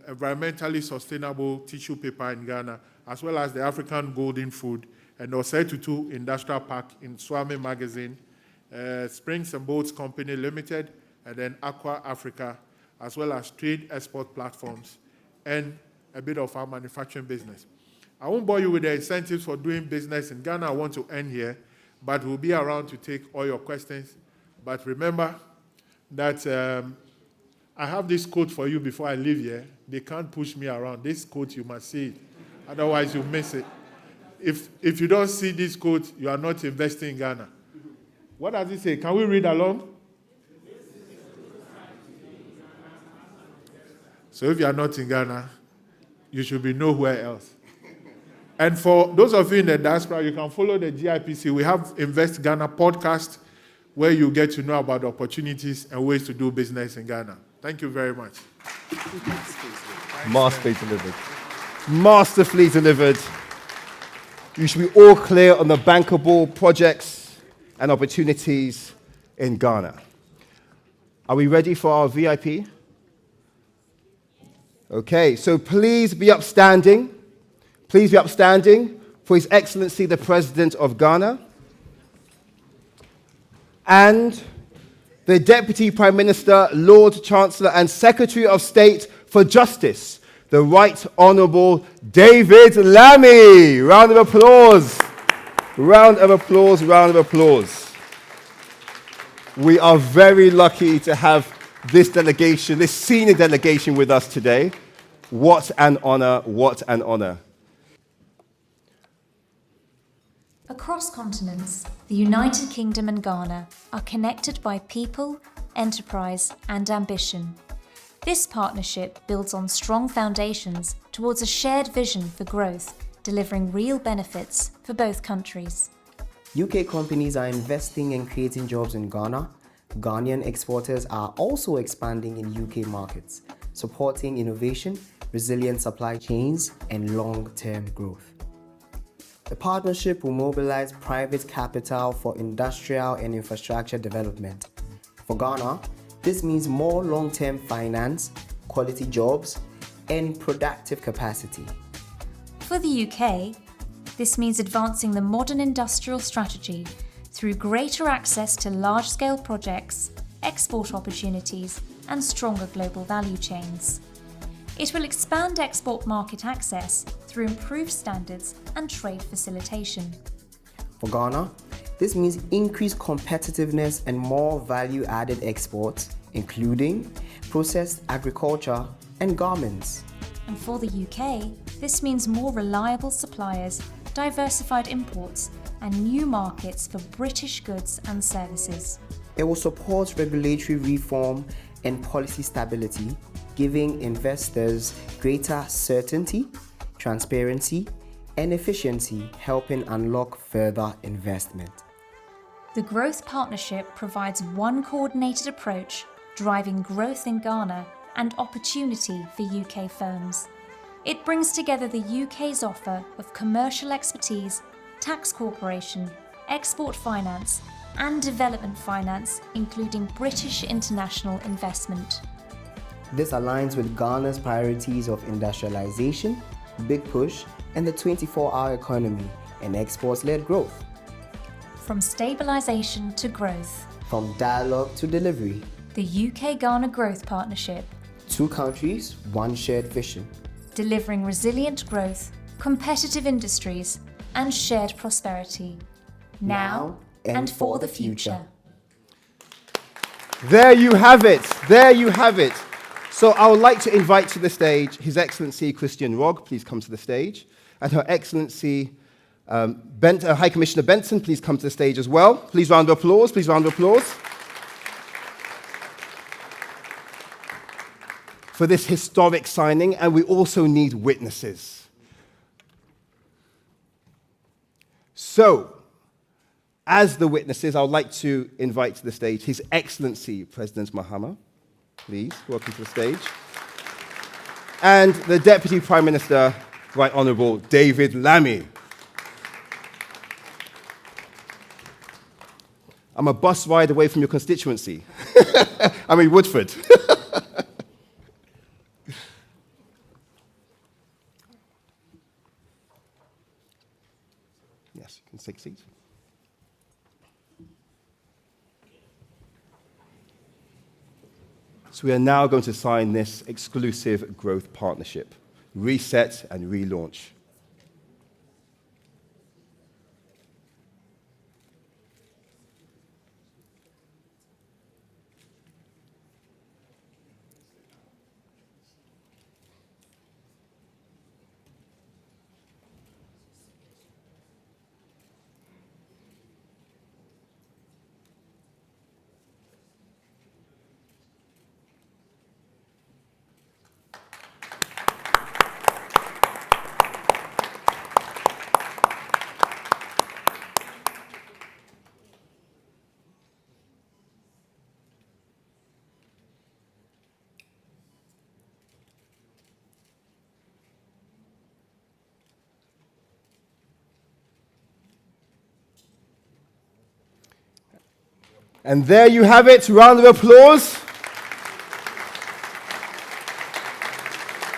environmentally sustainable tissue paper in Ghana, as well as the African Golden Food, and Osei Industrial Park in Swami Magazine, Springs and Boats Company Limited, and then Aqua Africa, as well as trade export platforms, and a bit of our manufacturing business. I won't bore you with the incentives for doing business in Ghana. I want to end here, but we'll be around to take all your questions. But remember that I have this quote for you before I leave here. They can't push me around. This quote, you must see it. Otherwise, you miss it. If you don't see this quote, you are not investing in Ghana. What does it say? Can we read along? So if you are not in Ghana, you should be nowhere else. And for those of you in the diaspora, you can follow the GIPC. We have Invest Ghana podcast, where you get to know about the opportunities and ways to do business in Ghana. Thank you very much. Masterfully delivered. Masterfully delivered. You should be all clear on the bankable projects and opportunities in Ghana. Are we ready for our VIP? Okay, so please be upstanding. Please be upstanding for His Excellency the President of Ghana and the Deputy Prime Minister, Lord Chancellor, and Secretary of State for Justice, the Right Honourable David Lammy. Round of applause. Round of applause, round of applause. We are very lucky to have this delegation, this senior delegation with us today. What an honour, what an honour. Across continents, the United Kingdom and Ghana are connected by people, enterprise, and ambition. This partnership builds on strong foundations towards a shared vision for growth, delivering real benefits for both countries. UK companies are investing and creating jobs in Ghana. Ghanaian exporters are also expanding in UK markets, supporting innovation, resilient supply chains, and long-term growth. The partnership will mobilize private capital for industrial and infrastructure development. For Ghana, this means more long-term finance, quality jobs, and productive capacity. For the UK, this means advancing the modern industrial strategy through greater access to large-scale projects, export opportunities, and stronger global value chains. It will expand export market access through improved standards and trade facilitation. For Ghana, this means increased competitiveness and more value-added exports, including processed agriculture and garments. And for the UK, this means more reliable suppliers, diversified imports, and new markets for British goods and services. It will support regulatory reform and policy stability, giving investors greater certainty, transparency, and efficiency, helping unlock further investment. The Growth Partnership provides one coordinated approach, driving growth in Ghana and opportunity for UK firms. It brings together the UK's offer of commercial expertise, tax cooperation, export finance, and development finance, including British international investment. This aligns with Ghana's priorities of industrialization, big push, and the 24-hour economy and exports-led growth. From stabilisation to growth. From dialogue to delivery. The UK-Ghana Growth Partnership. 2 countries, 1 shared vision. Delivering resilient growth, competitive industries, and shared prosperity. Now and for the future. There you have it. There you have it. So I would like to invite to the stage His Excellency Christian Rogge, please come to the stage, and Her Excellency High Commissioner Benson, please come to the stage as well. Please round of applause, please round of applause. For this historic signing, and we also need witnesses. So, as the witnesses, I would like to invite to the stage His Excellency President Mahama. Please, welcome to the stage. And the Deputy Prime Minister, Right Honourable David Lammy. I'm a bus ride away from your constituency. I mean, Woodford. Yes, you can take a seat. So we are now going to sign this exclusive growth partnership, reset and relaunch. And there you have it. Round of applause.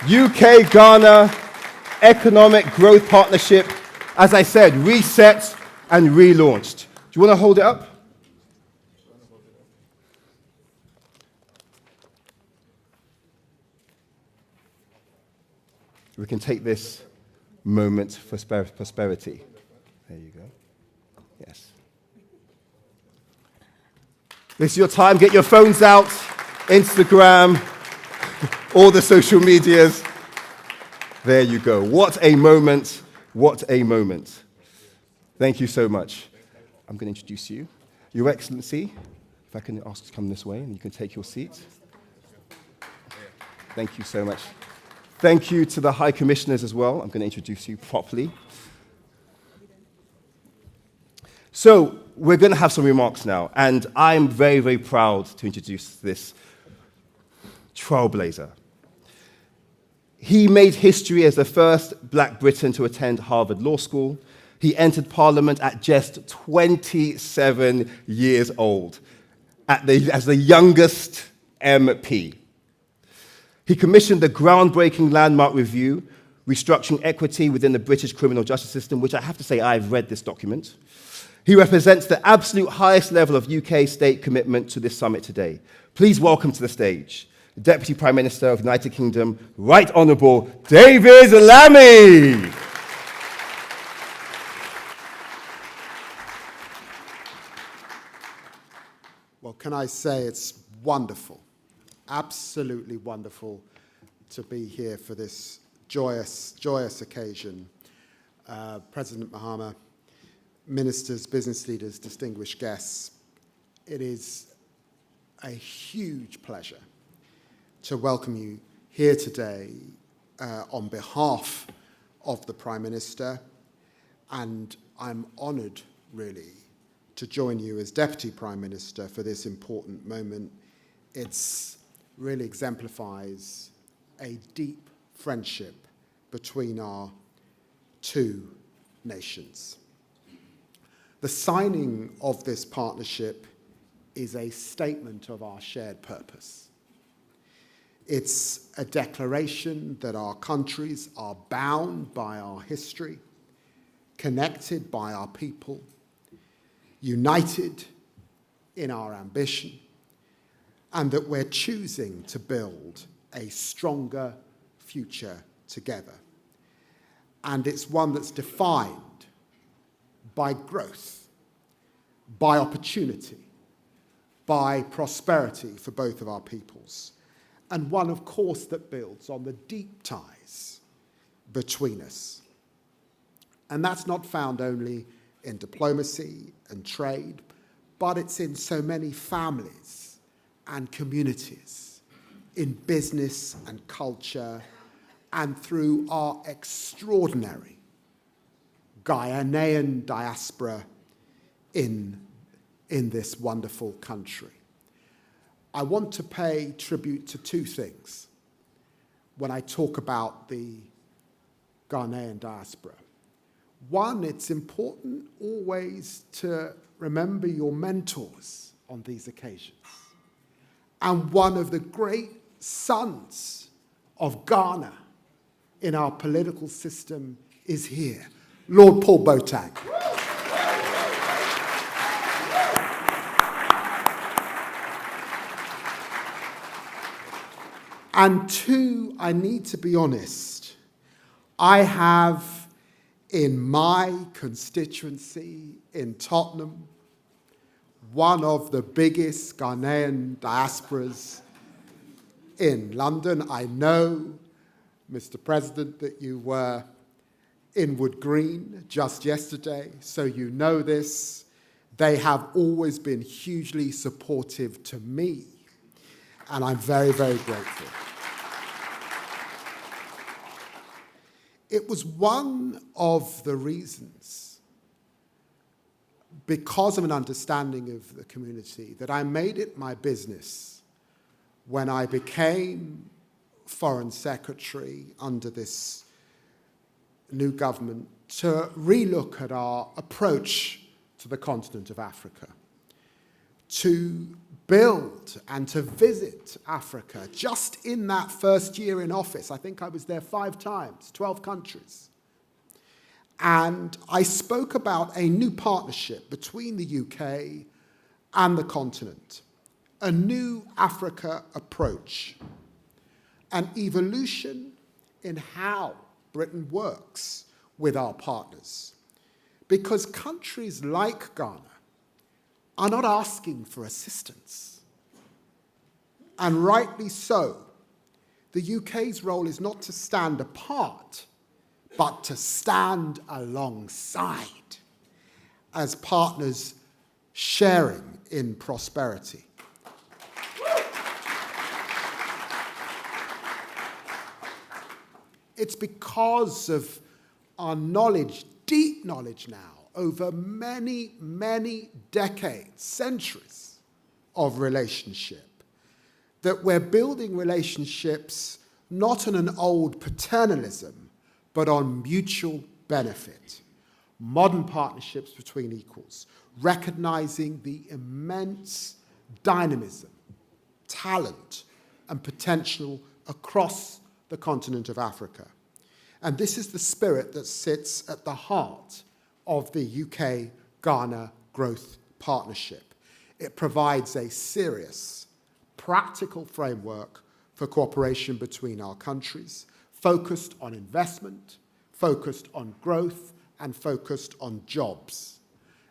UK-Ghana Economic Growth Partnership, as I said, reset and relaunched. Do you want to hold it up? We can take this moment for prosperity. There you go. Yes. This is your time. Get your phones out, Instagram, all the social medias. There you go. What a moment. What a moment. Thank you so much. I'm going to introduce you. Your Excellency, if I can ask to come this way and you can take your seat. Thank you so much. Thank you to the High Commissioners as well. I'm going to introduce you properly. So, we're going to have some remarks now, and I'm very, very proud to introduce this trailblazer. He made history as the first black Briton to attend Harvard Law School. He entered Parliament at just 27 years old, as the youngest MP. He commissioned the groundbreaking landmark review, Restructuring Equity within the British Criminal Justice System, which I have to say I've read this document. He represents the absolute highest level of UK state commitment to this summit today. Please welcome to the stage the Deputy Prime Minister of the United Kingdom, Right Honourable David Lammy. Well, can I say it's wonderful, absolutely wonderful to be here for this joyous, joyous occasion. President Mahama, ministers, business leaders, distinguished guests, it is a huge pleasure to welcome you here today on behalf of the Prime Minister, and I'm honoured, really, to join you as Deputy Prime Minister for this important moment. It really exemplifies a deep friendship between our two nations. The signing of this partnership is a statement of our shared purpose. It's a declaration that our countries are bound by our history, connected by our people, united in our ambition, and that we're choosing to build a stronger future together. And it's one that's defined by growth, by opportunity, by prosperity for both of our peoples, and one, of course, that builds on the deep ties between us. And that's not found only in diplomacy and trade, but it's in so many families and communities, in business and culture, and through our extraordinary Ghanaian diaspora in this wonderful country. I want to pay tribute to two things when I talk about the Ghanaian diaspora. One, it's important always to remember your mentors on these occasions. And one of the great sons of Ghana in our political system is here, Lord Paul Boateng. And two, I need to be honest, I have in my constituency in Tottenham one of the biggest Ghanaian diasporas in London. I know, Mr. President, that you were in Wood Green just yesterday, so you know this. They have always been hugely supportive to me, and I'm very, very grateful. It was one of the reasons, because of an understanding of the community, that I made it my business when I became Foreign Secretary under this new government to relook at our approach to the continent of Africa, to build and to visit Africa. Just in that first year in office, I think I was there 5 times, 12 countries. And I spoke about a new partnership between the UK and the continent, a new Africa approach, an evolution in how Britain works with our partners. Because countries like Ghana are not asking for assistance. And rightly so. The UK's role is not to stand apart, but to stand alongside as partners sharing in prosperity. It's because of our knowledge, deep knowledge now, over many, many decades, centuries of relationship, that we're building relationships not on an old paternalism, but on mutual benefit. Modern partnerships between equals, recognizing the immense dynamism, talent, and potential across the continent of Africa. And this is the spirit that sits at the heart of the UK-Ghana Growth Partnership. It provides a serious, practical framework for cooperation between our countries, focused on investment, focused on growth, and focused on jobs.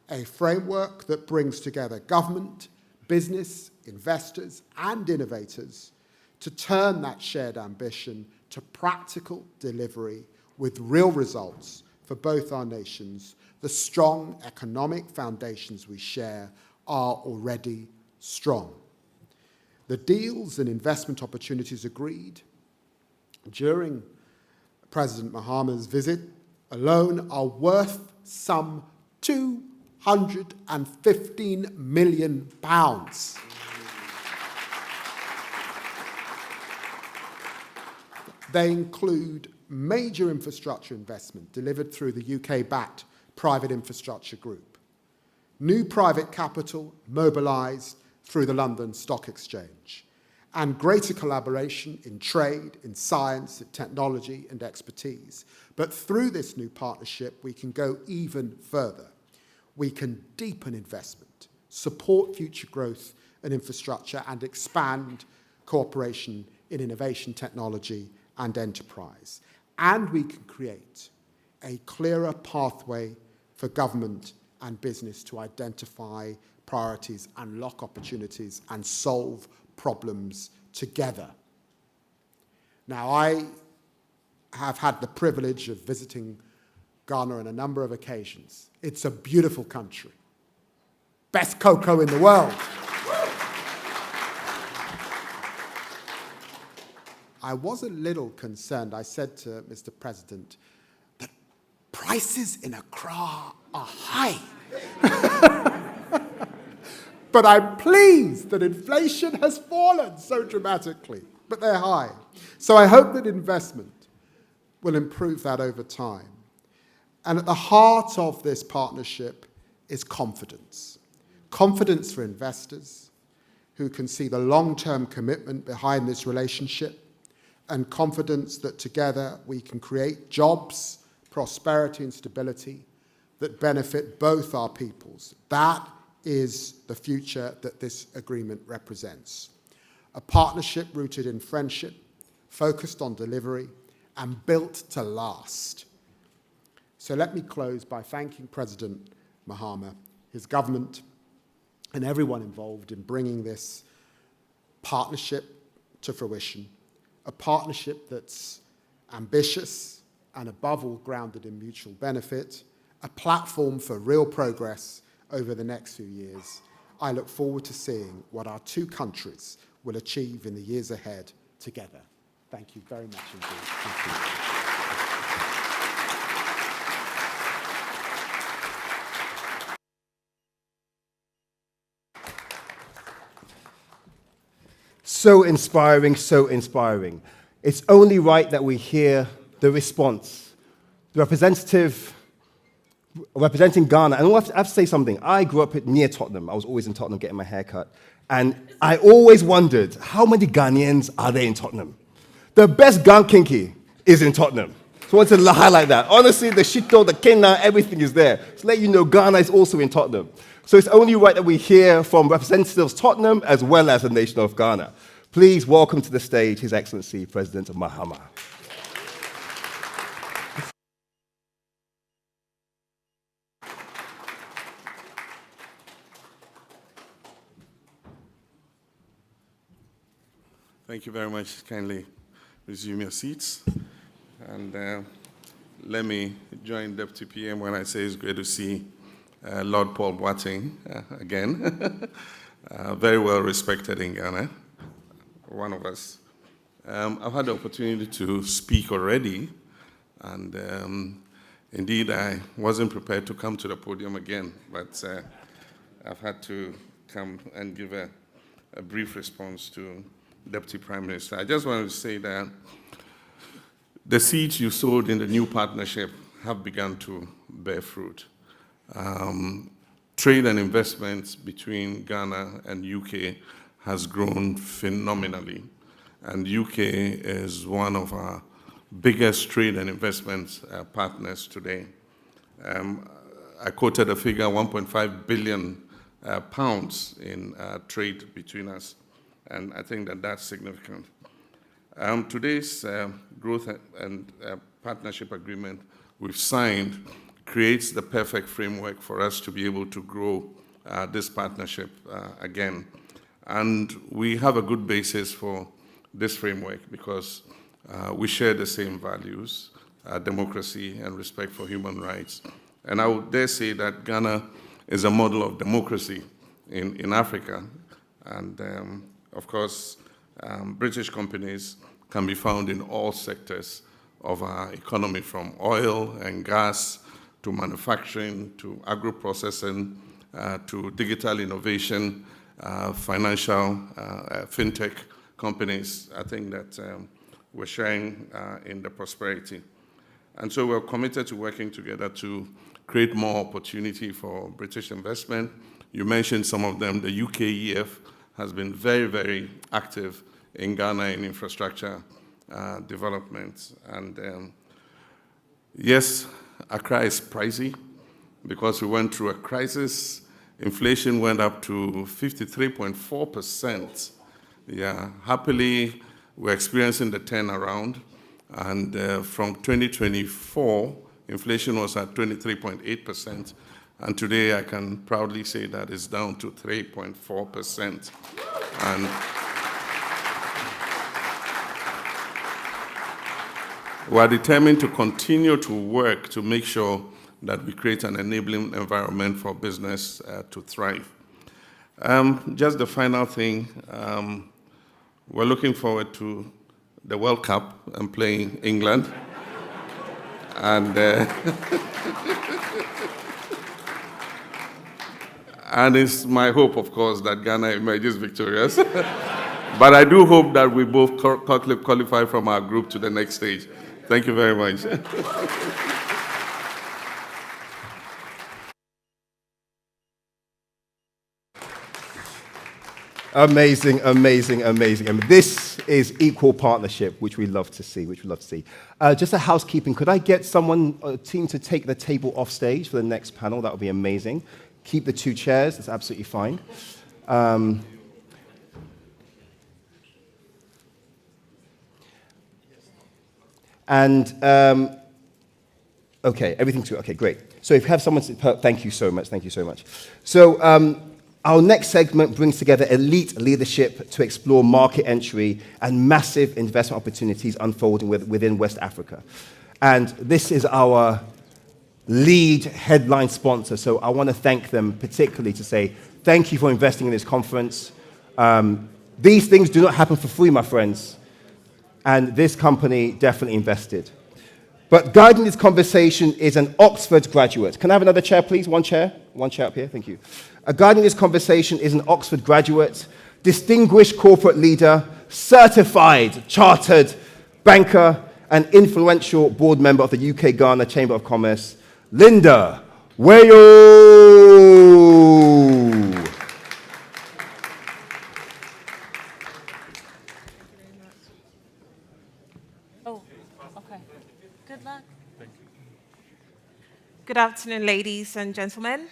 A framework that brings together government, business, investors, and innovators to turn that shared ambition to practical delivery with real results for both our nations. The strong economic foundations we share are already strong. The deals and investment opportunities agreed during President Mahama's visit alone are worth some £215 million. They include major infrastructure investment delivered through the UK-backed private infrastructure group, new private capital mobilised through the London Stock Exchange, and greater collaboration in trade, in science, in technology, and expertise. But through this new partnership, we can go even further. We can deepen investment, support future growth and infrastructure, and expand cooperation in innovation, technology, and enterprise. And we can create a clearer pathway for government and business to identify priorities, unlock opportunities, and solve problems together. Now, I have had the privilege of visiting Ghana on a number of occasions. It's a beautiful country. Best cocoa in the world. I was a little concerned. I said to Mr. President that prices in Accra are high. But I'm pleased that inflation has fallen so dramatically, but they're high. So I hope that investment will improve that over time. And at the heart of this partnership is confidence. Confidence for investors who can see the long-term commitment behind this relationship, and confidence that together we can create jobs, prosperity, and stability that benefit both our peoples. That is the future that this agreement represents. A partnership rooted in friendship, focused on delivery, and built to last. So let me close by thanking President Mahama, his government, and everyone involved in bringing this partnership to fruition, a partnership that's ambitious and above all grounded in mutual benefit, a platform for real progress over the next few years. I look forward to seeing what our two countries will achieve in the years ahead together. Thank you very much indeed. Thank you. So inspiring, so inspiring. It's only right that we hear the response. The representative representing Ghana, and I have to say something. I grew up near Tottenham. I was always in Tottenham getting my hair cut. And I always wondered, how many Ghanaians are there in Tottenham? The best Gan Kinky is in Tottenham. So I want to highlight that. Honestly, the shito, the kena, everything is there. To let you know, Ghana is also in Tottenham. So it's only right that we hear from representatives of Tottenham as well as the nation of Ghana. Please welcome to the stage His Excellency President Mahama. Thank you very much. Kindly resume your seats. And let me join Deputy PM when I say it's great to see Lord Paul Boateng again. Very well respected in Ghana, one of us. I've had the opportunity to speak already, and indeed I wasn't prepared to come to the podium again, but I've had to come and give a brief response to Deputy Prime Minister. I just wanted to say that the seeds you sowed in the new partnership have begun to bear fruit. Trade and investments between Ghana and UK has grown phenomenally, and UK is one of our biggest trade and investment partners today. I quoted a figure, 1.5 billion pounds in trade between us, and I think that that's significant. Today's growth and partnership agreement we've signed creates the perfect framework for us to be able to grow this partnership again. And we have a good basis for this framework because we share the same values, democracy and respect for human rights. And I would dare say that Ghana is a model of democracy in Africa. And of course, British companies can be found in all sectors of our economy, from oil and gas to manufacturing, to agro-processing, to digital innovation, financial, fintech companies. I think that we're sharing in the prosperity. And so we're committed to working together to create more opportunity for British investment. You mentioned some of them. The UKEF has been very, very active in Ghana in infrastructure development. And yes, Accra is pricey because we went through a crisis. Inflation went up to 53.4%. Yeah, happily, we're experiencing the turnaround. And from 2024, inflation was at 23.8%. And today, I can proudly say that it's down to 3.4%. And we are determined to continue to work to make sure that we create an enabling environment for business to thrive. Just the final thing, we're looking forward to the World Cup and playing England. And and it's my hope, of course, that Ghana emerges victorious. But I do hope that we both qualify from our group to the next stage. Thank you very much. Amazing, amazing, amazing. I mean, this is equal partnership, which we love to see, just a housekeeping. Could I get someone, a team, to take the table off stage for the next panel? That would be amazing. Keep the 2 chairs. That's absolutely fine. And, okay, everything's good. Okay, great. So if you have someone, thank you so much, thank you so much. So our next segment brings together elite leadership to explore market entry and massive investment opportunities unfolding within West Africa. And this is our lead headline sponsor, so I want to thank them particularly to say thank you for investing in this conference. These things do not happen for free, my friends, and this company definitely invested. But guiding this conversation is an Oxford graduate. Can I have another chair, please? One chair up here, thank you. Guiding this conversation is an Oxford graduate, distinguished corporate leader, certified chartered banker, and influential board member of the UK Ghana Chamber of Commerce, Linda Wayo. Oh, okay. Good luck. Thank you. Good afternoon, ladies and gentlemen.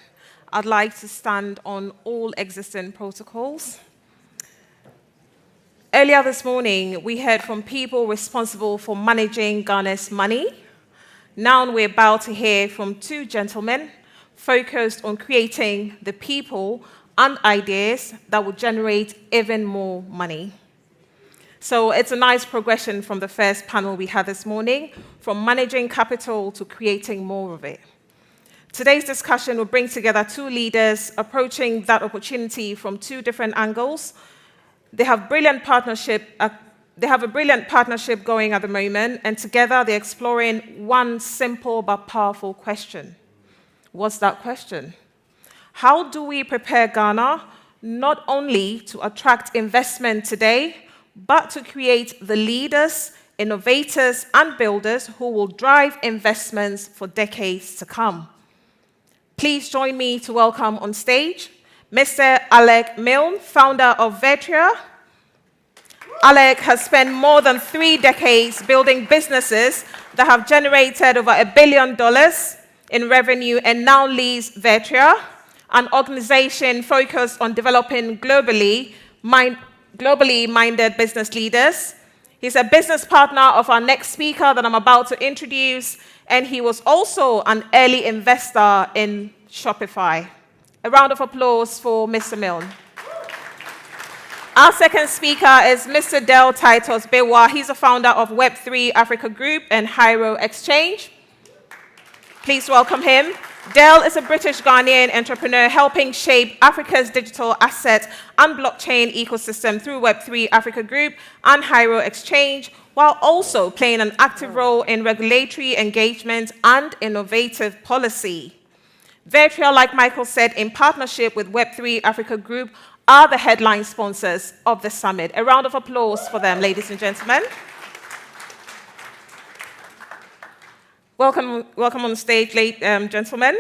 I'd like to stand on all existing protocols. Earlier this morning, we heard from people responsible for managing Ghana's money. Now we're about to hear from two gentlemen focused on creating the people and ideas that will generate even more money. So it's a nice progression from the first panel we had this morning, from managing capital to creating more of it. Today's discussion will bring together two leaders approaching that opportunity from two different angles. They have a brilliant partnership going at the moment, and together they're exploring one simple but powerful question. What's that question? How do we prepare Ghana not only to attract investment today, but to create the leaders, innovators, and builders who will drive investments for decades to come? Please join me to welcome on stage Mr. Alec Milne, founder of Virtria. Alec has spent more than 3 decades building businesses that have generated over $1 billion in revenue and now leads Virtria, an organization focused on developing globally minded business leaders. He's a business partner of our next speaker that I'm about to introduce, and he was also an early investor in Shopify. A round of applause for Mr. Milne. Our second speaker is Mr. Del Titus Bewa. He's a founder of Web3 Africa Group and Hyro Exchange. Please welcome him. Del is a British Ghanaian entrepreneur helping shape Africa's digital asset and blockchain ecosystem through Web3 Africa Group and Hyro Exchange, while also playing an active role in regulatory engagement and innovative policy. Virtria, like Michael said, in partnership with Web3 Africa Group, are the headline sponsors of the summit. A round of applause for them, ladies and gentlemen. Welcome on stage, gentlemen.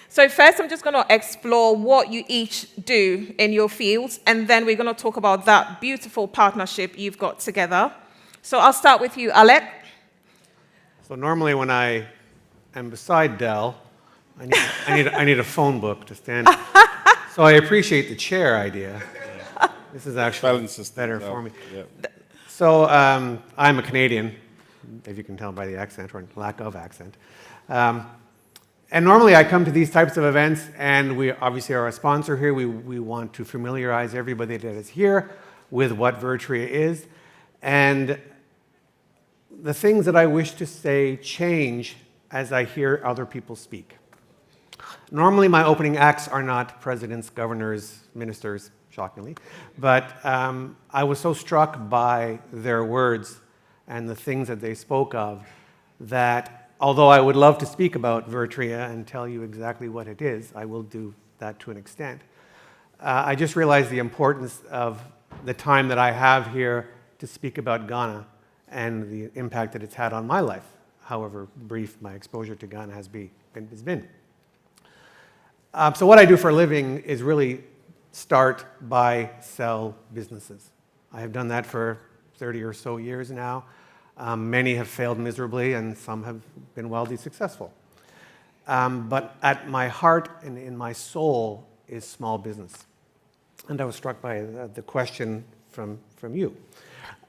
So first, I'm just going to explore what you each do in your fields, and then we're going to talk about that beautiful partnership you've got together. So I'll start with you, Alec. So normally when I am beside Del, I need a phone book to stand. So I appreciate the chair idea. This is actually better for me. Yep. So I'm a Canadian, as you can tell by the accent or lack of accent. And normally I come to these types of events, and we obviously are a sponsor here. We want to familiarize everybody that is here with what Virtria is. And the things that I wish to say change as I hear other people speak. Normally my opening acts are not presidents, governors, ministers, shockingly, but I was so struck by their words and the things that they spoke of that although I would love to speak about Virtria and tell you exactly what it is, I will do that to an extent. I just realized the importance of the time that I have here to speak about Ghana and the impact that it's had on my life, however brief my exposure to Ghana has been. So what I do for a living is really start, buy, sell businesses. I have done that for 30 or so years now. Many have failed miserably, and some have been wildly successful. But at my heart and in my soul is small business. And I was struck by the question from you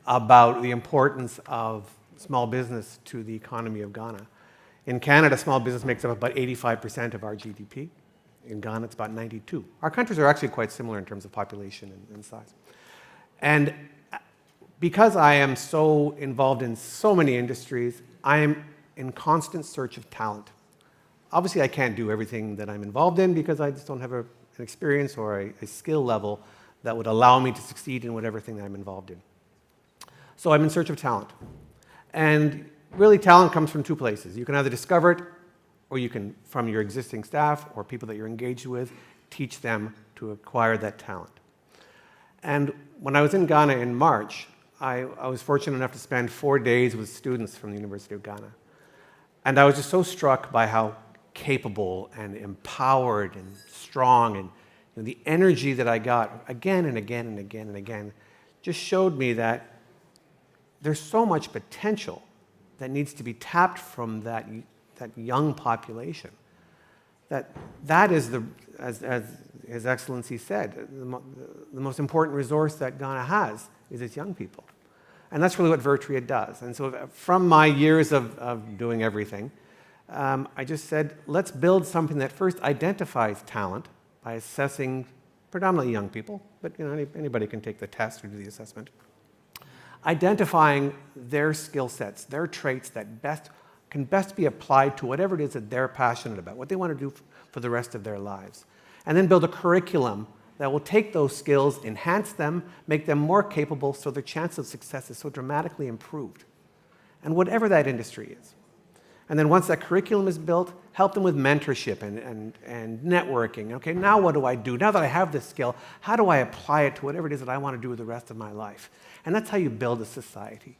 about the importance of small business to the economy of Ghana. In Canada, small business makes up about 85% of our GDP. In Ghana, it's about 92%. Our countries are actually quite similar in terms of population and size. And because I am so involved in so many industries, I am in constant search of talent. Obviously, I can't do everything that I'm involved in because I just don't have an experience or a skill level that would allow me to succeed in whatever thing that I'm involved in. So I'm in search of talent. And really, talent comes from two places. You can either discover it, or you can, from your existing staff or people that you're engaged with, teach them to acquire that talent. And when I was in Ghana in March, I was fortunate enough to spend 4 days with students from the University of Ghana. And I was just so struck by how capable and empowered and strong, and the energy that I got again and again and again and again just showed me that there's so much potential that needs to be tapped from that young population. That is, as His Excellency said, the most important resource that Ghana has is its young people. And that's really what Virtria does. And so from my years of doing everything, I just said, let's build something that first identifies talent by assessing predominantly young people, but anybody can take the test or do the assessment. Identifying their skill sets, their traits that can best be applied to whatever it is that they're passionate about, what they want to do for the rest of their lives. And then build a curriculum that will take those skills, enhance them, make them more capable so their chance of success is so dramatically improved. And whatever that industry is. And then once that curriculum is built, help them with mentorship and networking. Okay, now what do I do? Now that I have this skill, how do I apply it to whatever it is that I want to do with the rest of my life? And that's how you build a society.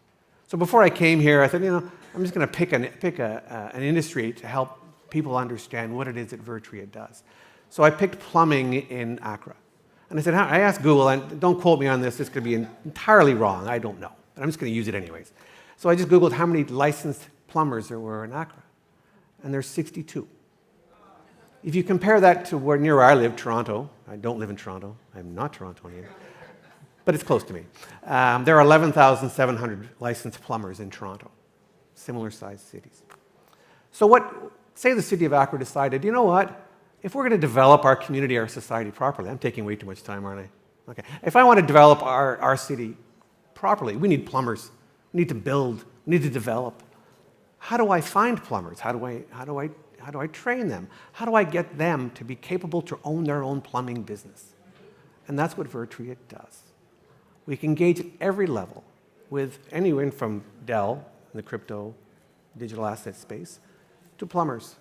So before I came here, I thought, I'm just going to pick an industry to help people understand what it is that Virtria does. So I picked plumbing in Accra. And I asked Google, and don't quote me on this, this could be entirely wrong, I don't know, but I'm just going to use it anyways. So I just Googled how many licensed plumbers there were in Accra, and there's 62. If you compare that to near where I live, Toronto, I don't live in Toronto, I'm not Torontonian, but it's close to me. There are 11,700 licensed plumbers in Toronto, similar sized cities. So say the city of Accra decided, you know what, if we're going to develop our community, our society properly, I'm taking way too much time, aren't I? Okay. If I want to develop our city properly, we need plumbers. We need to build. We need to develop. How do I find plumbers? How do I train them? How do I get them to be capable to own their own plumbing business? And that's what Virtria does. We can engage at every level with anyone from Dell in the crypto digital asset space to plumbers,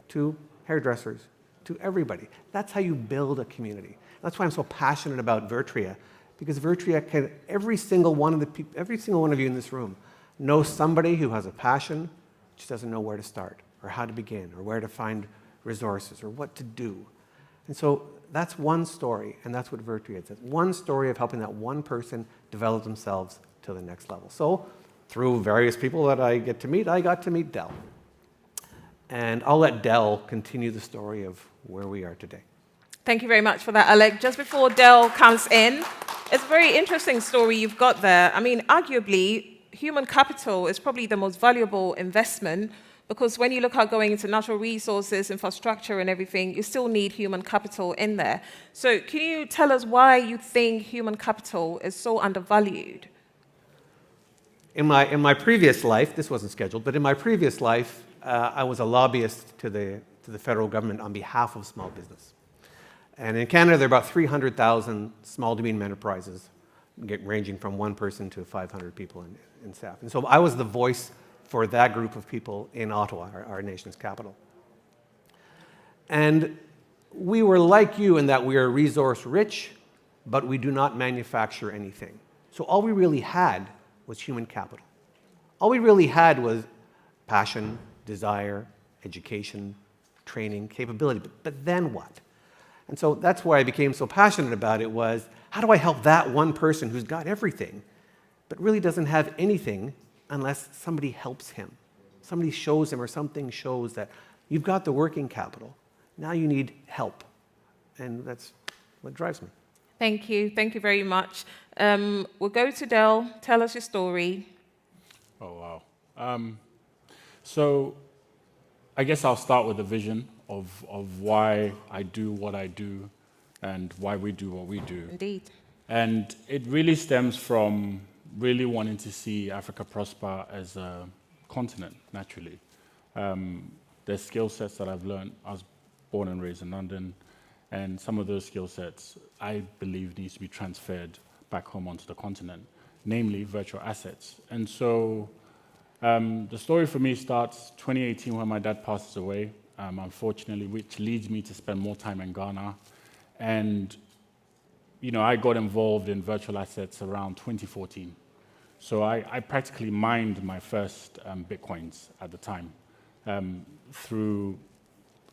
to hairdressers, to everybody. That's how you build a community. That's why I'm so passionate about Virtria, because Virtria can, every single one of you in this room knows somebody who has a passion, just doesn't know where to start, or how to begin, or where to find resources, or what to do. And so that's one story, and that's what Virtria is. It's one story of helping that one person develop themselves to the next level. So through various people that I get to meet, I got to meet Dell. And I'll let Dell continue the story of where we are today. Thank you very much for that, Alec. Just before Dell comes in, it's a very interesting story you've got there. I mean, arguably, human capital is probably the most valuable investment, because when you look at going into natural resources, infrastructure and everything, you still need human capital in there. So can you tell us why you think human capital is so undervalued? In my previous life, this wasn't scheduled, but in my previous life, I was a lobbyist to the federal government on behalf of small business. And in Canada, there are about 300,000 small to medium enterprises, ranging from 1 person to 500 people in staff. And so I was the voice for that group of people in Ottawa, our nation's capital. And we were like you in that we are resource rich, but we do not manufacture anything. So all we really had was human capital. All we really had was passion, desire, education, training, capability, but then what? And so that's why I became so passionate about it, was how do I help that one person who's got everything, but really doesn't have anything unless somebody helps him. Somebody shows him, or something shows that you've got the working capital, now you need help. And that's what drives me. Thank you very much. We'll go to Dell, tell us your story. Oh, wow. So I guess I'll start with the vision of why I do what I do and why we do what we do. Indeed. And it really stems from really wanting to see Africa prosper as a continent, naturally. There's skill sets that I've learned. I was born and raised in London, and some of those skill sets I believe needs to be transferred back home onto the continent, namely virtual assets. And so the story for me starts 2018 when my dad passes away, unfortunately, which leads me to spend more time in Ghana. And I got involved in virtual assets around 2014. So I practically mined my first Bitcoins at the time through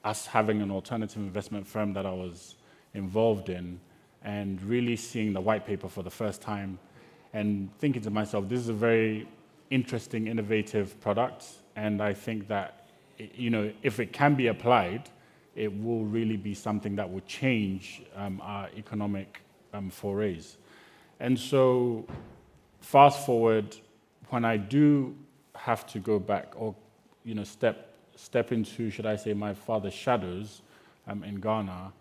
us having an alternative investment firm that I was involved in and really seeing the white paper for the first time and thinking to myself, this is a very interesting, innovative product. And I think that, if it can be applied, it will really be something that will change our economic forays. And so fast forward, when I do have to go back or step into, should I say, my father's shadows in Ghana,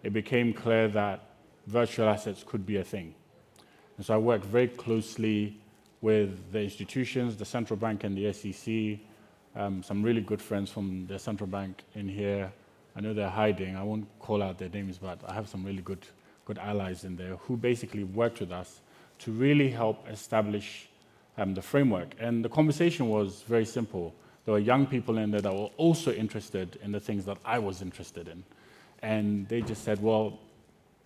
it became clear that virtual assets could be a thing. And so I worked very closely with the institutions, the central bank and the SEC, some really good friends from the central bank in here. I know they're hiding. I won't call out their names, but I have some really good allies in there who basically worked with us to really help establish the framework. And the conversation was very simple. There were young people in there that were also interested in the things that I was interested in. And they just said, well,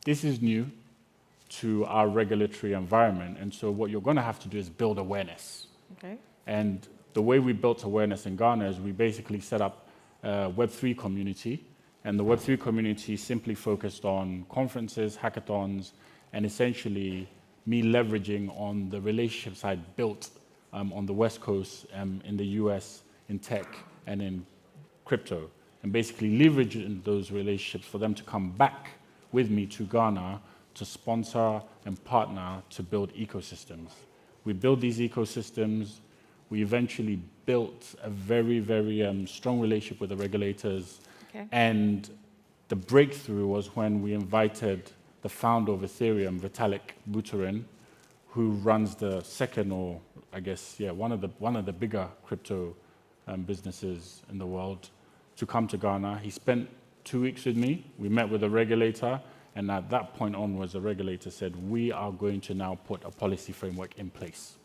this is new to our regulatory environment. And so what you're going to have to do is build awareness. Okay. And the way we built awareness in Ghana is we basically set up a Web3 community. And the Web3 community simply focused on conferences, hackathons, and essentially me leveraging on the relationships I'd built on the West Coast, in the US, in tech, and in crypto. And basically leveraging those relationships for them to come back with me to Ghana to sponsor and partner to build ecosystems. We built these ecosystems. We eventually built a very, very strong relationship with the regulators. Okay. And the breakthrough was when we invited the founder of Ethereum, Vitalik Buterin, who runs the second, or I guess, one of the bigger crypto businesses in the world, to come to Ghana. He spent 2 weeks with me. We met with the regulator, and at that point onwards, the regulator said, we are going to now put a policy framework in place.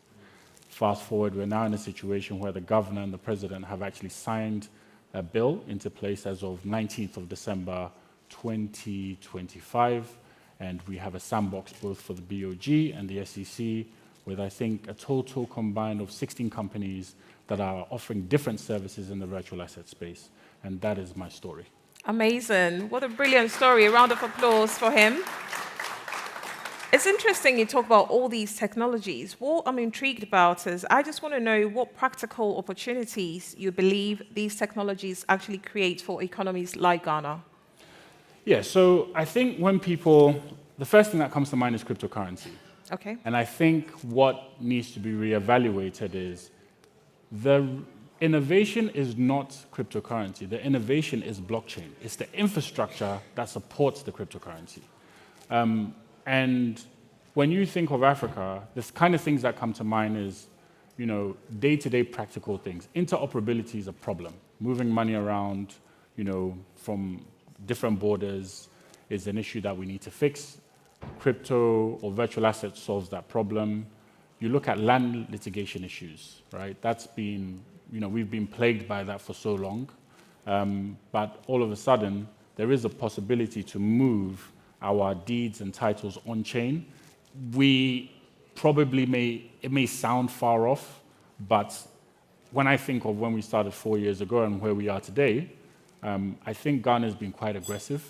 Fast forward, we're now in a situation where the governor and the president have actually signed a bill into place as of 19th of December 2025, and we have a sandbox both for the BOG and the SEC, with I think a total combined of 16 companies that are offering different services in the virtual asset space, and that is my story. Amazing. What a brilliant story. A round of applause for him. It's interesting you talk about all these technologies. What I'm intrigued about is I just want to know what practical opportunities you believe these technologies actually create for economies like Ghana. Yeah, so I think the first thing that comes to mind is cryptocurrency. Okay. And I think what needs to be reevaluated is the innovation is not cryptocurrency. The innovation is blockchain. It's the infrastructure that supports the cryptocurrency. And when you think of Africa, the kind of things that come to mind is, day-to-day practical things. Interoperability is a problem. Moving money around, from different borders is an issue that we need to fix. Crypto or virtual assets solves that problem. You look at land litigation issues, right? That's been, we've been plagued by that for so long. But all of a sudden, there is a possibility to move our deeds and titles on chain. We probably it may sound far off, but when I think of when we started 4 years ago and where we are today, I think Ghana has been quite aggressive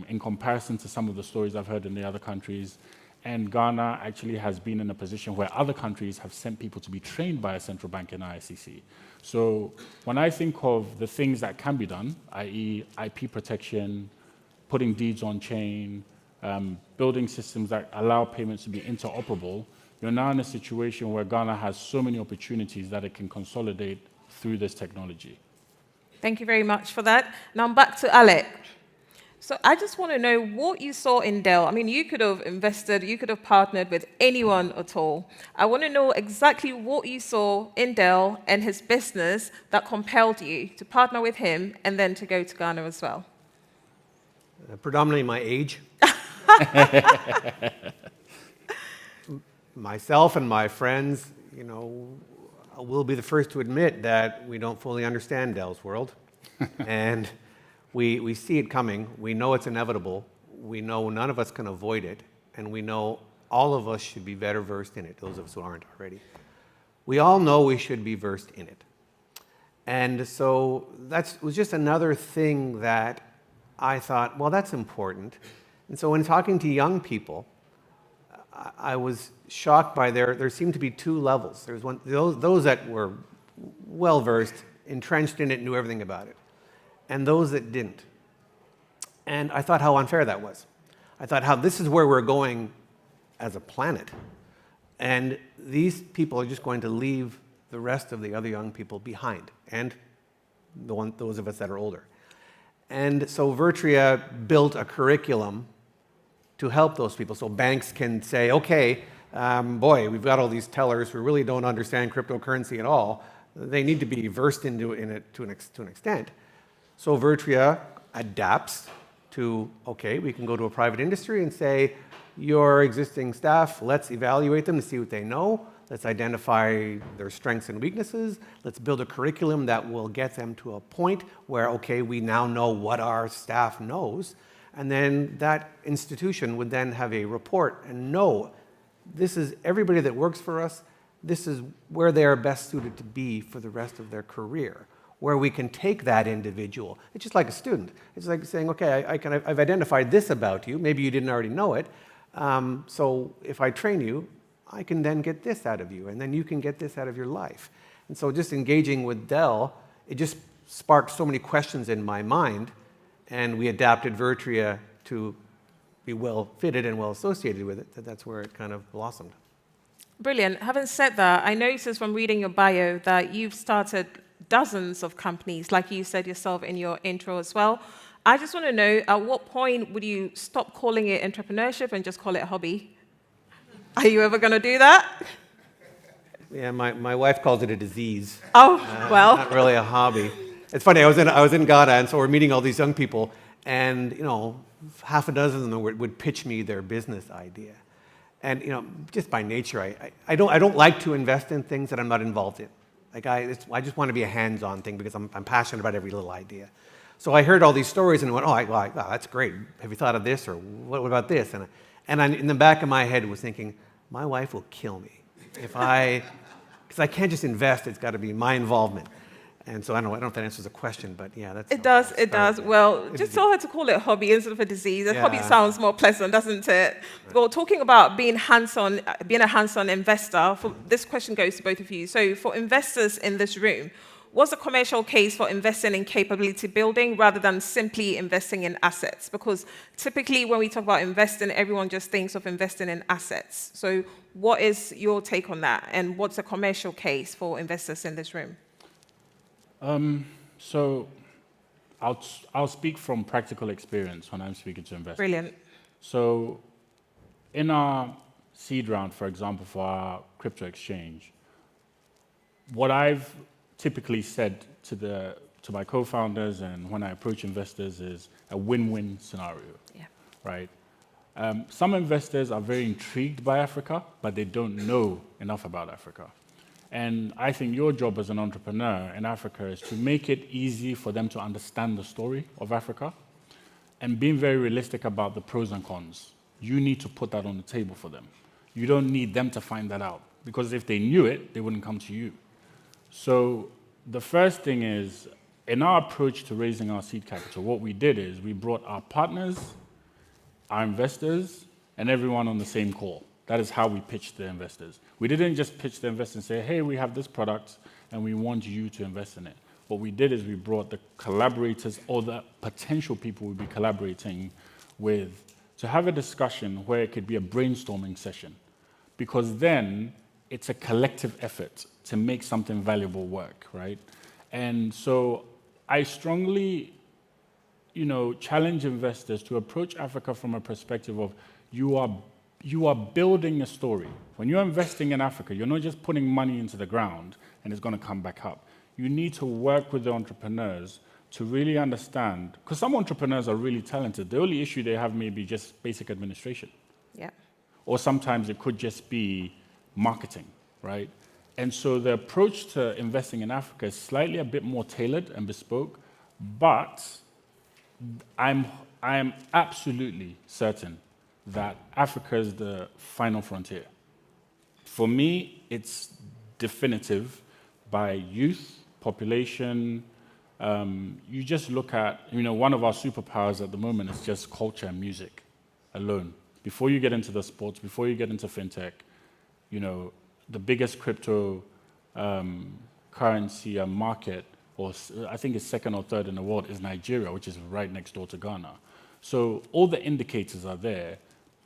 in comparison to some of the stories I've heard in the other countries. And Ghana actually has been in a position where other countries have sent people to be trained by a central bank and ICC. So when I think of the things that can be done, i.e. IP protection, putting deeds on chain, building systems that allow payments to be interoperable, you're now in a situation where Ghana has so many opportunities that it can consolidate through this technology. Thank you very much for that. Now back to Alec. So I just want to know what you saw in Dell. I mean, you could have invested, you could have partnered with anyone at all. I want to know exactly what you saw in Dell and his business that compelled you to partner with him and then to go to Ghana as well. Predominantly my age. Myself and my friends, you know, will be the first to admit that we don't fully understand Dell's world. And we see it coming. We know it's inevitable. We know none of us can avoid it. And we know all of us should be better versed in it, those of us who aren't already. We all know we should be versed in it. And so that was just another thing that I thought, well, that's important. And so when talking to young people, I was shocked by there seemed to be two levels. There was those that were well-versed, entrenched in it, knew everything about it, and those that didn't. And I thought how unfair that was. I thought how this is where we're going as a planet, and these people are just going to leave the rest of the other young people behind, and those of us that are older. And so Vertria built a curriculum to help those people. So banks can say, okay, boy, we've got all these tellers who really don't understand cryptocurrency at all. They need to be versed into it to an extent. So Vertria adapts to, okay, we can go to a private industry and say, your existing staff, let's evaluate them to see what they know. Let's identify their strengths and weaknesses. Let's build a curriculum that will get them to a point where, okay, we now know what our staff knows. And then that institution would then have a report and know this is everybody that works for us, this is where they are best suited to be for the rest of their career, where we can take that individual. It's just like a student. It's like saying, okay, I've identified this about you. Maybe you didn't already know it. So if I train you, I can then get this out of you, and then you can get this out of your life. And so just engaging with Dell, it just sparked so many questions in my mind, and we adapted Vertria to be well fitted and well associated with it. That's where it kind of blossomed. Brilliant. Having said that, I noticed from reading your bio that you've started dozens of companies, like you said yourself in your intro as well. I just want to know, at what point would you stop calling it entrepreneurship and just call it a hobby? Are you ever going to do that? Yeah, my wife calls it a disease. Oh, well. Not really a hobby. It's funny, I was in Ghana, and so we're meeting all these young people, and, you know, half a dozen of them would pitch me their business idea. And, you know, just by nature, I don't like to invest in things that I'm not involved in. Like, I just want to be a hands-on thing because I'm passionate about every little idea. So I heard all these stories and went, wow, that's great. Have you thought of this? Or what about this? And in the back of my head was thinking, my wife will kill me because I can't just invest. It's got to be my involvement. And so I don't know if that answers the question, but yeah, that's... It does. Well, just tell her to call it a hobby instead of a disease. A hobby sounds more pleasant, doesn't it? Right. Well, talking about being hands-on, being a hands-on investor, this question goes to both of you. So for investors in this room, what's the commercial case for investing in capability building rather than simply investing in assets? Because typically when we talk about investing, everyone just thinks of investing in assets. So what is your take on that? And what's the commercial case for investors in this room? So I'll speak from practical experience when I'm speaking to investors. Brilliant. So in our seed round, for example, for our crypto exchange, what I've typically said to my co-founders and when I approach investors is a win-win scenario. Yeah. Right? Some investors are very intrigued by Africa, but they don't know enough about Africa. And I think your job as an entrepreneur in Africa is to make it easy for them to understand the story of Africa and being very realistic about the pros and cons. You need to put that on the table for them. You don't need them to find that out because if they knew it, they wouldn't come to you. So the first thing is, in our approach to raising our seed capital, what we did is we brought our partners, our investors, and everyone on the same call. That is how we pitched the investors. We didn't just pitch the investors and say, hey, we have this product and we want you to invest in it. What we did is we brought the collaborators or the potential people we'd be collaborating with to have a discussion where it could be a brainstorming session. because then it's a collective effort to make something valuable work, right? And so I strongly, challenge investors to approach Africa from a perspective of you are building a story. When you're investing in Africa, you're not just putting money into the ground and it's going to come back up. You need to work with the entrepreneurs to really understand, because some entrepreneurs are really talented. The only issue they have may be just basic administration. Yeah. Or sometimes it could just be marketing, right? And so the approach to investing in Africa is slightly a bit more tailored and bespoke, but I'm absolutely certain that Africa is the final frontier. For me, it's definitive by youth, population. You just look at, one of our superpowers at the moment is just culture and music alone. Before you get into the sports, before you get into fintech, the biggest crypto currency market, or I think it's second or third in the world, is Nigeria, which is right next door to Ghana. So all the indicators are there,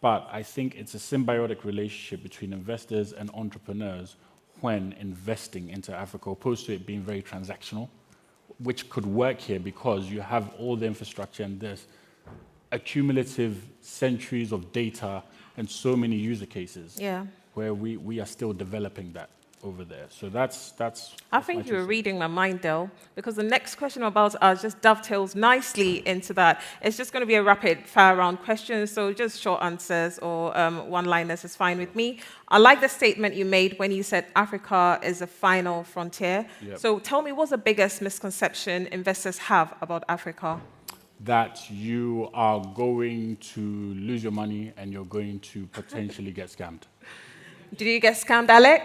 but I think it's a symbiotic relationship between investors and entrepreneurs when investing into Africa, opposed to it being very transactional, which could work here because you have all the infrastructure and this accumulative centuries of data and so many user cases where we are still developing that over there. So that's I think you were reading my mind, Del, because the next question about us just dovetails nicely into that. It's just going to be a rapid fire round question, so just short answers or one-liners is fine with me. I like the statement you made when you said Africa is a final frontier. Yep. So tell me, what's the biggest misconception investors have about Africa? That you are going to lose your money and you're going to potentially get scammed. Did you get scammed, Alec?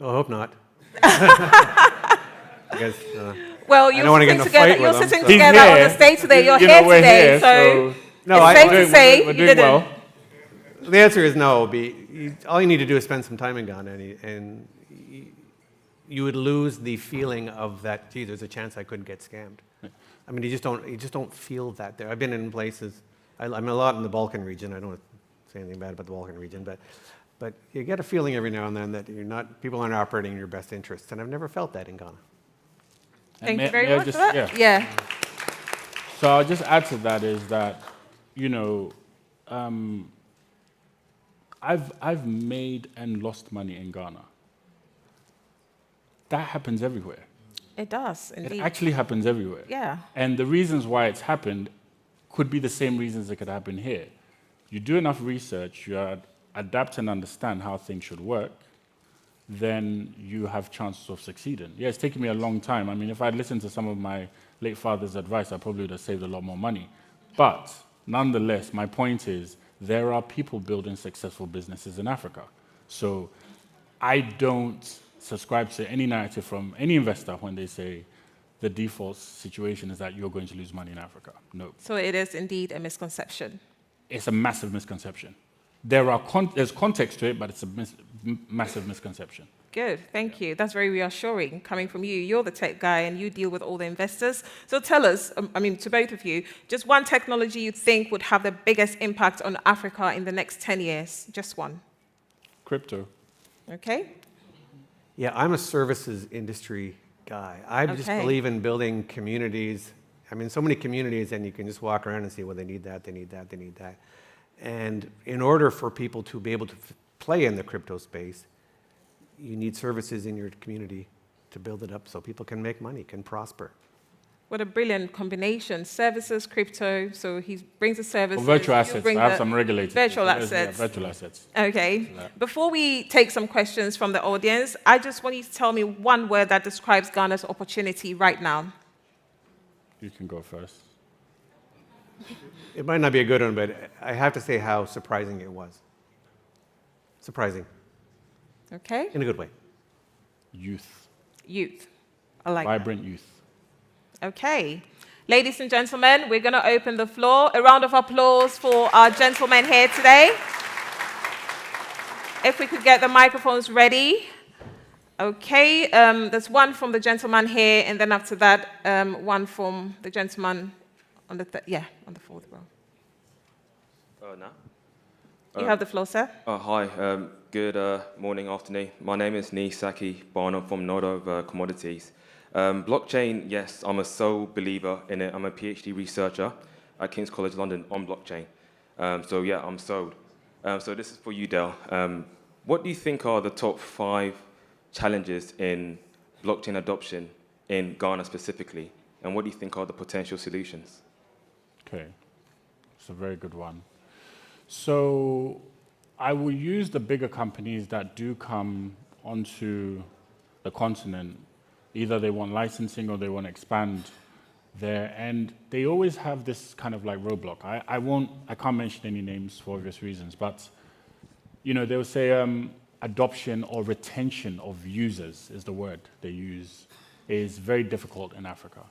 Oh, I hope not. Because, well, you're sitting together on the stage today. You're here today, so it's safe to say you didn't. Well. The answer is no. All you need to do is spend some time in Ghana, and you would lose the feeling of that. Gee, there's a chance I couldn't get scammed. I mean, you just don't feel that there. I've been in places. I'm a lot in the Balkan region. I don't want to say anything bad about the Balkan region, but you get a feeling every now and then that people aren't operating in your best interests, and I've never felt that in Ghana. Thank you very much for that. Yeah. So I'll just add to that is that, I've made and lost money in Ghana. That happens everywhere. It does, indeed. It actually happens everywhere. Yeah. And the reasons why it's happened could be the same reasons it could happen here. You do enough research, you adapt and understand how things should work, then you have chances of succeeding. Yeah, it's taken me a long time. I mean, if I'd listened to some of my late father's advice, I probably would have saved a lot more money. But nonetheless, my point is, there are people building successful businesses in Africa. So I don't subscribe to any narrative from any investor when they say the default situation is that you're going to lose money in Africa. No. So it is indeed a misconception. It's a massive misconception. There's context to it, but it's a massive misconception. Good, thank you. That's very reassuring coming from you. You're the tech guy and you deal with all the investors. So tell us, to both of you, just one technology you think would have the biggest impact on Africa in the next 10 years. Just one. Crypto. Okay. Yeah, I'm a services industry guy. I just believe in building communities. I mean, so many communities, and you can just walk around and see, well, they need that, they need that, they need that. And in order for people to be able to play in the crypto space, you need services in your community to build it up so people can make money, can prosper. What a brilliant combination. Services, crypto, so he brings the services. Well, virtual assets, I have some regulated. Virtual assets. Yeah, virtual assets. Okay. Before we take some questions from the audience, I just want you to tell me one word that describes Ghana's opportunity right now. You can go first. It might not be a good one, but I have to say how surprising it was. Surprising. Okay. In a good way. Youth. Youth. I like Vibrant youth. Okay. Ladies and gentlemen, we're going to open the floor. A round of applause for our gentlemen here today. If we could get the microphones ready. Okay. There's one from the gentleman here, and then after that, one from the gentleman on the on the fourth row. Oh, no? You have the floor, sir. Hi, good morning, afternoon. My name is Nisaki Barnum from Nodo Commodities. Blockchain, yes, I'm a sole believer in it. I'm a PhD researcher at King's College London on blockchain. So yeah, I'm sold. So this is for you, Del. What do you think are the top 5 challenges in blockchain adoption in Ghana specifically? And what do you think are the potential solutions? Okay, it's a very good one. So I will use the bigger companies that do come onto the continent. Either they want licensing or they want to expand there, and they always have this kind of like roadblock. I can't mention any names for obvious reasons, but you know, they'll say adoption or retention of users is the word they use, is very difficult in Africa.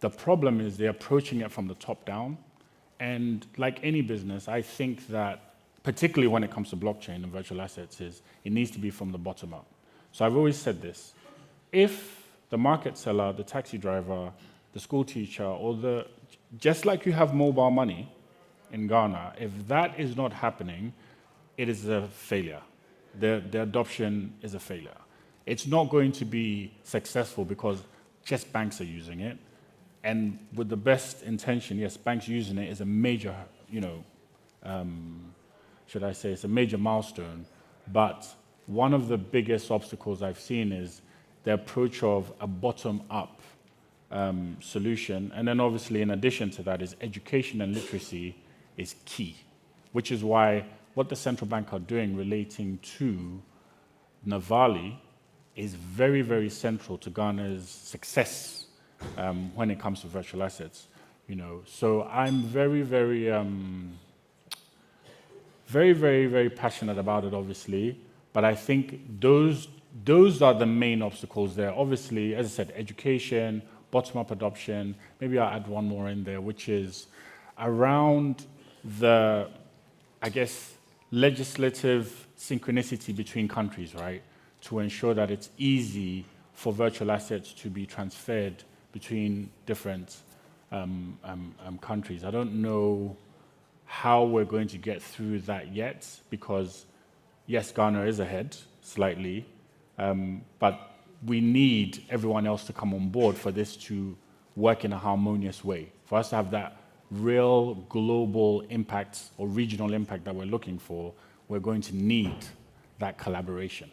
The problem is they're approaching it from the top down, and like any business, I think that particularly when it comes to blockchain and virtual assets, is it needs to be from the bottom up. So I've always said this: if the market seller, the taxi driver, the school teacher, or just like you have mobile money in Ghana, if that is not happening, it is a failure. The adoption is a failure. It's not going to be successful because just banks are using it. And with the best intention, yes, banks using it is a major, should I say, it's a major milestone. But one of the biggest obstacles I've seen is the approach of a bottom-up solution. And then obviously, in addition to that, is education and literacy is key, which is why what the central bank are doing relating to Navali is very, very central to Ghana's success when it comes to virtual assets. So I'm very, very, very passionate about it, obviously. But I think those are the main obstacles there. Obviously, as I said, education, bottom-up adoption. Maybe I'll add one more in there, which is around the, I guess, legislative synchronicity between countries, right? To ensure that it's easy for virtual assets to be transferred between different countries. I don't know how we're going to get through that yet, because yes, Ghana is ahead slightly, but we need everyone else to come on board for this to work in a harmonious way. For us to have that real global impact or regional impact that we're looking for, we're going to need that collaboration.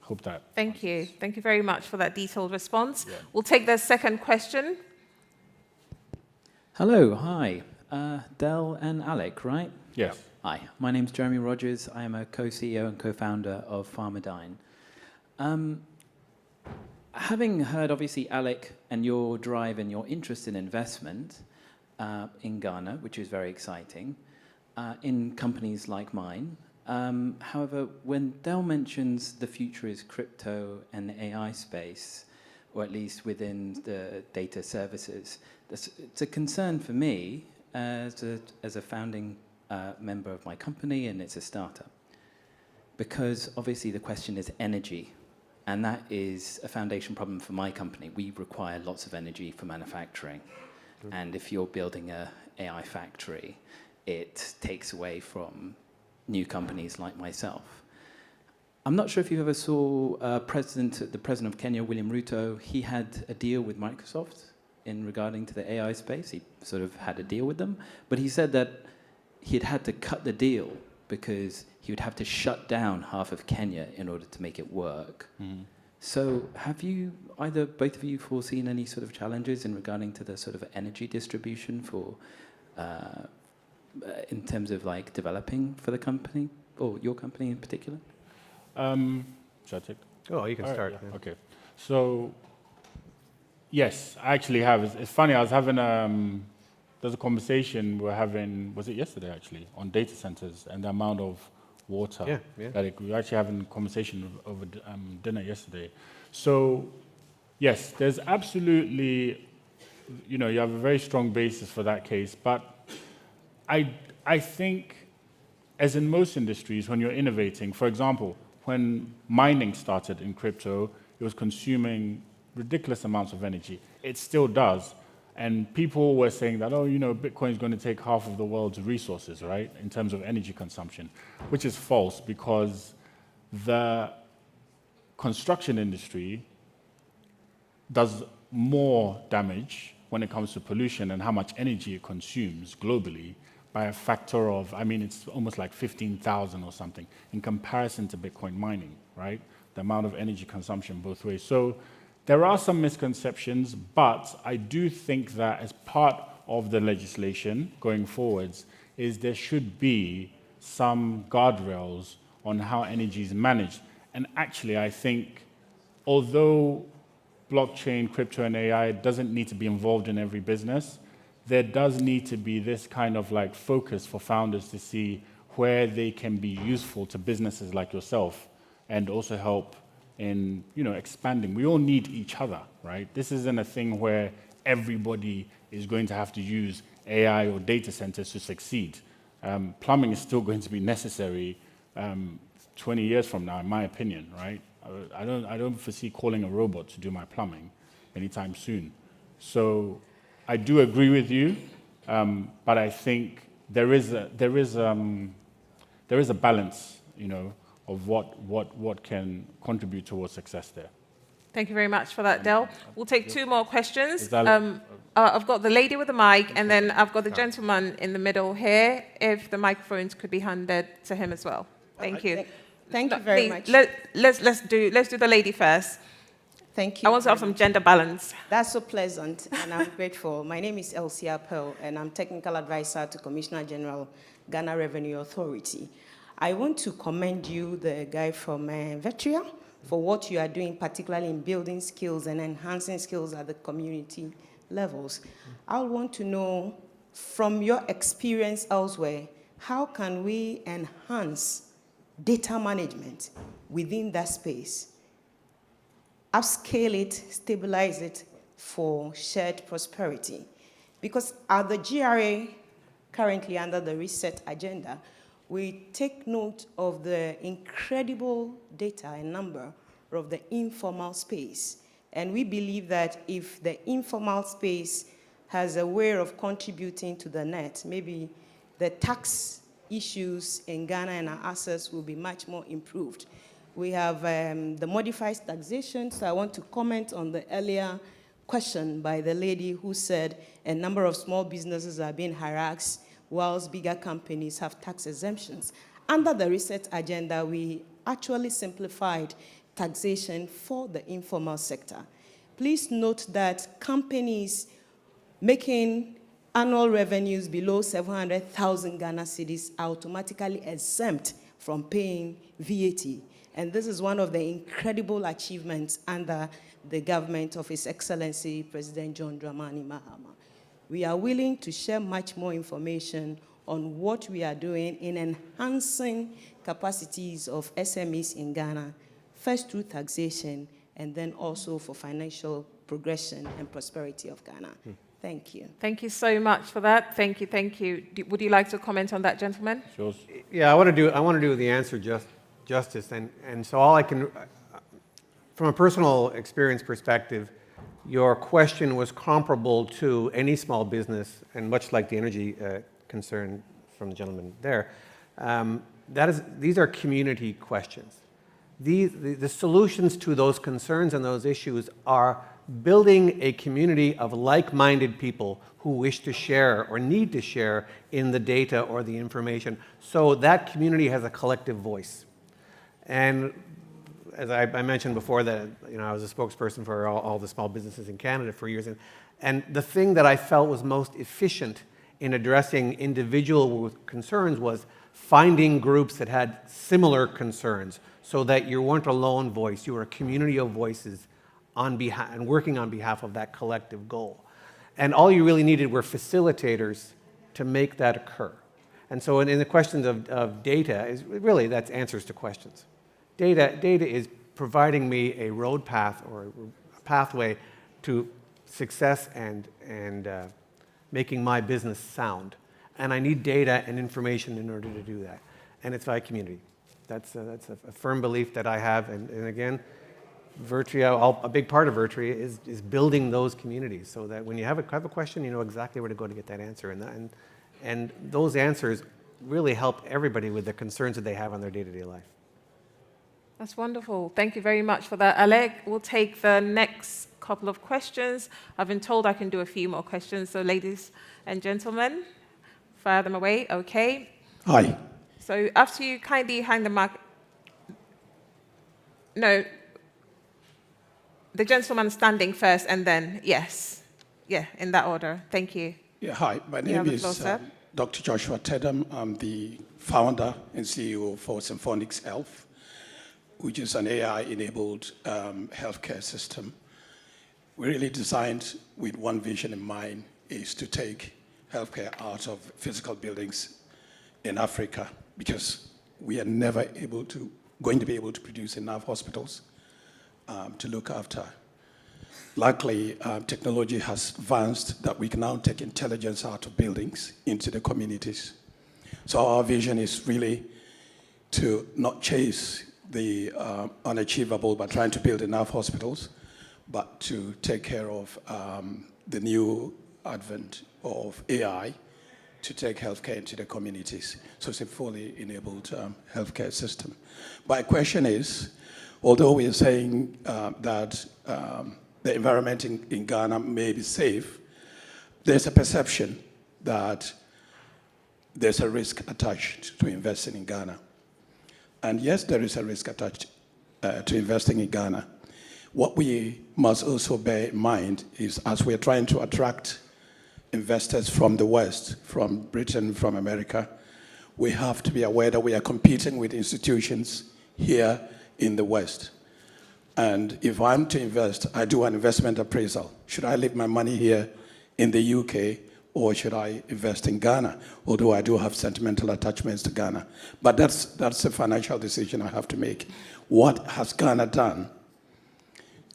Hope that. Thank you. Thank you very much for that detailed response. Yeah. We'll take the second question. Hello, hi. Del and Alec, right? Yes. Hi, my name's Jeremy Rogers. I am a co-CEO and co-founder of Pharmadyne. Having heard, obviously, Alec and your drive and your interest in investment in Ghana, which is very exciting, in companies like mine. However, when Del mentions the future is crypto and the AI space, or at least within the data services, it's a concern for me as a founding member of my company, and it's a startup. Because obviously the question is energy, and that is a foundation problem for my company. We require lots of energy for manufacturing. And if you're building an AI factory, it takes away from new companies like myself. I'm not sure if you ever saw the president of Kenya, William Ruto. He had a deal with Microsoft in regarding to the AI space. He sort of had a deal with them, but he said that he'd had to cut the deal because he would have to shut down half of Kenya in order to make it work. Mm-hmm. So have you, both of you, foreseen any sort of challenges in regarding to the sort of energy distribution for, in terms of like developing for the company, or your company in particular? Should I take? Oh, you can start. Yeah. Okay. So, yes, I actually have. It's funny, I was having, there's a conversation we're having, was it yesterday actually, on data centers and the amount of water. Yeah. That we were actually having a conversation over dinner yesterday. So, yes, there's absolutely, you have a very strong basis for that case, but I think, as in most industries, when you're innovating, for example, when mining started in crypto, it was consuming ridiculous amounts of energy. It still does. And people were saying that, oh, Bitcoin is going to take half of the world's resources, right, in terms of energy consumption, which is false because the construction industry does more damage when it comes to pollution and how much energy it consumes globally by a factor of, it's almost like 15,000 or something in comparison to Bitcoin mining, right? The amount of energy consumption both ways. So there are some misconceptions, but I do think that as part of the legislation going forwards is there should be some guardrails on how energy is managed. And actually, I think although blockchain, crypto, and AI doesn't need to be involved in every business, there does need to be this kind of like focus for founders to see where they can be useful to businesses like yourself and also help in expanding. We all need each other, right? This isn't a thing where everybody is going to have to use AI or data centers to succeed. Plumbing is still going to be necessary 20 years from now, in my opinion, right? I don't foresee calling a robot to do my plumbing anytime soon. So I do agree with you, but I think there is a balance, of what can contribute towards success there. Thank you very much for that, Del. We'll take two more questions. I've got the lady with the mic, and then I've got the gentleman in the middle here, if the microphones could be handed to him as well. Thank you. Thank you very much. Let's do the lady first. Thank you. I want to have some gender balance. That's so pleasant, and I'm grateful. My name is Elsie Pearl, and I'm Technical Advisor to Commissioner General, Ghana Revenue Authority. I want to commend you, the guy from Vetria, for what you are doing, particularly in building skills and enhancing skills at the community levels. I want to know, from your experience elsewhere, how can we enhance data management within that space, upscale it, stabilize it for shared prosperity? Because at the GRA, currently under the reset agenda, we take note of the incredible data and number of the informal space. And we believe that if the informal space has a way of contributing to the net, maybe the tax issues in Ghana and our assets will be much more improved. We have the modified taxation, so I want to comment on the earlier question by the lady who said a number of small businesses are being harassed whilst bigger companies have tax exemptions. Under the reset agenda, we actually simplified taxation for the informal sector. Please note that companies making annual revenues below 700,000 Ghana cedis are automatically exempt from paying VAT. And this is one of the incredible achievements under the government of His Excellency President John Dramani Mahama. We are willing to share much more information on what we are doing in enhancing capacities of SMEs in Ghana, first through taxation, and then also for financial progression and prosperity of Ghana. Thank you. Thank you so much for that. Thank you, thank you. Would you like to comment on that, gentleman? Sure. Yeah, I want to do the answer justice, and so all I can, from a personal experience perspective, your question was comparable to any small business, and much like the energy concern from the gentleman there. These are community questions. The solutions to those concerns and those issues are building a community of like-minded people who wish to share or need to share in the data or the information, so that community has a collective voice. And as I mentioned before, that I was a spokesperson for all the small businesses in Canada for years, and the thing that I felt was most efficient in addressing individual concerns was finding groups that had similar concerns, so that you weren't a lone voice, you were a community of voices on behalf and working on behalf of that collective goal. And all you really needed were facilitators to make that occur. And so in the questions of data, that's answers to questions. Data is providing me a road path or a pathway to success and making my business sound. And I need data and information in order to do that. And it's by community. That's a firm belief that I have. And again, Virtria, a big part of Virtria is building those communities so that when you have a question, you know exactly where to go to get that answer. And those answers really help everybody with the concerns that they have on their day-to-day life. That's wonderful. Thank you very much for that, Alec. We'll take the next couple of questions. I've been told I can do a few more questions, so ladies and gentlemen, fire them away. Okay. Hi. So after you kindly hang the mic... No. The gentleman standing first, and then, yes. Yeah, in that order. Thank you. Yeah, hi. My name is Dr. Joshua Tedham. I'm the founder and CEO for Symphonics Health, which is an AI-enabled healthcare system. We really designed with one vision in mind, is to take healthcare out of physical buildings in Africa, because we are never going to be able to produce enough hospitals to look after. Luckily, technology has advanced that we can now take intelligence out of buildings into the communities. So our vision is really to not chase the unachievable by trying to build enough hospitals, but to take care of the new advent of AI to take healthcare into the communities. So it's a fully enabled healthcare system. My question is, although we are saying that the environment in Ghana may be safe, there's a perception that there's a risk attached to investing in Ghana. And yes, there is a risk attached to investing in Ghana. What we must also bear in mind is, as we're trying to attract investors from the West, from Britain, from America, we have to be aware that we are competing with institutions here in the West. And if I'm to invest, I do an investment appraisal. Should I leave my money here in the UK, or should I invest in Ghana? Although I do have sentimental attachments to Ghana. But that's a financial decision I have to make. What has Ghana done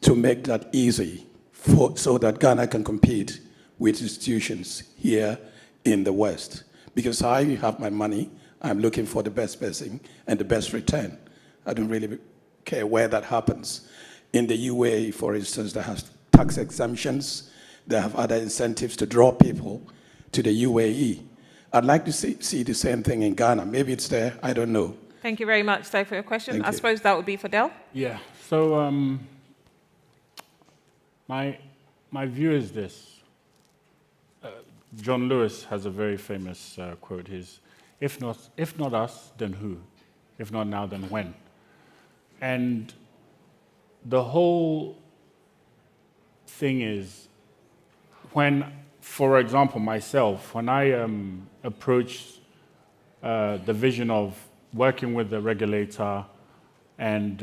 to make that easy so that Ghana can compete with institutions here in the West? Because I have my money, I'm looking for the best person and the best return. I don't really care where that happens. In the UAE, for instance, they have tax exemptions. They have other incentives to draw people to the UAE. I'd like to see the same thing in Ghana. Maybe it's there, I don't know. Thank you very much, Dave, for your question. Thank I you. suppose that would be for Del. Yeah, so my view is this. John Lewis has a very famous quote. If not us, then who? If not now, then when? And the whole thing is, when, for example, myself, when I approached the vision of working with the regulator and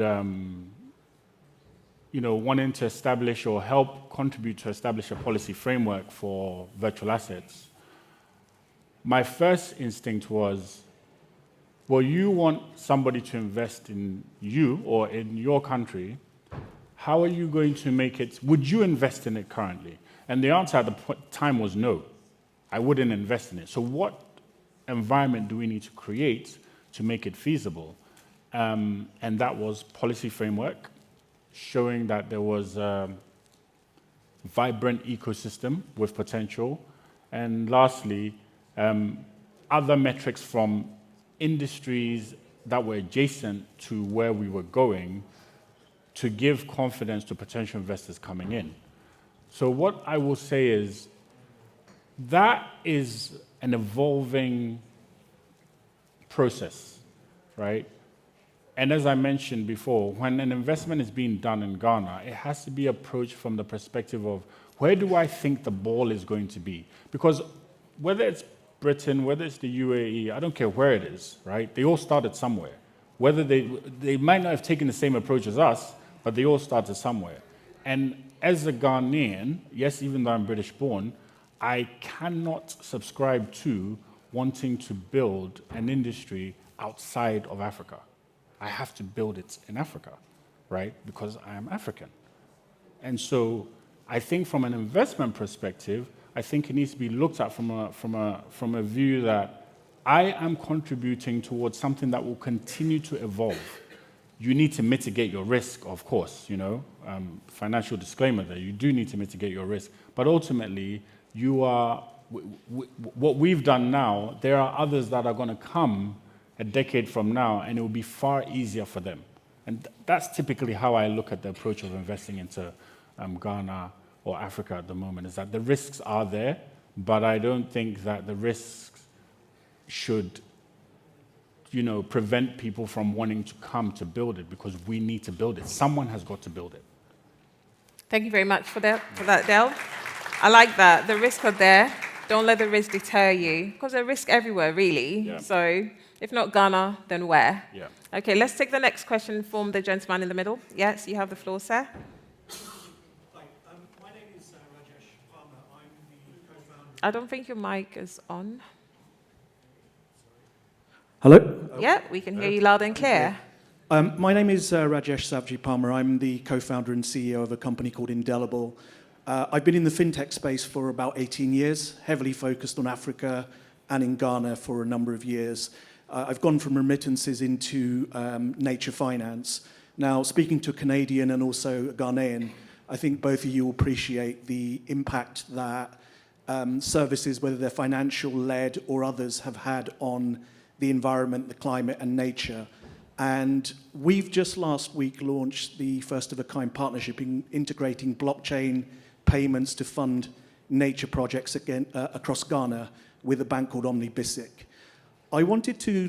wanting to establish or help contribute to establish a policy framework for virtual assets, my first instinct was, well, you want somebody to invest in you or in your country. How are you going to make it? Would you invest in it currently? And the answer at the time was no. I wouldn't invest in it. So what environment do we need to create to make it feasible? And that was policy framework, showing that there was a vibrant ecosystem with potential. And lastly, other metrics from industries that were adjacent to where we were going to give confidence to potential investors coming in. So what I will say is that is an evolving process, right? And as I mentioned before, when an investment is being done in Ghana, it has to be approached from the perspective of where do I think the ball is going to be? Because whether it's Britain, whether it's the UAE, I don't care where it is, right? They all started somewhere. Whether they might not have taken the same approach as us, but they all started somewhere. And as a Ghanaian, yes, even though I'm British born, I cannot subscribe to wanting to build an industry outside of Africa. I have to build it in Africa, right? Because I am African. And so I think from an investment perspective, I think it needs to be looked at from a view that I am contributing towards something that will continue to evolve. you need to mitigate your risk, of course, financial disclaimer there, you do need to mitigate your risk. But ultimately, what we've done now, there are others that are going to come a decade from now, and it will be far easier for them. And that's typically how I look at the approach of investing into Ghana or Africa at the moment, is that the risks are there, but I don't think that the risks should prevent people from wanting to come to build it, because we need to build it. Someone has got to build it. Thank you very much for that, Del. I like that. The risks are there. Don't let the risk deter you, because there's risk everywhere, really. Yeah. So if not Ghana, then where? Yeah. Okay, let's take the next question from the gentleman in the middle. Yes, you have the floor, sir. Hi, my name is Rajesh Palmer. I'm the co-founder. I don't think your mic is on. Hello? Yeah, we can hear you loud and clear. My name is Rajesh Savji Palmer. I'm the co-founder and CEO of a company called Indelible. I've been in the fintech space for about 18 years, heavily focused on Africa and in Ghana for a number of years. I've gone from remittances into nature finance. Now, speaking to a Canadian and also a Ghanaian, I think both of you will appreciate the impact that services, whether they're financial-led or others, have had on the environment, the climate, and nature. And we've just last week launched the first-of-a-kind partnership in integrating blockchain payments to fund nature projects across Ghana with a bank called OmniBisic. I wanted to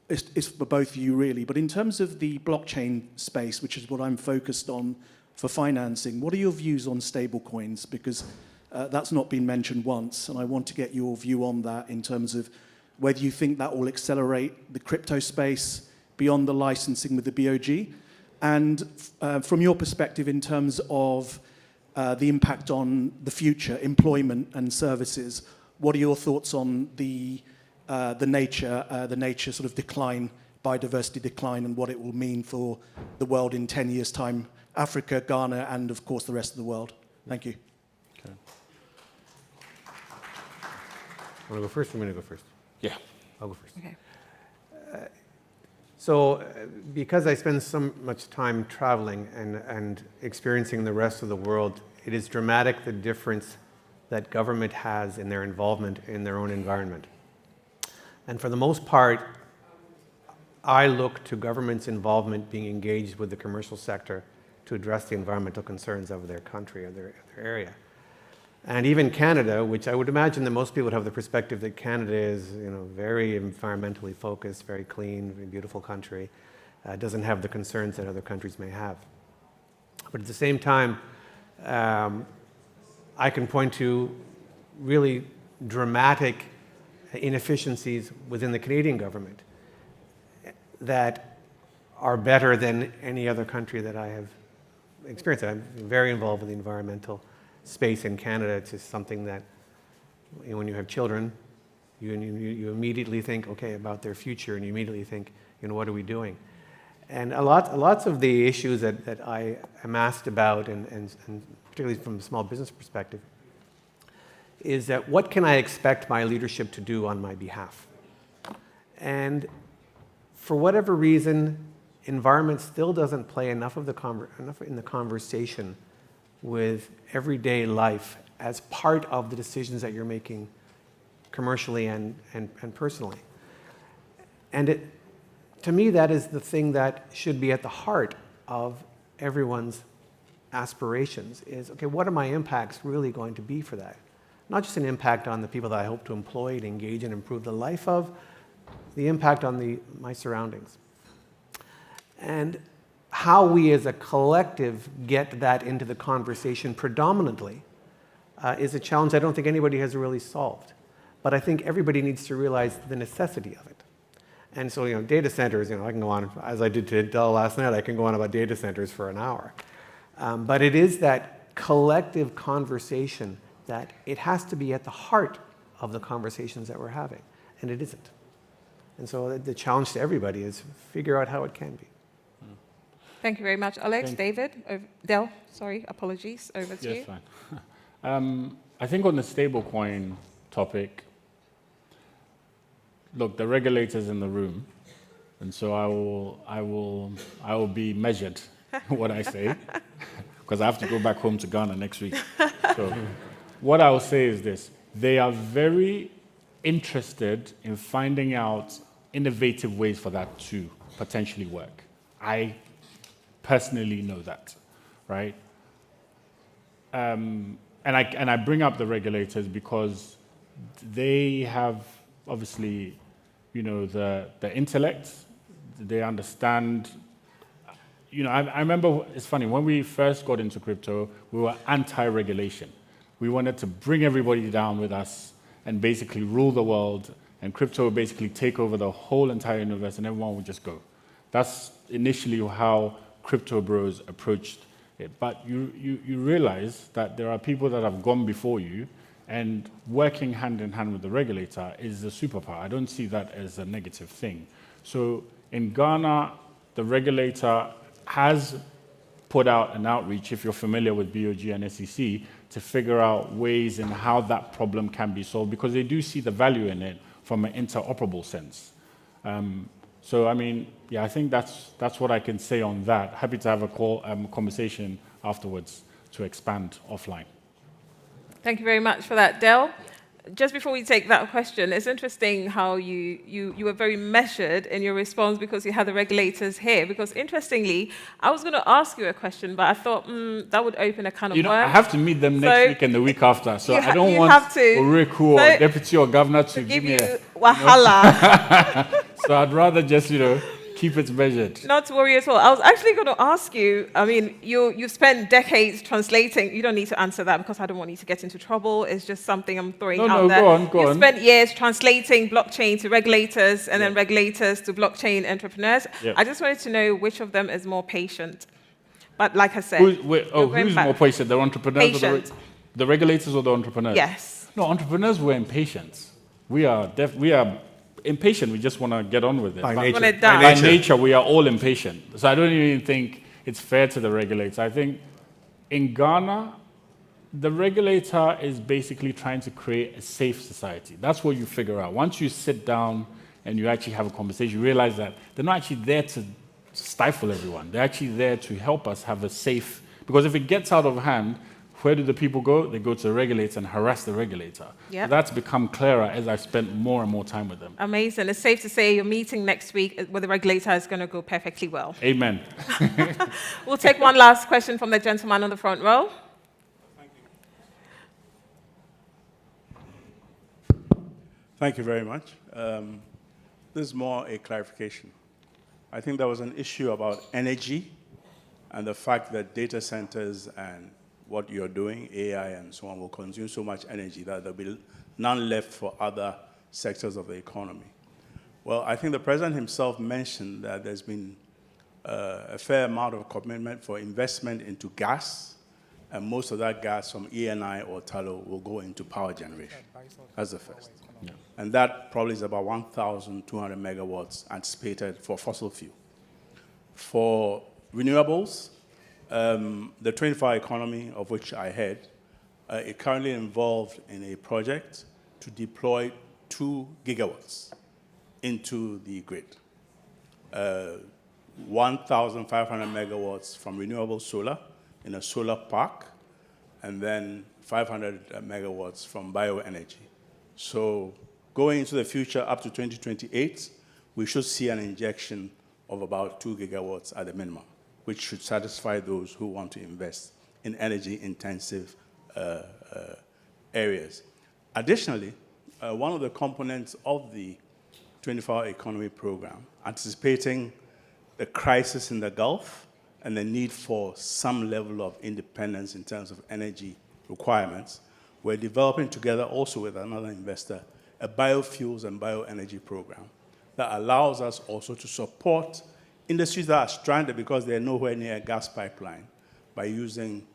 it's for both of you really, but in terms of the blockchain space, which is what I'm focused on for financing, what are your views on stablecoins? Because that's not been mentioned once, and I want to get your view on that in terms of whether you think that will accelerate the crypto space beyond the licensing with the BOG, and from your perspective in terms of the impact on the future, employment and services, what are your thoughts on the nature sort of decline, biodiversity decline, and what it will mean for the world in 10 years' time, Africa, Ghana, and of course the rest of the world? Thank you. Okay. Want to go first? I'm going to go first. Yeah. I'll go first. Okay. So because I spend so much time traveling and experiencing the rest of the world, it is dramatic the difference that government has in their involvement in their own environment. And for the most part, I look to government's involvement being engaged with the commercial sector to address the environmental concerns of their country or their area. And even Canada, which I would imagine that most people would have the perspective that Canada is, very environmentally focused, very clean, very beautiful country, doesn't have the concerns that other countries may have. But at the same time, I can point to really dramatic inefficiencies within the Canadian government that are better than any other country that I have experienced. I'm very involved with the environmental space in Canada. It's just something that when you have children, you immediately think, okay, about their future, and you immediately think, what are we doing? And lots of the issues that I am asked about, and particularly from a small business perspective, is that what can I expect my leadership to do on my behalf? And for whatever reason, environment still doesn't play enough in the conversation with everyday life as part of the decisions that you're making commercially and personally. And to me, that is the thing that should be at the heart of everyone's aspirations is, okay, what are my impacts really going to be for that? Not just an impact on the people that I hope to employ and engage and improve the life of, the impact on my surroundings. And how we as a collective get that into the conversation predominantly is a challenge I don't think anybody has really solved. But I think everybody needs to realize the necessity of it. And so, data centers, I can go on, as I did to Dell last night, I can go on about data centers for an hour. But it is that collective conversation that it has to be at the heart of the conversations that we're having, and it isn't. And so the challenge to everybody is figure out how it can be. Thank you very much, Alex. David, Del, sorry, apologies, over to you. Yes, fine. I think on the stablecoin topic, look, the regulators in the room, And so I will be measured what I say, because I have to go back home to Ghana next week. So what I will say is this: they are very interested in finding out innovative ways for that to potentially work. I personally know that, right? And I bring up the regulators because they have obviously, the intellect. They understand. I remember, it's funny, when we first got into crypto, we were anti-regulation. We wanted to bring everybody down with us and basically rule the world, and crypto would basically take over the whole entire universe and everyone would just go. That's initially how crypto bros approached it. But you realize that there are people that have gone before you, and working hand in hand with the regulator is a superpower. I don't see that as a negative thing. So in Ghana, the regulator has put out an outreach, if you're familiar with BOG and SEC, to figure out ways in how that problem can be solved, because they do see the value in it from an interoperable sense. So, I think that's what I can say on that. Happy to have a conversation afterwards to expand offline. Thank you very much for that, Del. Just before we take that question, it's interesting how you were very measured in your response because you had the regulators here. Because interestingly, I was going to ask you a question, but I thought that would open a can of worms. I have to meet them next week and the week after, so I don't want Oriku or deputy or governor to give me a wahala. So I'd rather just keep it measured. Not to worry at all. I was actually going to ask you, you've spent decades translating. You don't need to answer that because I don't want you to get into trouble. It's just something I'm throwing out there. Go on. You've spent years translating blockchain to regulators and then regulators to blockchain entrepreneurs. Yep. I just wanted to know which of them is more patient. But like I said... Who's more patient, the entrepreneurs or the regulators or the entrepreneurs? Yes. No, entrepreneurs were impatient. We are impatient, we just want to get on with it. By nature. By nature, we are all impatient. So I don't even think it's fair to the regulators. I think in Ghana, the regulator is basically trying to create a safe society. That's what you figure out. Once you sit down and you actually have a conversation, you realize that they're not actually there to stifle everyone. They're actually there to help us have a safe... Because if it gets out of hand, where do the people go? They go to the regulator and harass the regulator. Yep. So that's become clearer as I've spent more and more time with them. Amazing. It's safe to say your meeting next week with the regulator is going to go perfectly well. Amen. We'll take one last question from the gentleman on the front row. Thank you very much. This is more a clarification. I think there was an issue about energy and the fact that data centers and what you're doing, AI and so on, will consume so much energy that there'll be none left for other sectors of the economy. Well, I think the president himself mentioned that there's been a fair amount of commitment for investment into gas, and most of that gas from ENI or tallow will go into power generation. That's the first. Yeah. And that probably is about 1,200 megawatts anticipated for fossil fuel. For renewables, the 24-hour economy, of which I head, is currently involved in a project to deploy 2 gigawatts into the grid. 1,500 megawatts from renewable solar in a solar park, and then 500 megawatts from bioenergy. So going into the future up to 2028, we should see an injection of about 2 gigawatts at the minimum, which should satisfy those who want to invest in energy-intensive areas. Additionally, one of the components of the 24-hour economy program, anticipating the crisis in the Gulf and the need for some level of independence in terms of energy requirements, we're developing together also with another investor a biofuels and bioenergy program that allows us also to support industries that are stranded because they're nowhere near a gas pipeline by using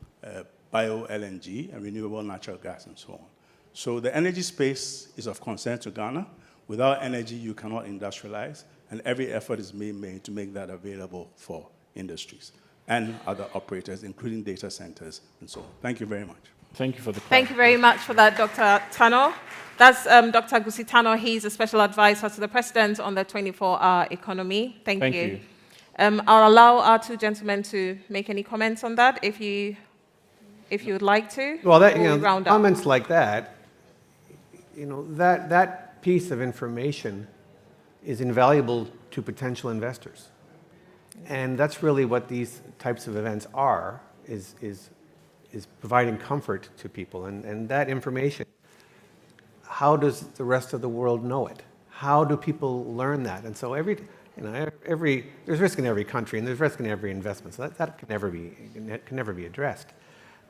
bio-LNG and renewable natural gas and so on. So the energy space is of concern to Ghana. Without energy, you cannot industrialize, and every effort is being made to make that available for industries and other operators, including data centers and so on. Thank you very much. Thank you for the Thank you very much for that, Dr. Tano. That's Dr. Gusi Tano. He's a special advisor to the President on the 24-hour economy. Thank you. I'll allow our two gentlemen to make any comments on that if you would like to. Well, round up. comments like that, that piece of information is invaluable to potential investors. And that's really what these types of events are, is providing comfort to people. And that information, how does the rest of the world know it? How do people learn that? And so there's risk in every country, and there's risk in every investment. So that can never be addressed.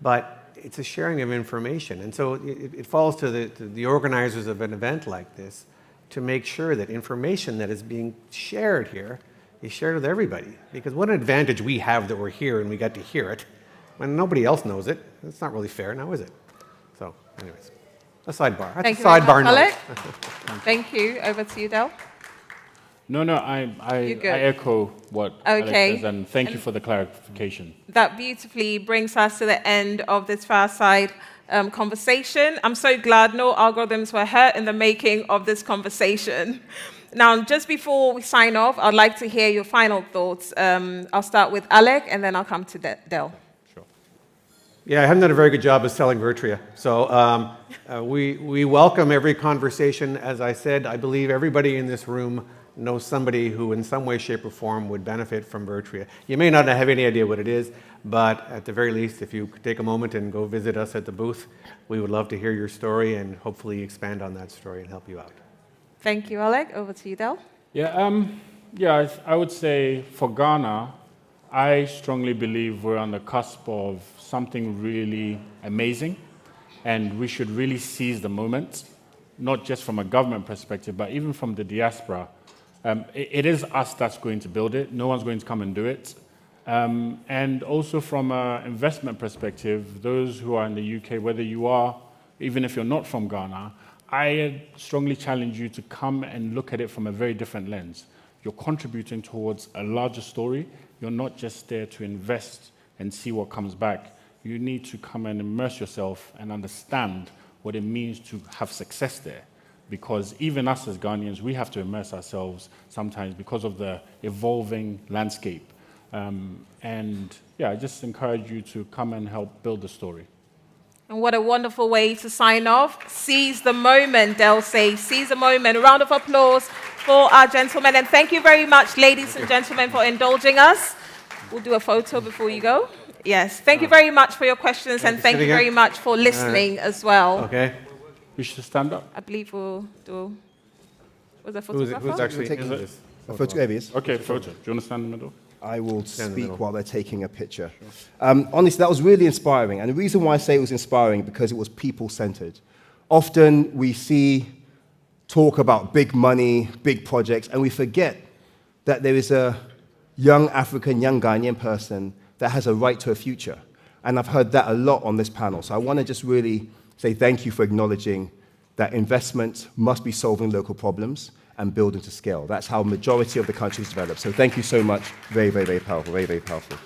But it's a sharing of information. And so it falls to the organizers of an event like this to make sure that information that is being shared here is shared with everybody. Because what an advantage we have that we're here and we got to hear it when nobody else knows it. It's not really fair now, is it? So anyways, a sidebar. That's a sidebar note. Thank you. Over to you, Del. No, I echo what Alex says, and thank you for the clarification. That beautifully brings us to the end of this fireside conversation. I'm so glad no algorithms were hurt in the making of this conversation. Now, just before we sign off, I'd like to hear your final thoughts. I'll start with Alec, and then I'll come to Del. Sure. Yeah, I haven't done a very good job of selling Virtria. So we welcome every conversation. As I said, I believe everybody in this room knows somebody who in some way, shape, or form would benefit from Virtria. You may not have any idea what it is, but at the very least, if you could take a moment and go visit us at the booth, we would love to hear your story and hopefully expand on that story and help you out. Thank you, Alec. Over to you, Del. I would say for Ghana, I strongly believe we're on the cusp of something really amazing, and we should really seize the moment, not just from a government perspective, but even from the diaspora. It is us that's going to build it. No one's going to come and do it. And also from an investment perspective, those who are in the UK, whether you are, even if you're not from Ghana, I strongly challenge you to come and look at it from a very different lens. You're contributing towards a larger story. You're not just there to invest and see what comes back. You need to come and immerse yourself and understand what it means to have success there. Because even us as Ghanaians, we have to immerse ourselves sometimes because of the evolving landscape. I just encourage you to come and help build the story. And what a wonderful way to sign off. Seize the moment, Del says. Seize the moment. A round of applause for our gentlemen. And thank you very much, ladies and gentlemen, for indulging us. We'll do a photo before you go. Yes. Thank you very much for your questions, and thank you very much for listening as well. Okay. We should stand up. I believe we'll do... Was there a photographer? Who's actually taking this? A photographer. Okay, photo. Do you want to stand in the middle? I will speak while they're taking a picture. Honestly, that was really inspiring. And the reason why I say it was inspiring, because it was people-centered. Often we see talk about big money, big projects, and we forget that there is a young African, young Ghanaian person that has a right to a future. And I've heard that a lot on this panel. So I want to just really say thank you for acknowledging that investment must be solving local problems and building to scale. That's how majority of the countries develop. So thank you so much. Very, very, very powerful. Very, very powerful.